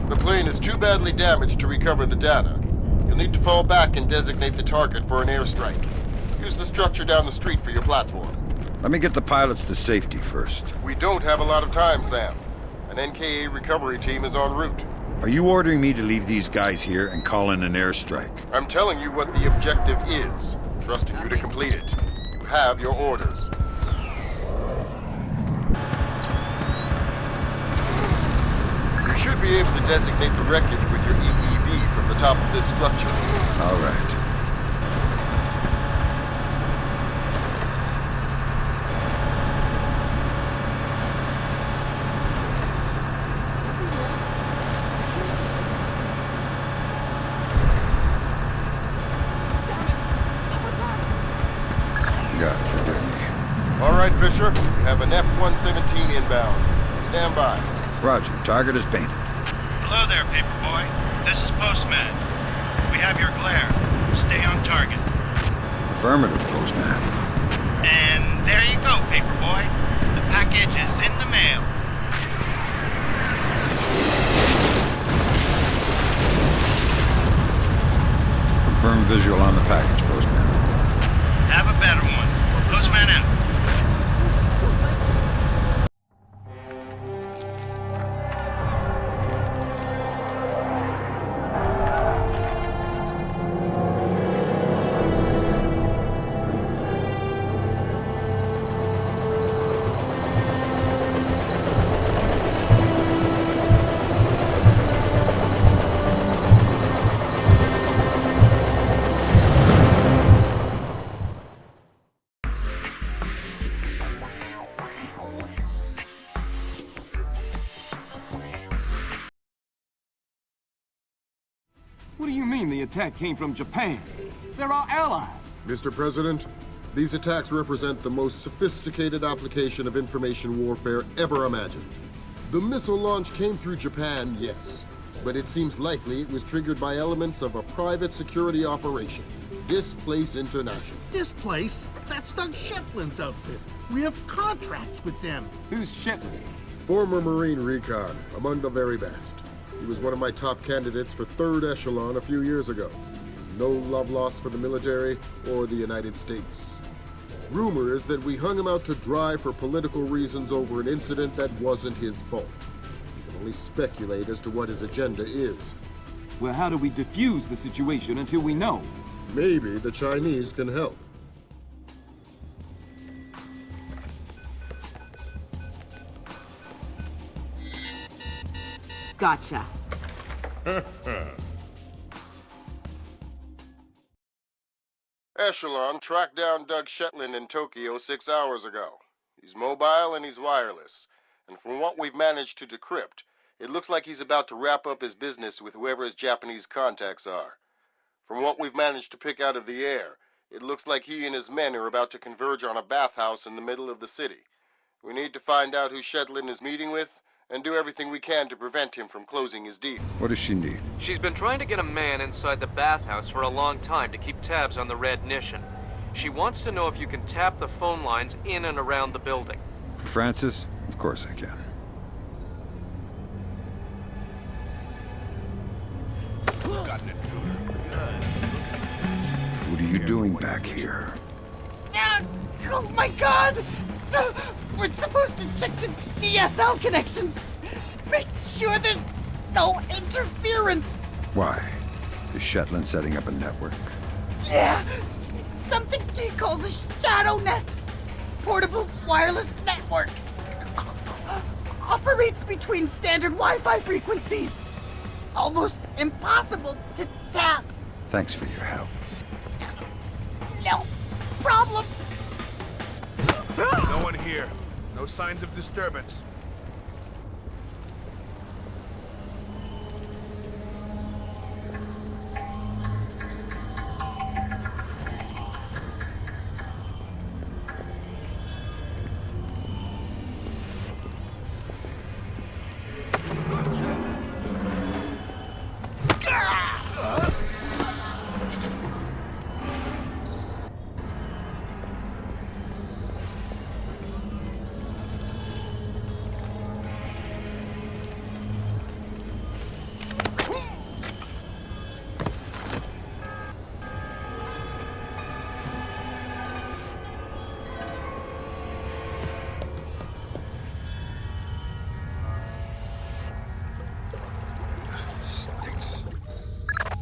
The plane is too badly damaged to recover the data. You'll need to fall back and designate the target for an airstrike. Use the structure down the street for your platform. Let me get the pilots to safety first. We don't have a lot of time, Sam. An NKA recovery team is en route. Are you ordering me to leave these guys here and call in an airstrike? I'm telling you what the objective is, trusting you to complete it. You have your orders. You should be able to designate the wreckage with your EEV from the top of this structure. All right. God forgive me. All right, Fisher. We have an F-117 inbound. Stand by. Roger. Target is painted. Hello there, Paperboy. This is Postman. We have your glare. Stay on target. Affirmative, Postman. And there you go, Paperboy. The package is in the mail. Confirm visual on the package, Postman. Have a better one. Postman out. What do you mean the attack came from Japan? They're our allies. Mr. President, these attacks represent the most sophisticated application of information warfare ever imagined. The missile launch came through Japan, yes, but it seems likely it was triggered by elements of a private security operation. Displace International. Displace? That's Doug Shetland's outfit. We have contracts with them. Who's Shetland? Former Marine recon, among the very best. He was one of my top candidates for 3rd Echelon a few years ago. No love lost for the military or the United States. Rumor is that we hung him out to dry for political reasons over an incident that wasn't his fault. We can only speculate as to what his agenda is. Well, how do we defuse the situation until we know? Maybe the Chinese can help. Gotcha. Echelon tracked down Doug Shetland in Tokyo 6 hours ago. He's mobile and he's wireless. And from what we've managed to decrypt, it looks like he's about to wrap up his business with whoever his Japanese contacts are. From what we've managed to pick out of the air, it looks like he and his men are about to converge on a bathhouse in the middle of the city. We need to find out who Shetland is meeting with and do everything we can to prevent him from closing his deal. What does she need? She's been trying to get a man inside the bathhouse for a long time to keep tabs on the Red Nation. She wants to know if you can tap the phone lines in and around the building. For Francis? Of course I can. What are you doing back here? Oh my god! We're supposed to check the DSL connections. Make sure there's no interference. Why? Is Shetland setting up a network? Yeah! Something he calls a shadow net. Portable wireless network. Operates between standard Wi-Fi frequencies. Almost impossible to tap. Thanks for your help. No problem. No one here. No signs of disturbance.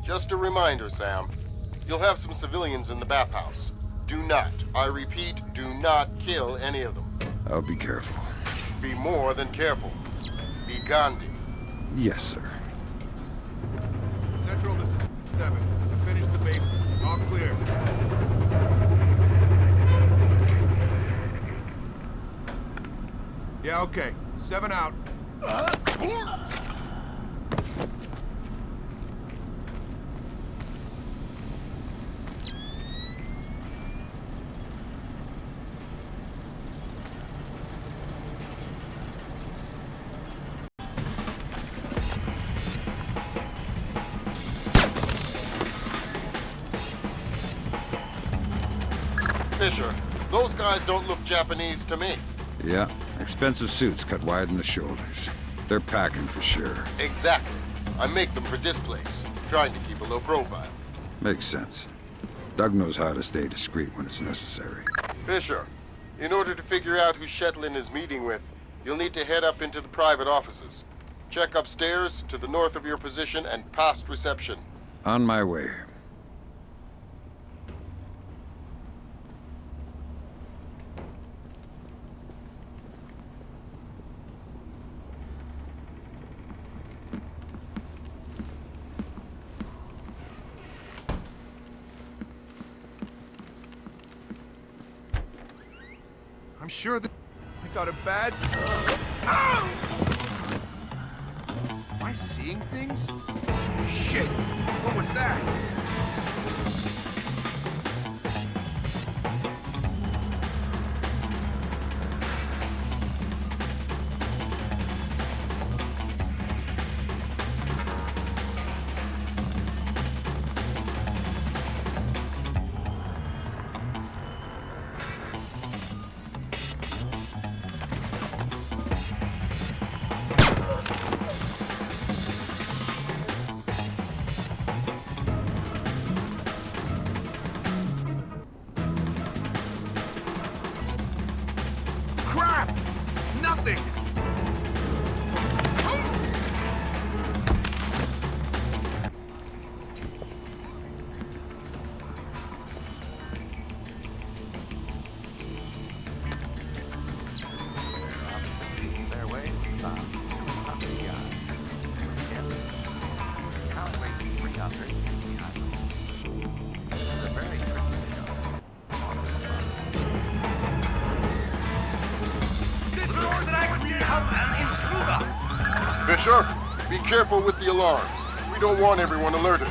Just a reminder, Sam. You'll have some civilians in the bathhouse. Do not, I repeat, do not kill any of them. I'll be careful. Be more than careful. Be Gandhi. Yes, sir. Central, this is 7. Finish the basement. All clear. Yeah, okay. 7 out. Fisher, those guys don't look Japanese to me. Yeah, expensive suits cut wide in the shoulders. They're packing for sure. Exactly. I make them for Displace, trying to keep a low profile. Makes sense. Doug knows how to stay discreet when it's necessary. Fisher, in order to figure out who Shetland is meeting with, you'll need to head up into the private offices. Check upstairs, to the north of your position, and past reception. On my way. I'm sure that I got it bad. Am I seeing things? Shit! What was that? Fisher, be careful with the alarms. We don't want everyone alerted.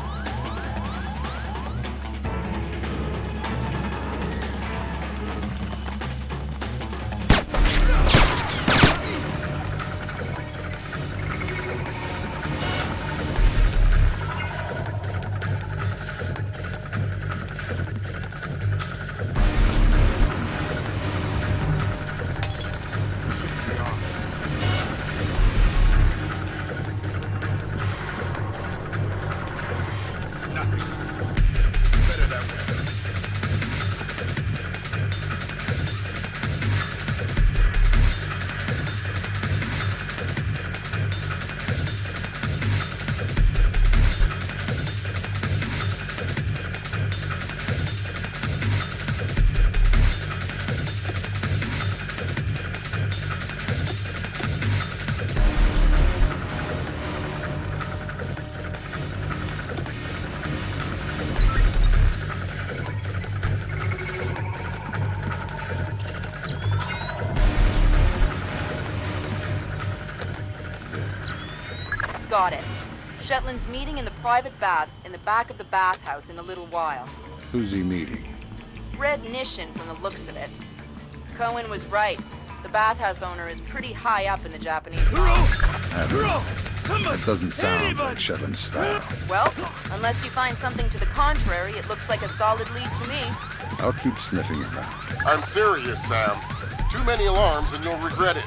Got it. Shetland's meeting in the private baths in the back of the bathhouse in a little while. Who's he meeting? Red Nishin from the looks of it. Cohen was right. The bathhouse owner is pretty high up in the Japanese That doesn't sound like Shetland's style. Well, unless you find something to the contrary, it looks like a solid lead to me. I'll keep sniffing around. I'm serious, Sam. Too many alarms and you'll regret it.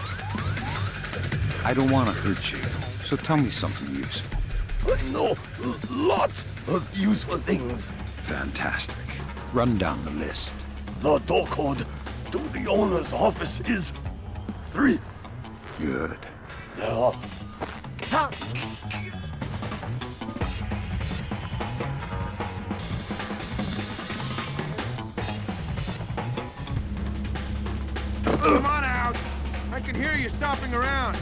I don't want to hurt you, so tell me something useful. I know lots of useful things. Fantastic. Run down the list. The door code to the owner's office is 3. Good. Yeah. Come on out! I can hear you stomping around.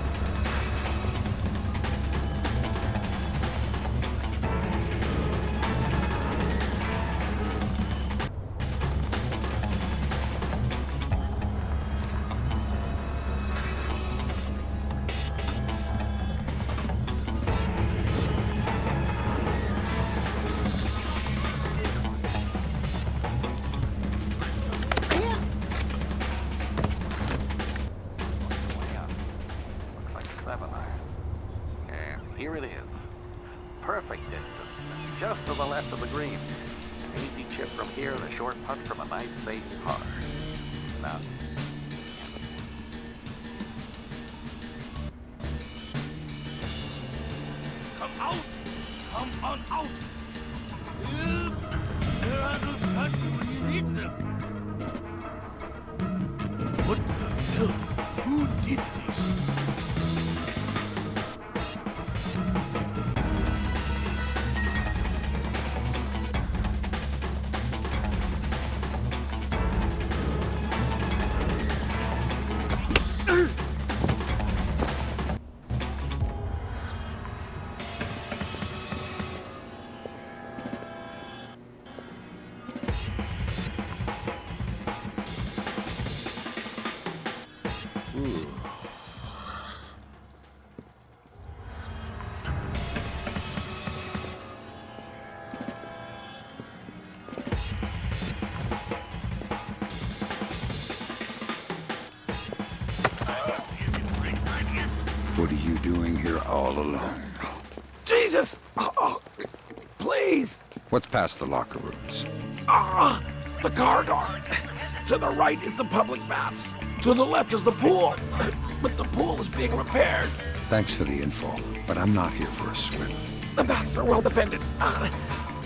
Here it is. Perfect distance. Just to the left of the green. An easy chip from here and a short putt from a nice safe par. Now, come out! Come on out! There are those cuts when you need them. What the hell? Who did this? What are you doing here all alone? Jesus! Please! What's past the locker rooms? The car door. To the right is the public baths. To the left is the pool. But the pool is being repaired. Thanks for the info, but I'm not here for a swim. The baths are well defended.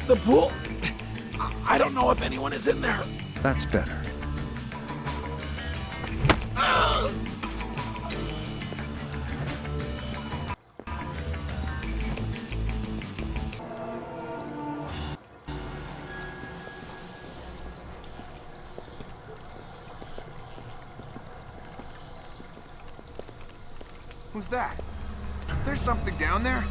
The pool... I don't know if anyone is in there. That's better. Who's that? Is there something down there?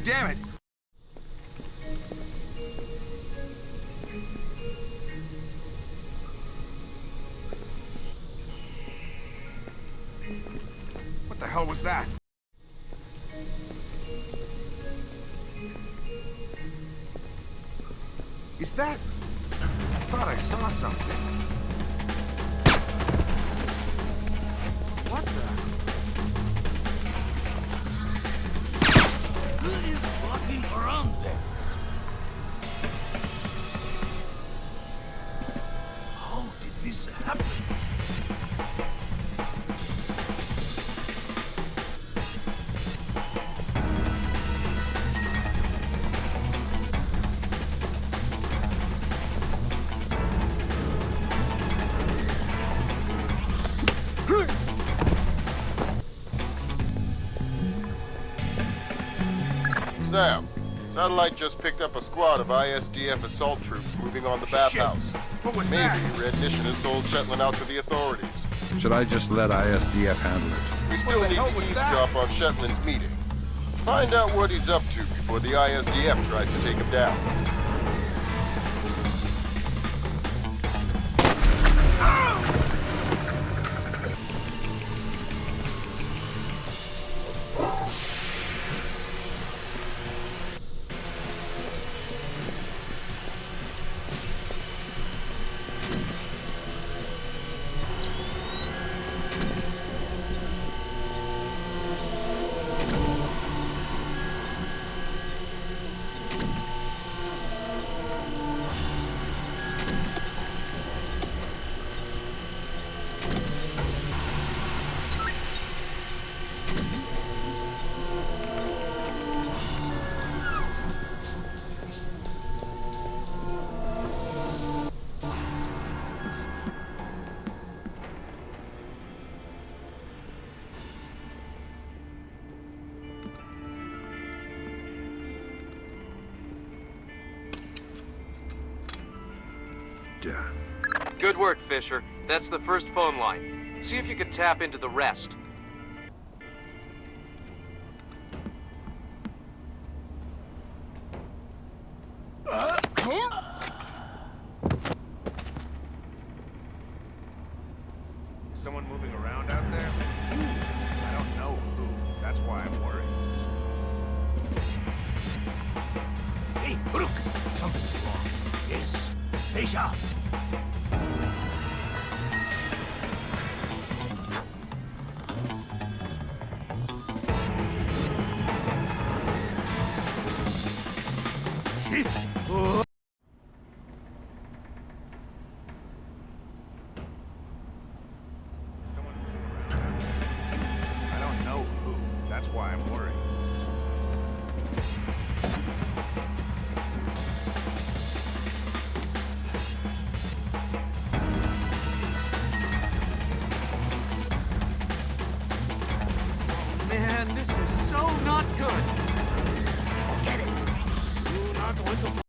Damn it! What the hell was that? Is that... I thought I saw something. What the... Who is walking around there? How did this happen? Sam, satellite just picked up a squad of ISDF assault troops moving on the Bathhouse. What was Maybe that? Red Mission has sold Shetland out to the authorities. Should I just let ISDF handle it? We still need to eavesdrop on Shetland's meeting. Find out what he's up to before the ISDF tries to take him down. Good work, Fisher. That's the first phone line. See if you can tap into the rest. Is someone moving around out there? I don't know who. That's why I'm worried. Hey, Brooke! Something's wrong. Yes. Stay sharp. Shit! Oh. Someone moving around out there? I don't know who. That's why I'm worried. Man, this is so not good. Get it! You're not going to...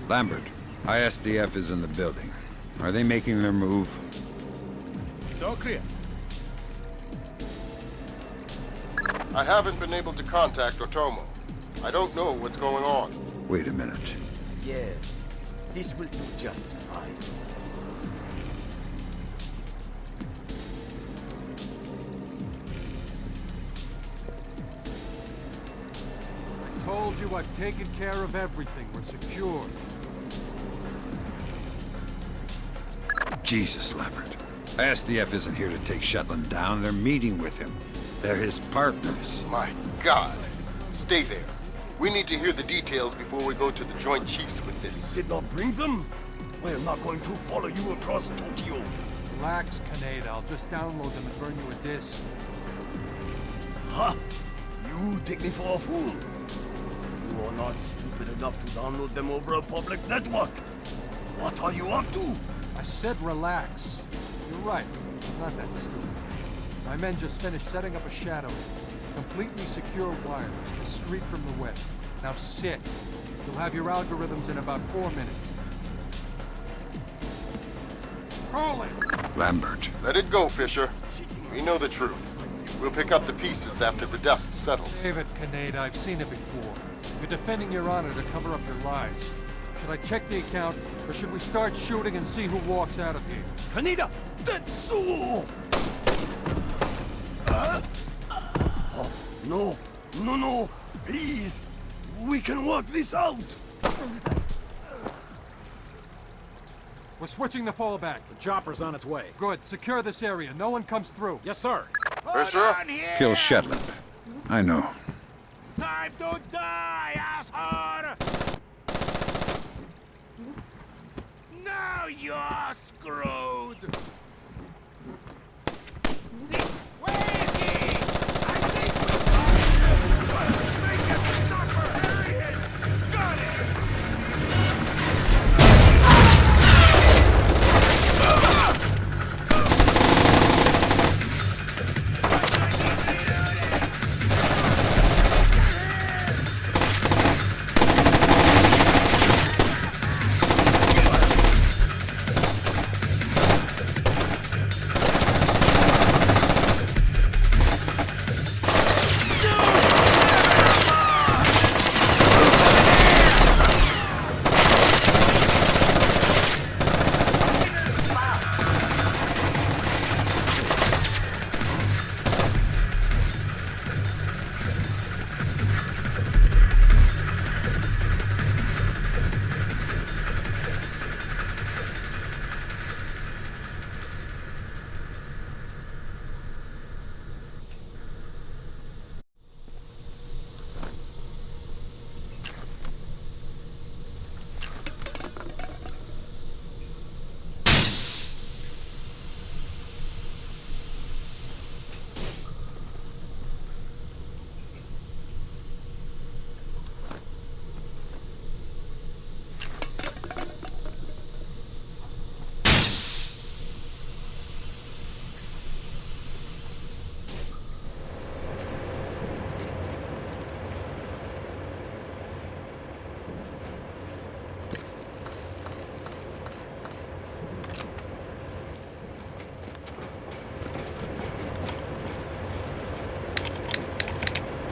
Lambert, ISDF is in the building. Are they making their move? It's all clear. I haven't been able to contact Otomo. I don't know what's going on. Wait a minute. Yes, this will do just fine. I told you I've taken care of everything. We're secure. Jesus, Lambert. ISDF isn't here to take Shetland down. They're meeting with him. They're his partners. My God. Stay there. We need to hear the details before we go to the Joint Chiefs with this. Did not bring them? We're not going to follow you across Tokyo. Relax, Kaneda. I'll just download them and burn you a disc. Ha! You take me for a fool. You are not stupid enough to download them over a public network. What are you up to? I said relax. You're right. I'm not that stupid. My men just finished setting up a shadow. Completely secure wireless, discreet from the web. Now sit. You'll have your algorithms in about 4 minutes. Rolling! Lambert. Let it go, Fisher. We know the truth. We'll pick up the pieces after the dust settles. Save it, Kaneda. I've seen it before. You're defending your honor to cover up your lies. Should I check the account, or should we start shooting and see who walks out of here? Kaneda! Tetsuo! Oh, no, no, please. We can work this out. We're switching the fallback. The chopper's on its way. Good. Secure this area. No one comes through. Yes, sir. Fisher? Kill Shetland. I know. Time to die, asshole! Now you're screwed! Where is he? I think make it suffer! There he is! Got it!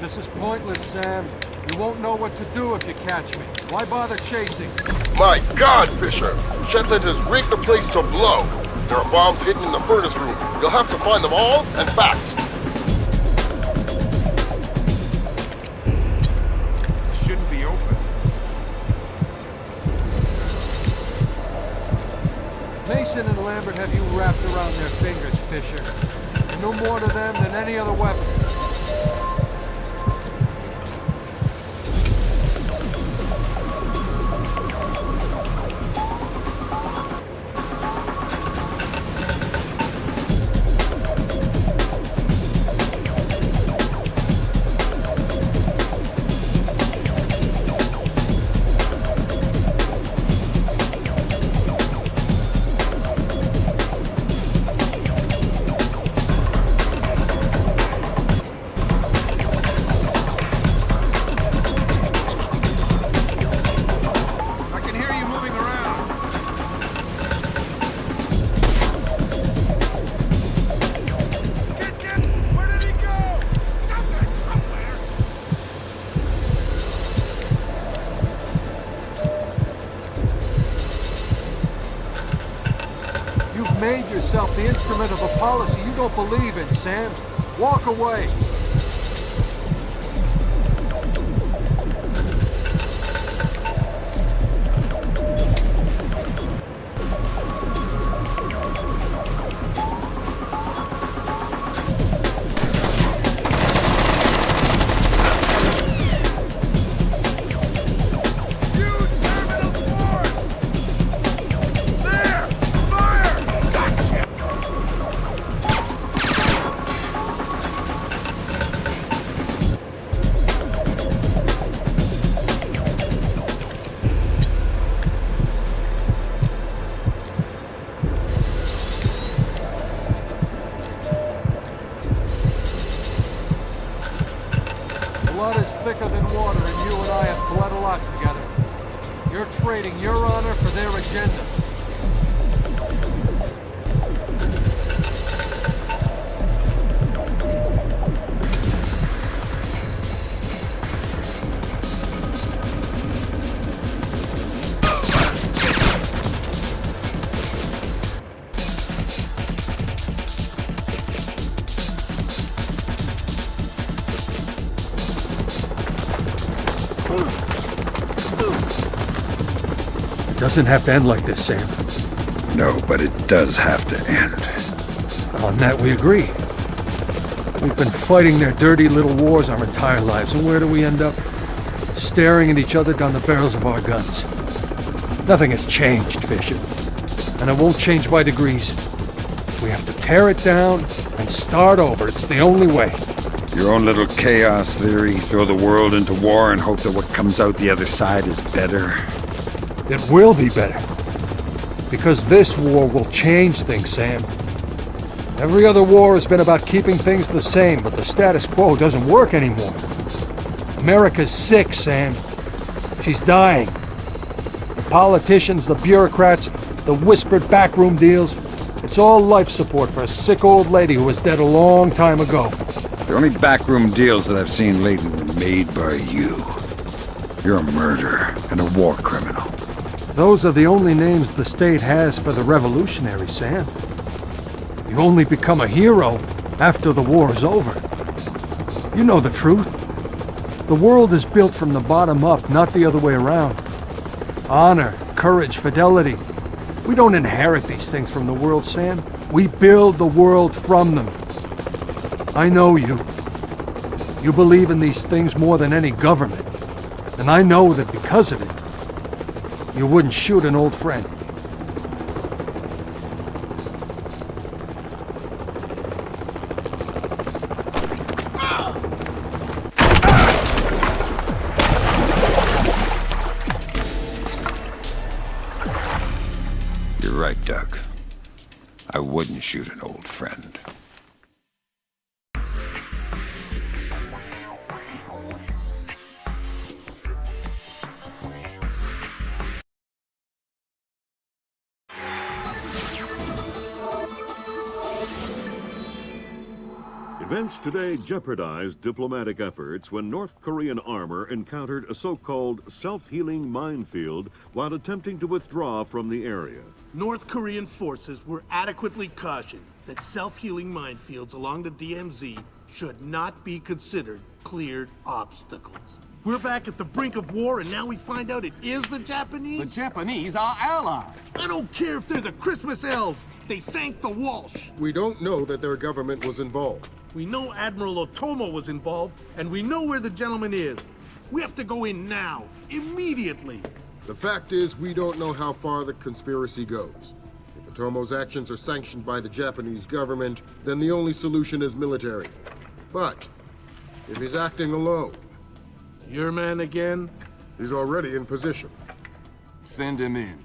This is pointless, Sam. You won't know what to do if you catch me. Why bother chasing? My God, Fisher! Shetland has rigged the place to blow. There are bombs hidden in the furnace room. You'll have to find them all, and fast. It shouldn't be open. Mason and Lambert have you wrapped around their fingers, Fisher. You know more to them than any other weapon. Made yourself the instrument of a policy you don't believe in, Sam. Walk away. thicker than water, and you and I have bled a lot together. You're trading your honor for their agenda. It doesn't have to end like this, Sam. No, but it does have to end. On that we agree. We've been fighting their dirty little wars our entire lives, and where do we end up? Staring at each other down the barrels of our guns. Nothing has changed, Fisher. And it won't change by degrees. We have to tear it down and start over. It's the only way. Your own little chaos theory, throw the world into war and hope that what comes out the other side is better. It will be better. Because this war will change things, Sam. Every other war has been about keeping things the same, but the status quo doesn't work anymore. America's sick, Sam. She's dying. The politicians, the bureaucrats, the whispered backroom deals, it's all life support for a sick old lady who was dead a long time ago. The only backroom deals that I've seen lately were made by you. You're a murderer and a war criminal. Those are the only names the state has for the revolutionaries, Sam. You only become a hero after the war is over. You know the truth. The world is built from the bottom up, not the other way around. Honor, courage, fidelity. We don't inherit these things from the world, Sam. We build the world from them. I know you. You believe in these things more than any government. And I know that because of it, you wouldn't shoot an old friend. You're right, Doug. I wouldn't shoot an old friend. Events today jeopardized diplomatic efforts when North Korean armor encountered a so-called self-healing minefield while attempting to withdraw from the area. North Korean forces were adequately cautioned that self-healing minefields along the DMZ should not be considered cleared obstacles. We're back at the brink of war, and now we find out it is the Japanese? The Japanese are allies. I don't care if they're the Christmas elves. They sank the Walsh. We don't know that their government was involved. We know Admiral Otomo was involved, and we know where the gentleman is. We have to go in now, immediately. The fact is, we don't know how far the conspiracy goes. If Otomo's actions are sanctioned by the Japanese government, then the only solution is military. But if he's acting alone... Your man again? He's already in position. Send him in.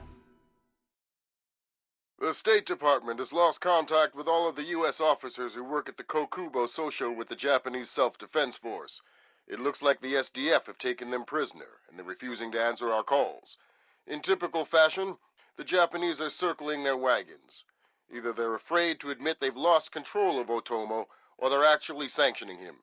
The State Department has lost contact with all of the U.S. officers who work at the Kokubo Sosho with the Japanese Self-Defense Force. It looks like the SDF have taken them prisoner, and they're refusing to answer our calls. In typical fashion, the Japanese are circling their wagons. Either they're afraid to admit they've lost control of Otomo, or they're actually sanctioning him.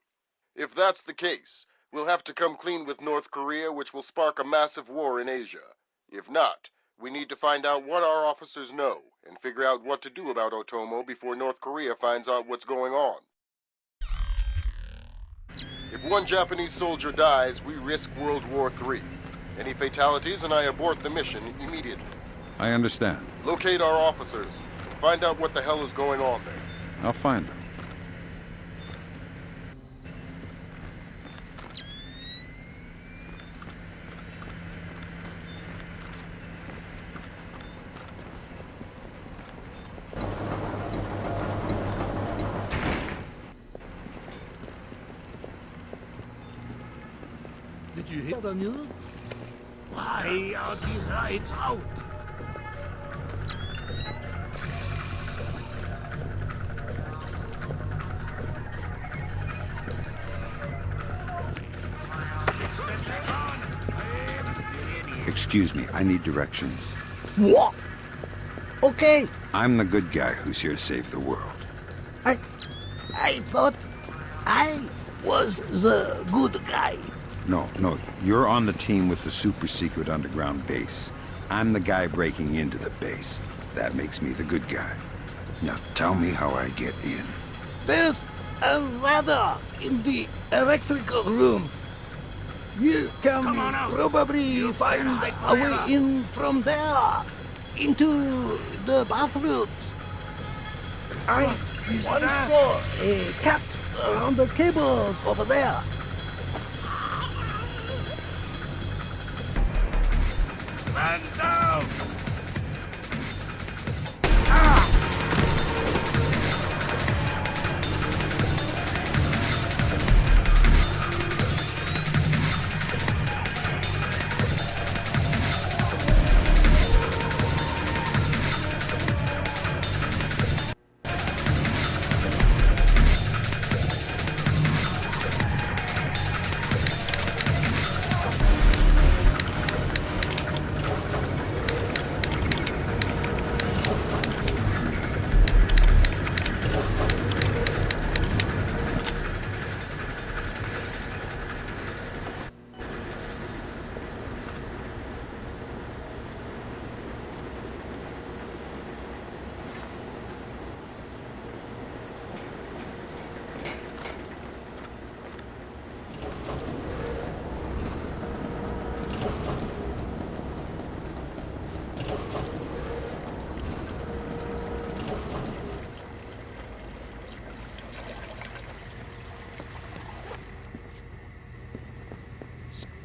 If that's the case, we'll have to come clean with North Korea, which will spark a massive war in Asia. If not, we need to find out what our officers know, and figure out what to do about Otomo before North Korea finds out what's going on. If one Japanese soldier dies, we risk World War III. Any fatalities and I abort the mission immediately. I understand. Locate our officers, and find out what the hell is going on there. I'll find them. Did you hear the news? Why are these rights out? Excuse me, I need directions. What? Okay. I'm the good guy who's here to save the world. I thought I was the good guy. No, you're on the team with the super secret underground base. I'm the guy breaking into the base. That makes me the good guy. Now tell me how I get in. There's a ladder in the electrical room. You can probably find a way in from there into the bathrooms. I once saw a cat around the cables over there. Man down!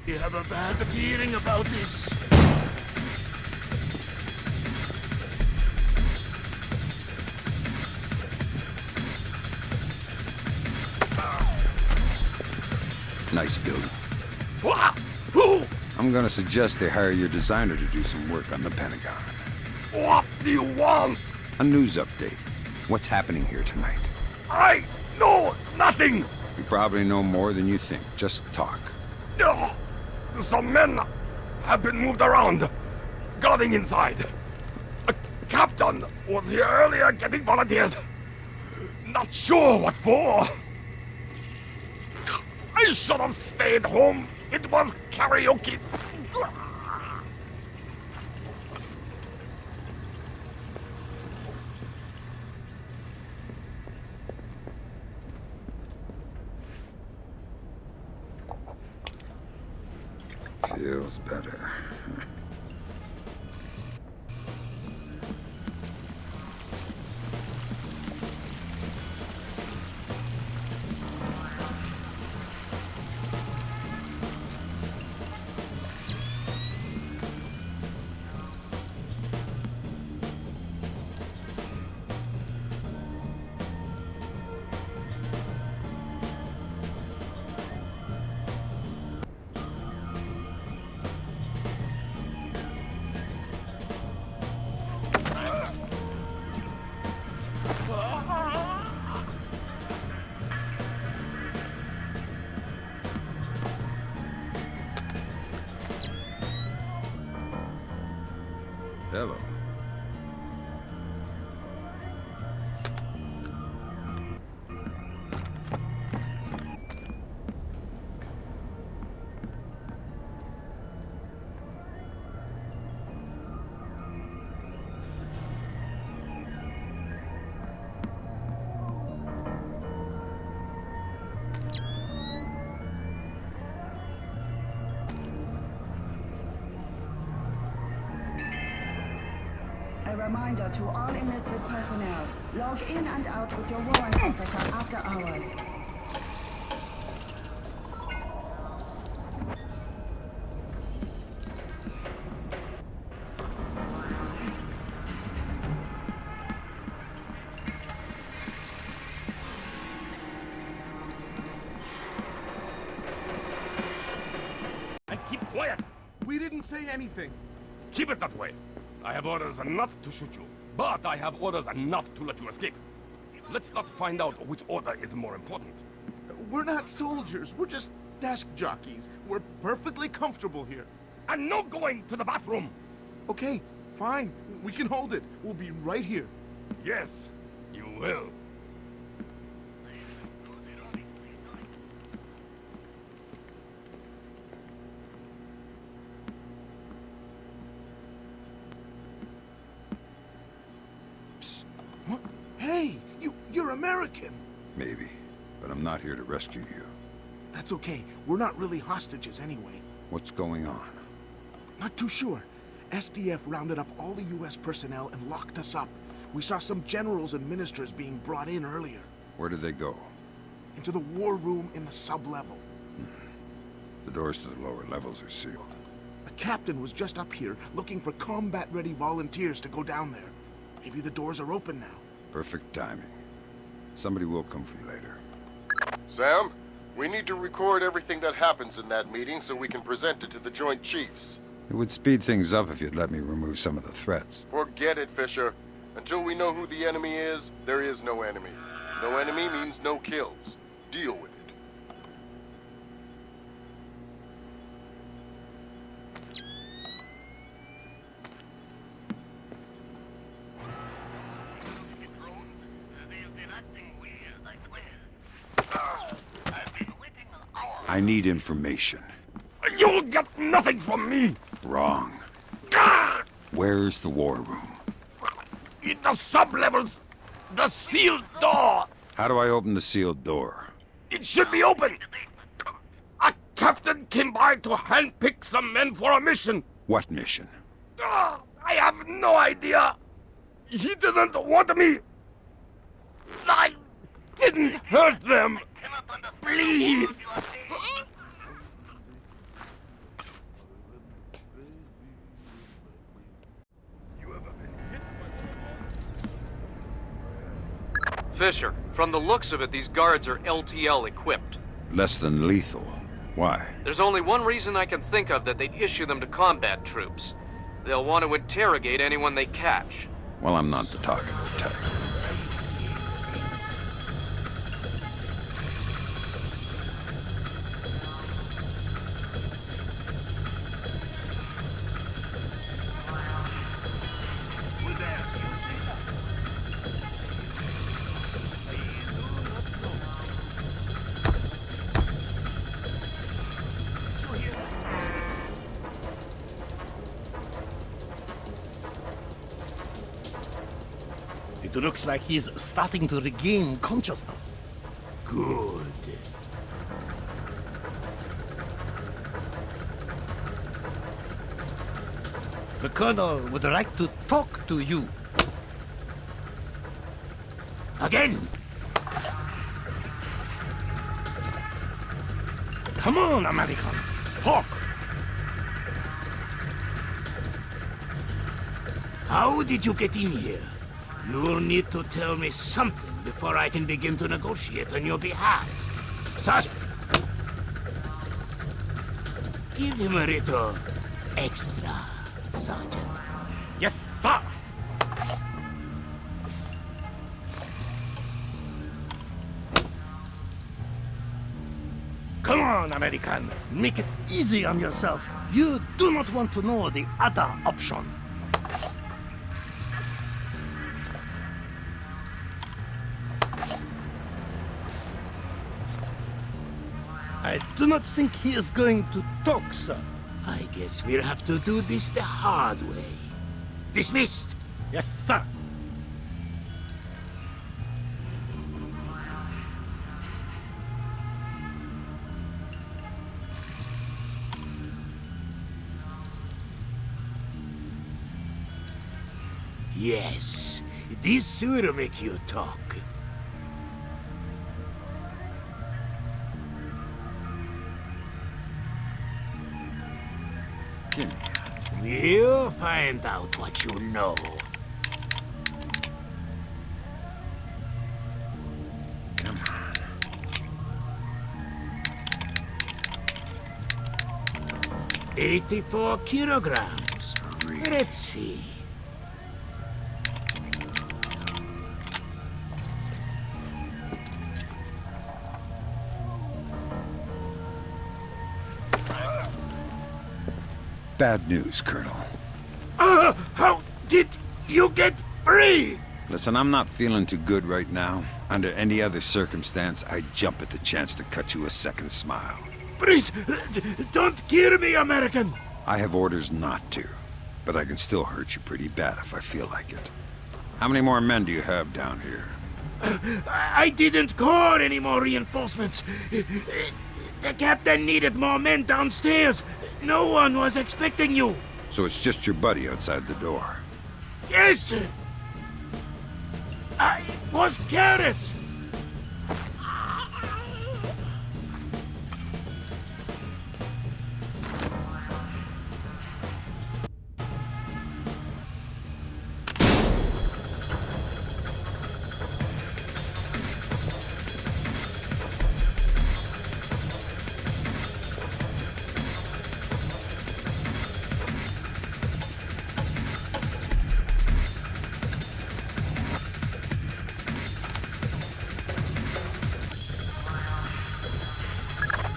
You have a bad feeling about this. Nice building. I'm gonna suggest they hire your designer to do some work on the Pentagon. What do you want? A news update. What's happening here tonight? I know nothing! You probably know more than you think. Just talk. Some men have been moved around, guarding inside. A captain was here earlier getting volunteers. Not sure what for. I should have stayed home. It was karaoke. Feels better. Hello. A reminder to all enlisted personnel, log in and out with your warrant officer after hours. And keep quiet! We didn't say anything. Keep it that way. I have orders not to shoot you, but I have orders not to let you escape. Let's not find out which order is more important. We're not soldiers. We're just desk jockeys. We're perfectly comfortable here. and no going to the bathroom. Okay, fine. We can hold it. We'll be right here. Yes, you will. What? Hey, you're American. Maybe, but I'm not here to rescue you. That's okay. We're not really hostages anyway. What's going on? Not too sure. SDF rounded up all the U.S. personnel and locked us up. We saw some generals and ministers being brought in earlier. Where did they go? Into the war room in the sub-level. The doors to the lower levels are sealed. A captain was just up here looking for combat-ready volunteers to go down there. Maybe the doors are open now. Perfect timing. Somebody will come for you later. Sam, we need to record everything that happens in that meeting so we can present it to the Joint Chiefs. It would speed things up if you'd let me remove some of the threats. Forget it, Fisher. Until we know who the enemy is, there is no enemy. No enemy means no kills. Deal with it. I need information. You'll get nothing from me. Wrong. Where's the war room? In the sub-levels, the sealed door. How do I open the sealed door? It should be open. A captain came by to handpick some men for a mission. What mission? I have no idea. He didn't want me. I didn't hurt them. Please. Fisher, from the looks of it, these guards are LTL equipped. Less than lethal. Why? There's only one reason I can think of that they'd issue them to combat troops. They'll want to interrogate anyone they catch. Well, I'm not the talkative type. It looks like he's starting to regain consciousness. Good. The Colonel would like to talk to you. Again! Come on, American. Talk! How did you get in here? You'll need to tell me something before I can begin to negotiate on your behalf. Sergeant! Give him a little extra, Sergeant. Yes, sir! Come on, American. Make it easy on yourself. You do not want to know the other option. I do not think he is going to talk, sir. I guess we'll have to do this the hard way. Dismissed! Yes, sir. Yes, this will make you talk. We'll find out what you know. Come on. 84 kilograms. Let's see. bad news, Colonel. How did you get free? Listen, I'm not feeling too good right now. Under any other circumstance, I'd jump at the chance to cut you a second smile. Please, don't kill me, American. I have orders not to, but I can still hurt you pretty bad if I feel like it. How many more men do you have down here? I didn't call any more reinforcements. The captain needed more men downstairs. No one was expecting you. So it's just your buddy outside the door? Yes! I was careless.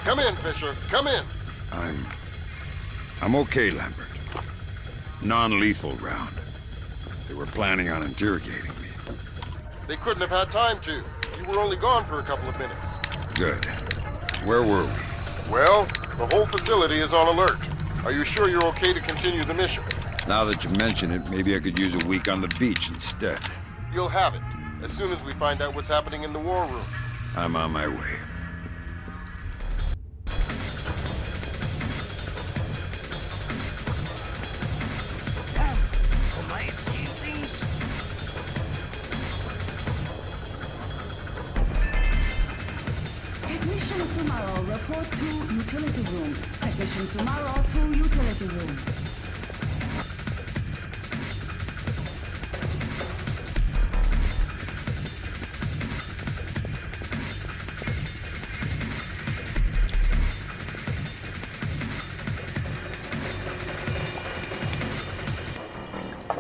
Come in, Fisher. Come in. I'm okay, Lambert. Non-lethal round. They were planning on interrogating me. They couldn't have had time to. You were only gone for a couple of minutes. Good. Where were we? Well, the whole facility is on alert. Are you sure you're okay to continue the mission? Now that you mention it, maybe I could use a week on the beach instead. You'll have it, as soon as we find out what's happening in the war room. I'm on my way. Report to utility room. Technician Sumaro to utility room.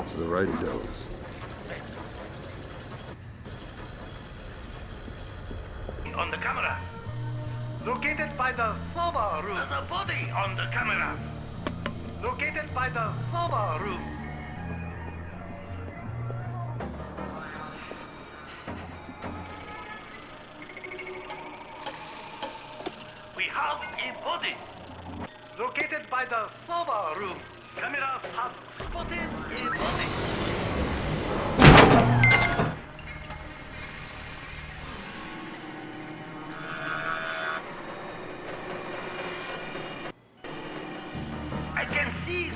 It's the right dose. On the camera. Located by the server room. There's a body on the camera. Located by the server room. We have a body. Located by the server room. Cameras have spotted a body.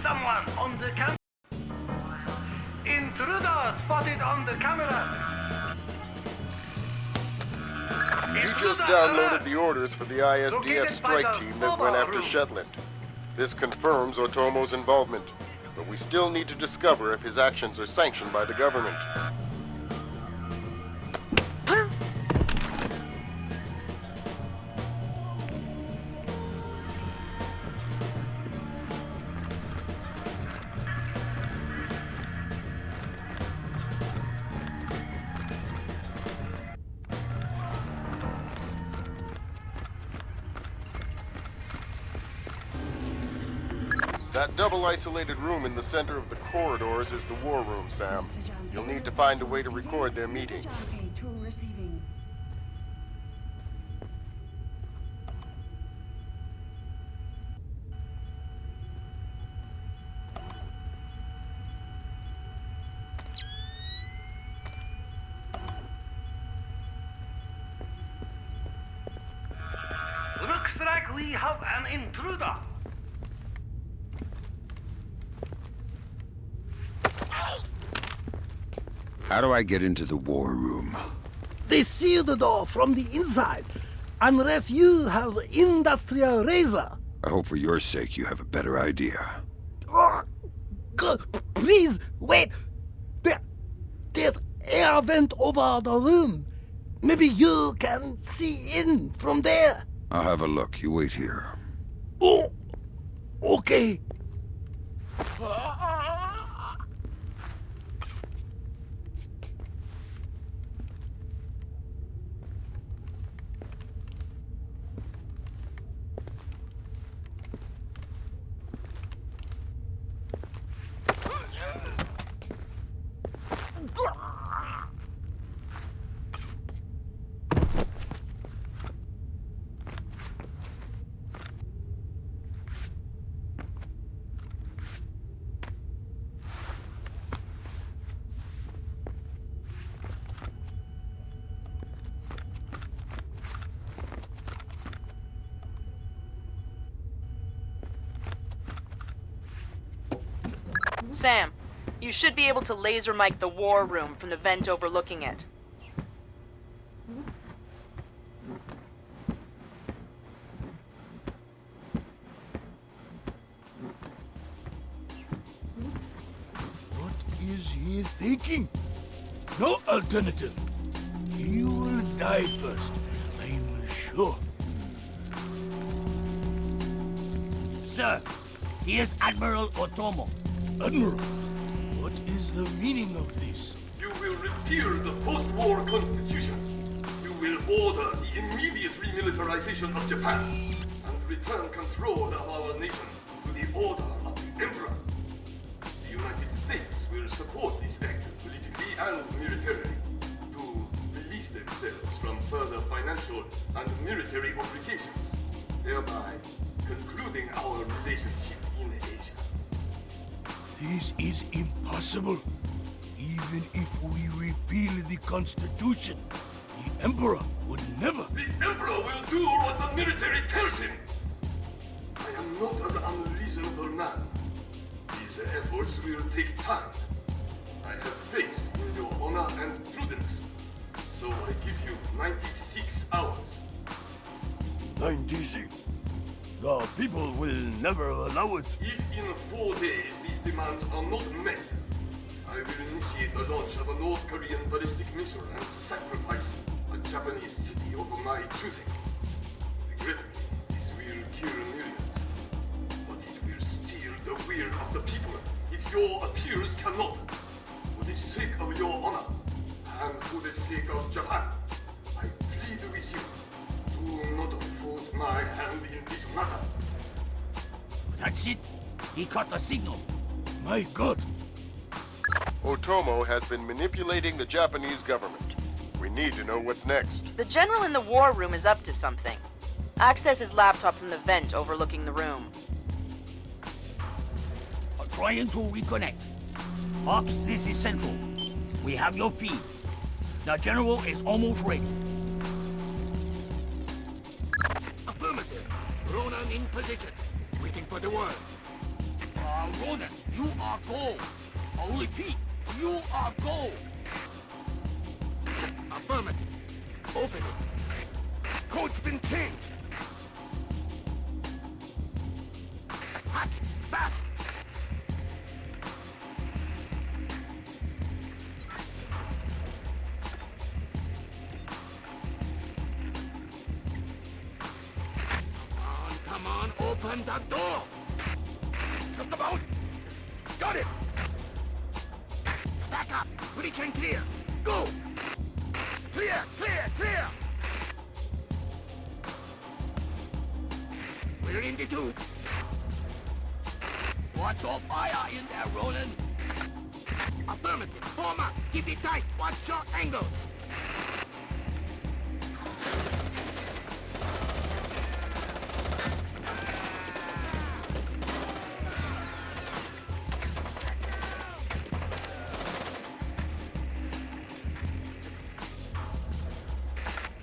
Someone on the camera. Intruder spotted on the camera. You just downloaded the orders for the ISDF strike team that went after Shetland. This confirms Otomo's involvement, but we still need to discover if his actions are sanctioned by the government. That double isolated room in the center of the corridors is the war room, Sam. You'll need to find a way to record their meeting. Looks like we have an intruder. How do I get into the war room? They seal the door from the inside, unless you have industrial razor. I hope for your sake you have a better idea. Please, wait! There's air vent over the room. Maybe you can see in from there. I'll have a look. You wait here. Oh, okay. Sam, you should be able to laser mic the war room from the vent overlooking it. What is he thinking? No alternative. He will die first, I'm sure. Sir, here's Admiral Otomo. Admiral, what is the meaning of this? You will repeal the post-war constitution. You will order the immediate remilitarization of Japan and return control of our nation to the order of the Emperor. The United States will support this act politically and militarily to release themselves from further financial and military obligations, thereby concluding our relationship in Asia. This is impossible. Even if we repeal the Constitution, the Emperor would never... The Emperor will do what the military tells him! I am not an unreasonable man. These efforts will take time. I have faith in your honor and prudence, so I give you 96 hours. 96? The people will never allow it. If in 4 days these demands are not met, I will initiate the launch of a North Korean ballistic missile and sacrifice a Japanese city of my choosing. Regrettably, this will kill millions, but it will steal the will of the people if your appeals cannot. For the sake of your honor, and for the sake of Japan, I plead with you. Do not force my hand in this matter. That's it. He caught the signal. My God. Otomo has been manipulating the Japanese government. We need to know what's next. The general in the war room is up to something. Access his laptop from the vent overlooking the room. Trying to reconnect. Ops, this is Central. We have your feed. The general is almost ready. Affirmative. Ronan in position. Waiting for the word. Ronan, you are go. I'll repeat. You are go. Affirmative. Open it. Code's been changed. Hack it. Back. Come on, open the door! Just about! Got it! Back up! We can clear! Go! Clear! Clear! Clear! We're in the tube. Watch your fire in there, Roland! Affirmative! Form up! Keep it tight! Watch your angles!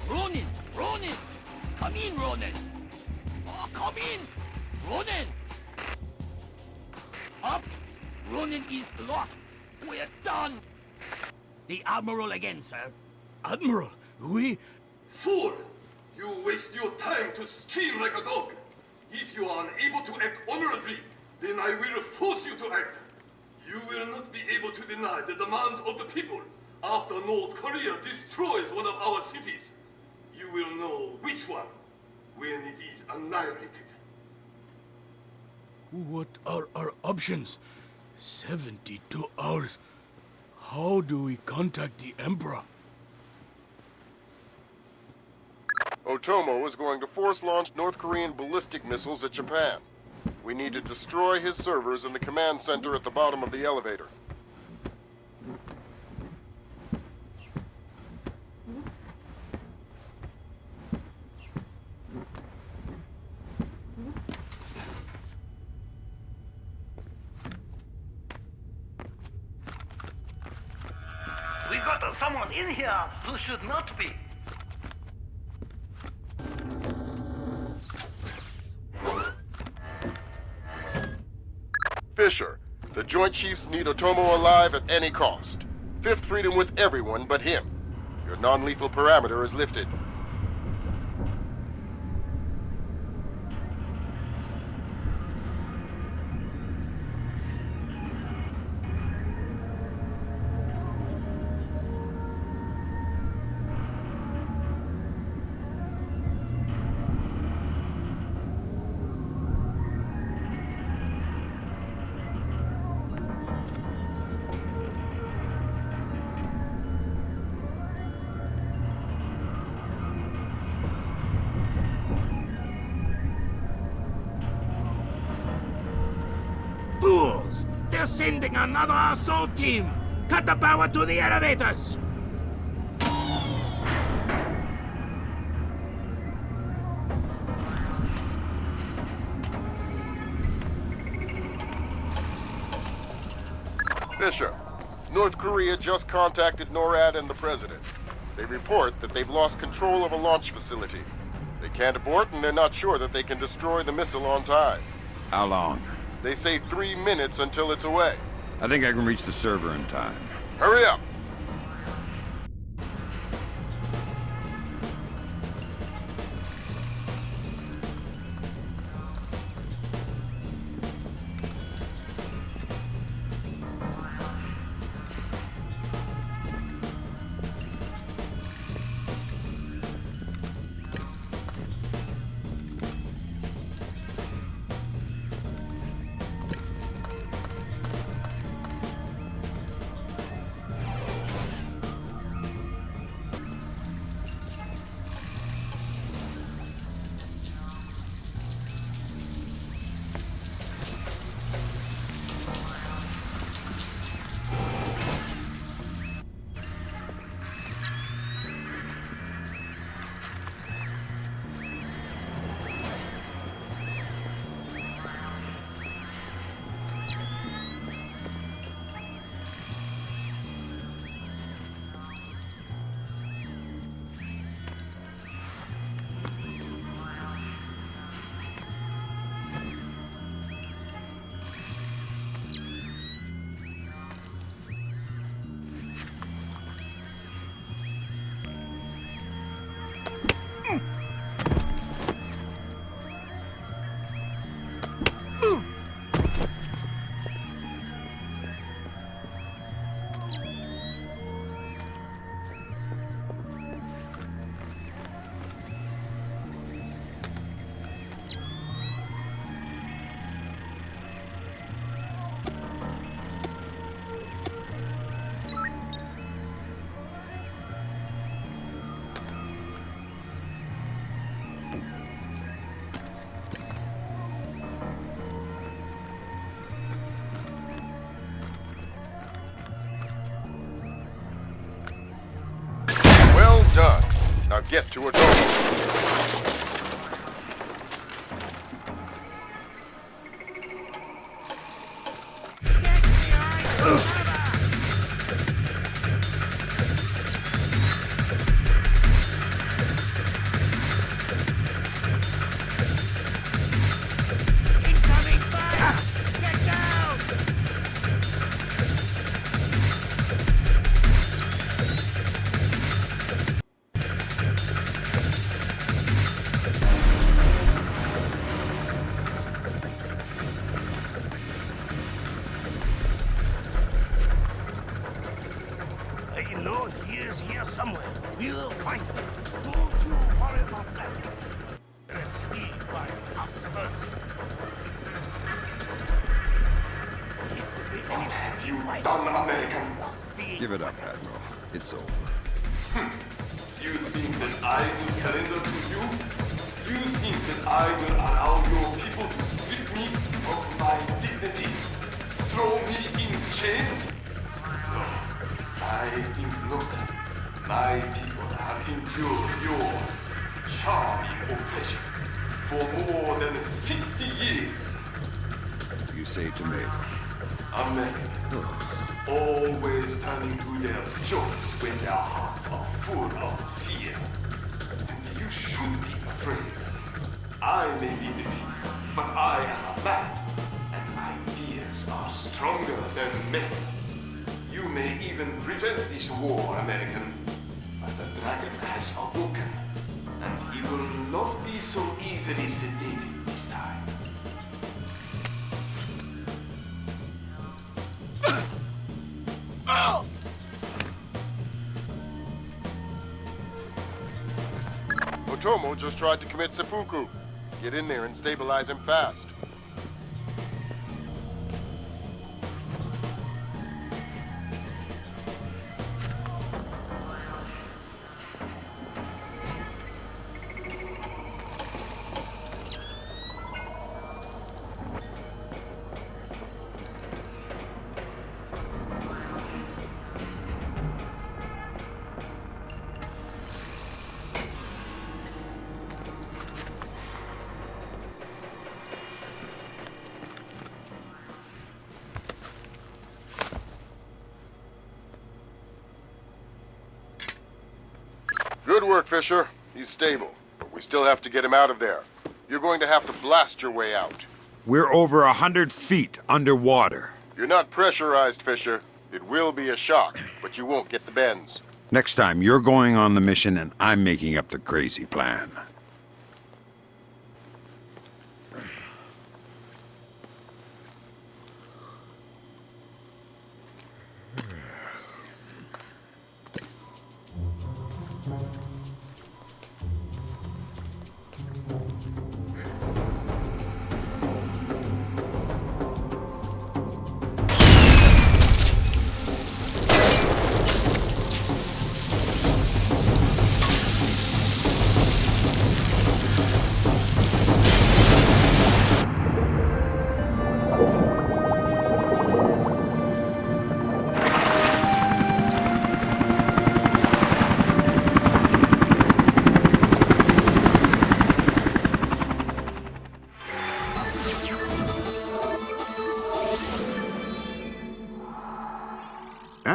Ronin! Ronin! Come in, Ronin! Oh, come in! Ronin! Up! Ronin is locked! We're done! The Admiral again, sir. Admiral, we... Fool! You waste your time to scheme like a dog. If you are unable to act honorably, then I will force you to act. You will not be able to deny the demands of the people after North Korea destroys one of our cities. You will know which one when it is annihilated. What are our options? 72 hours. How do we contact the Emperor? Otomo is going to force launch North Korean ballistic missiles at Japan. We need to destroy his servers in the command center at the bottom of the elevator. We got someone in here who should not be. Fisher, The Joint Chiefs need Otomo alive at any cost. Fifth freedom with everyone but him. Your non-lethal parameter is lifted. Fools! They're sending another assault team! Cut the power to the elevators! Bishop, North Korea just contacted NORAD and the President. They report that they've lost control of a launch facility. They can't abort and they're not sure that they can destroy the missile on time. How long? They say 3 minutes until it's away. I think I can reach the server in time. Hurry up! Done. Now get to Otomo. Give it up, Admiral. It's over. You think that I will surrender to you? You think that I will allow your people to strip me of my dignity? Throw me in chains? No, I think not. My people have endured your charming oppression for more than 60 years. You say tomato. Americans, always turning to their jokes when their hearts are full of fear. And you should be afraid. I may be defeated, but I am a man, and ideas are strong. stronger than metal. You may even prevent this war, American. But the dragon has awoken, and he will not be so easily sedated this time. Otomo just tried to commit seppuku. Get in there and stabilize him fast. Good work, Fisher. He's stable, but we still have to get him out of there. You're going to have to blast your way out. We're over 100 feet underwater. You're not pressurized, Fisher. It will be a shock, but you won't get the bends. Next time, you're going on the mission and I'm making up the crazy plan.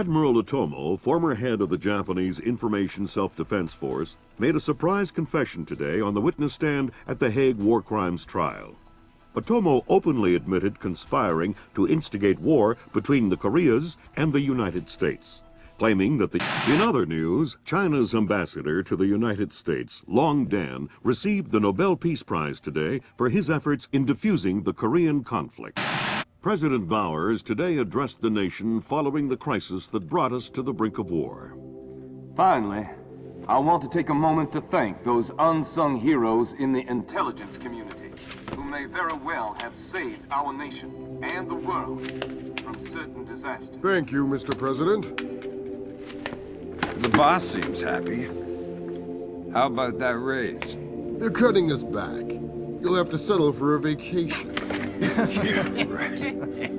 Admiral Otomo, former head of the Japanese Information Self-Defense Force, made a surprise confession today on the witness stand at the Hague War Crimes trial. Otomo openly admitted conspiring to instigate war between the Koreas and the United States, claiming that In other news, China's ambassador to the United States, Long Dan, received the Nobel Peace Prize today for his efforts in defusing the Korean conflict. President Bowers today addressed the nation following the crisis that brought us to the brink of war. Finally, I want to take a moment to thank those unsung heroes in the intelligence community who may very well have saved our nation and the world from certain disasters. Thank you, Mr. President. The boss seems happy. How about that raise? They're cutting us back. You'll have to settle for a vacation. Yeah, right.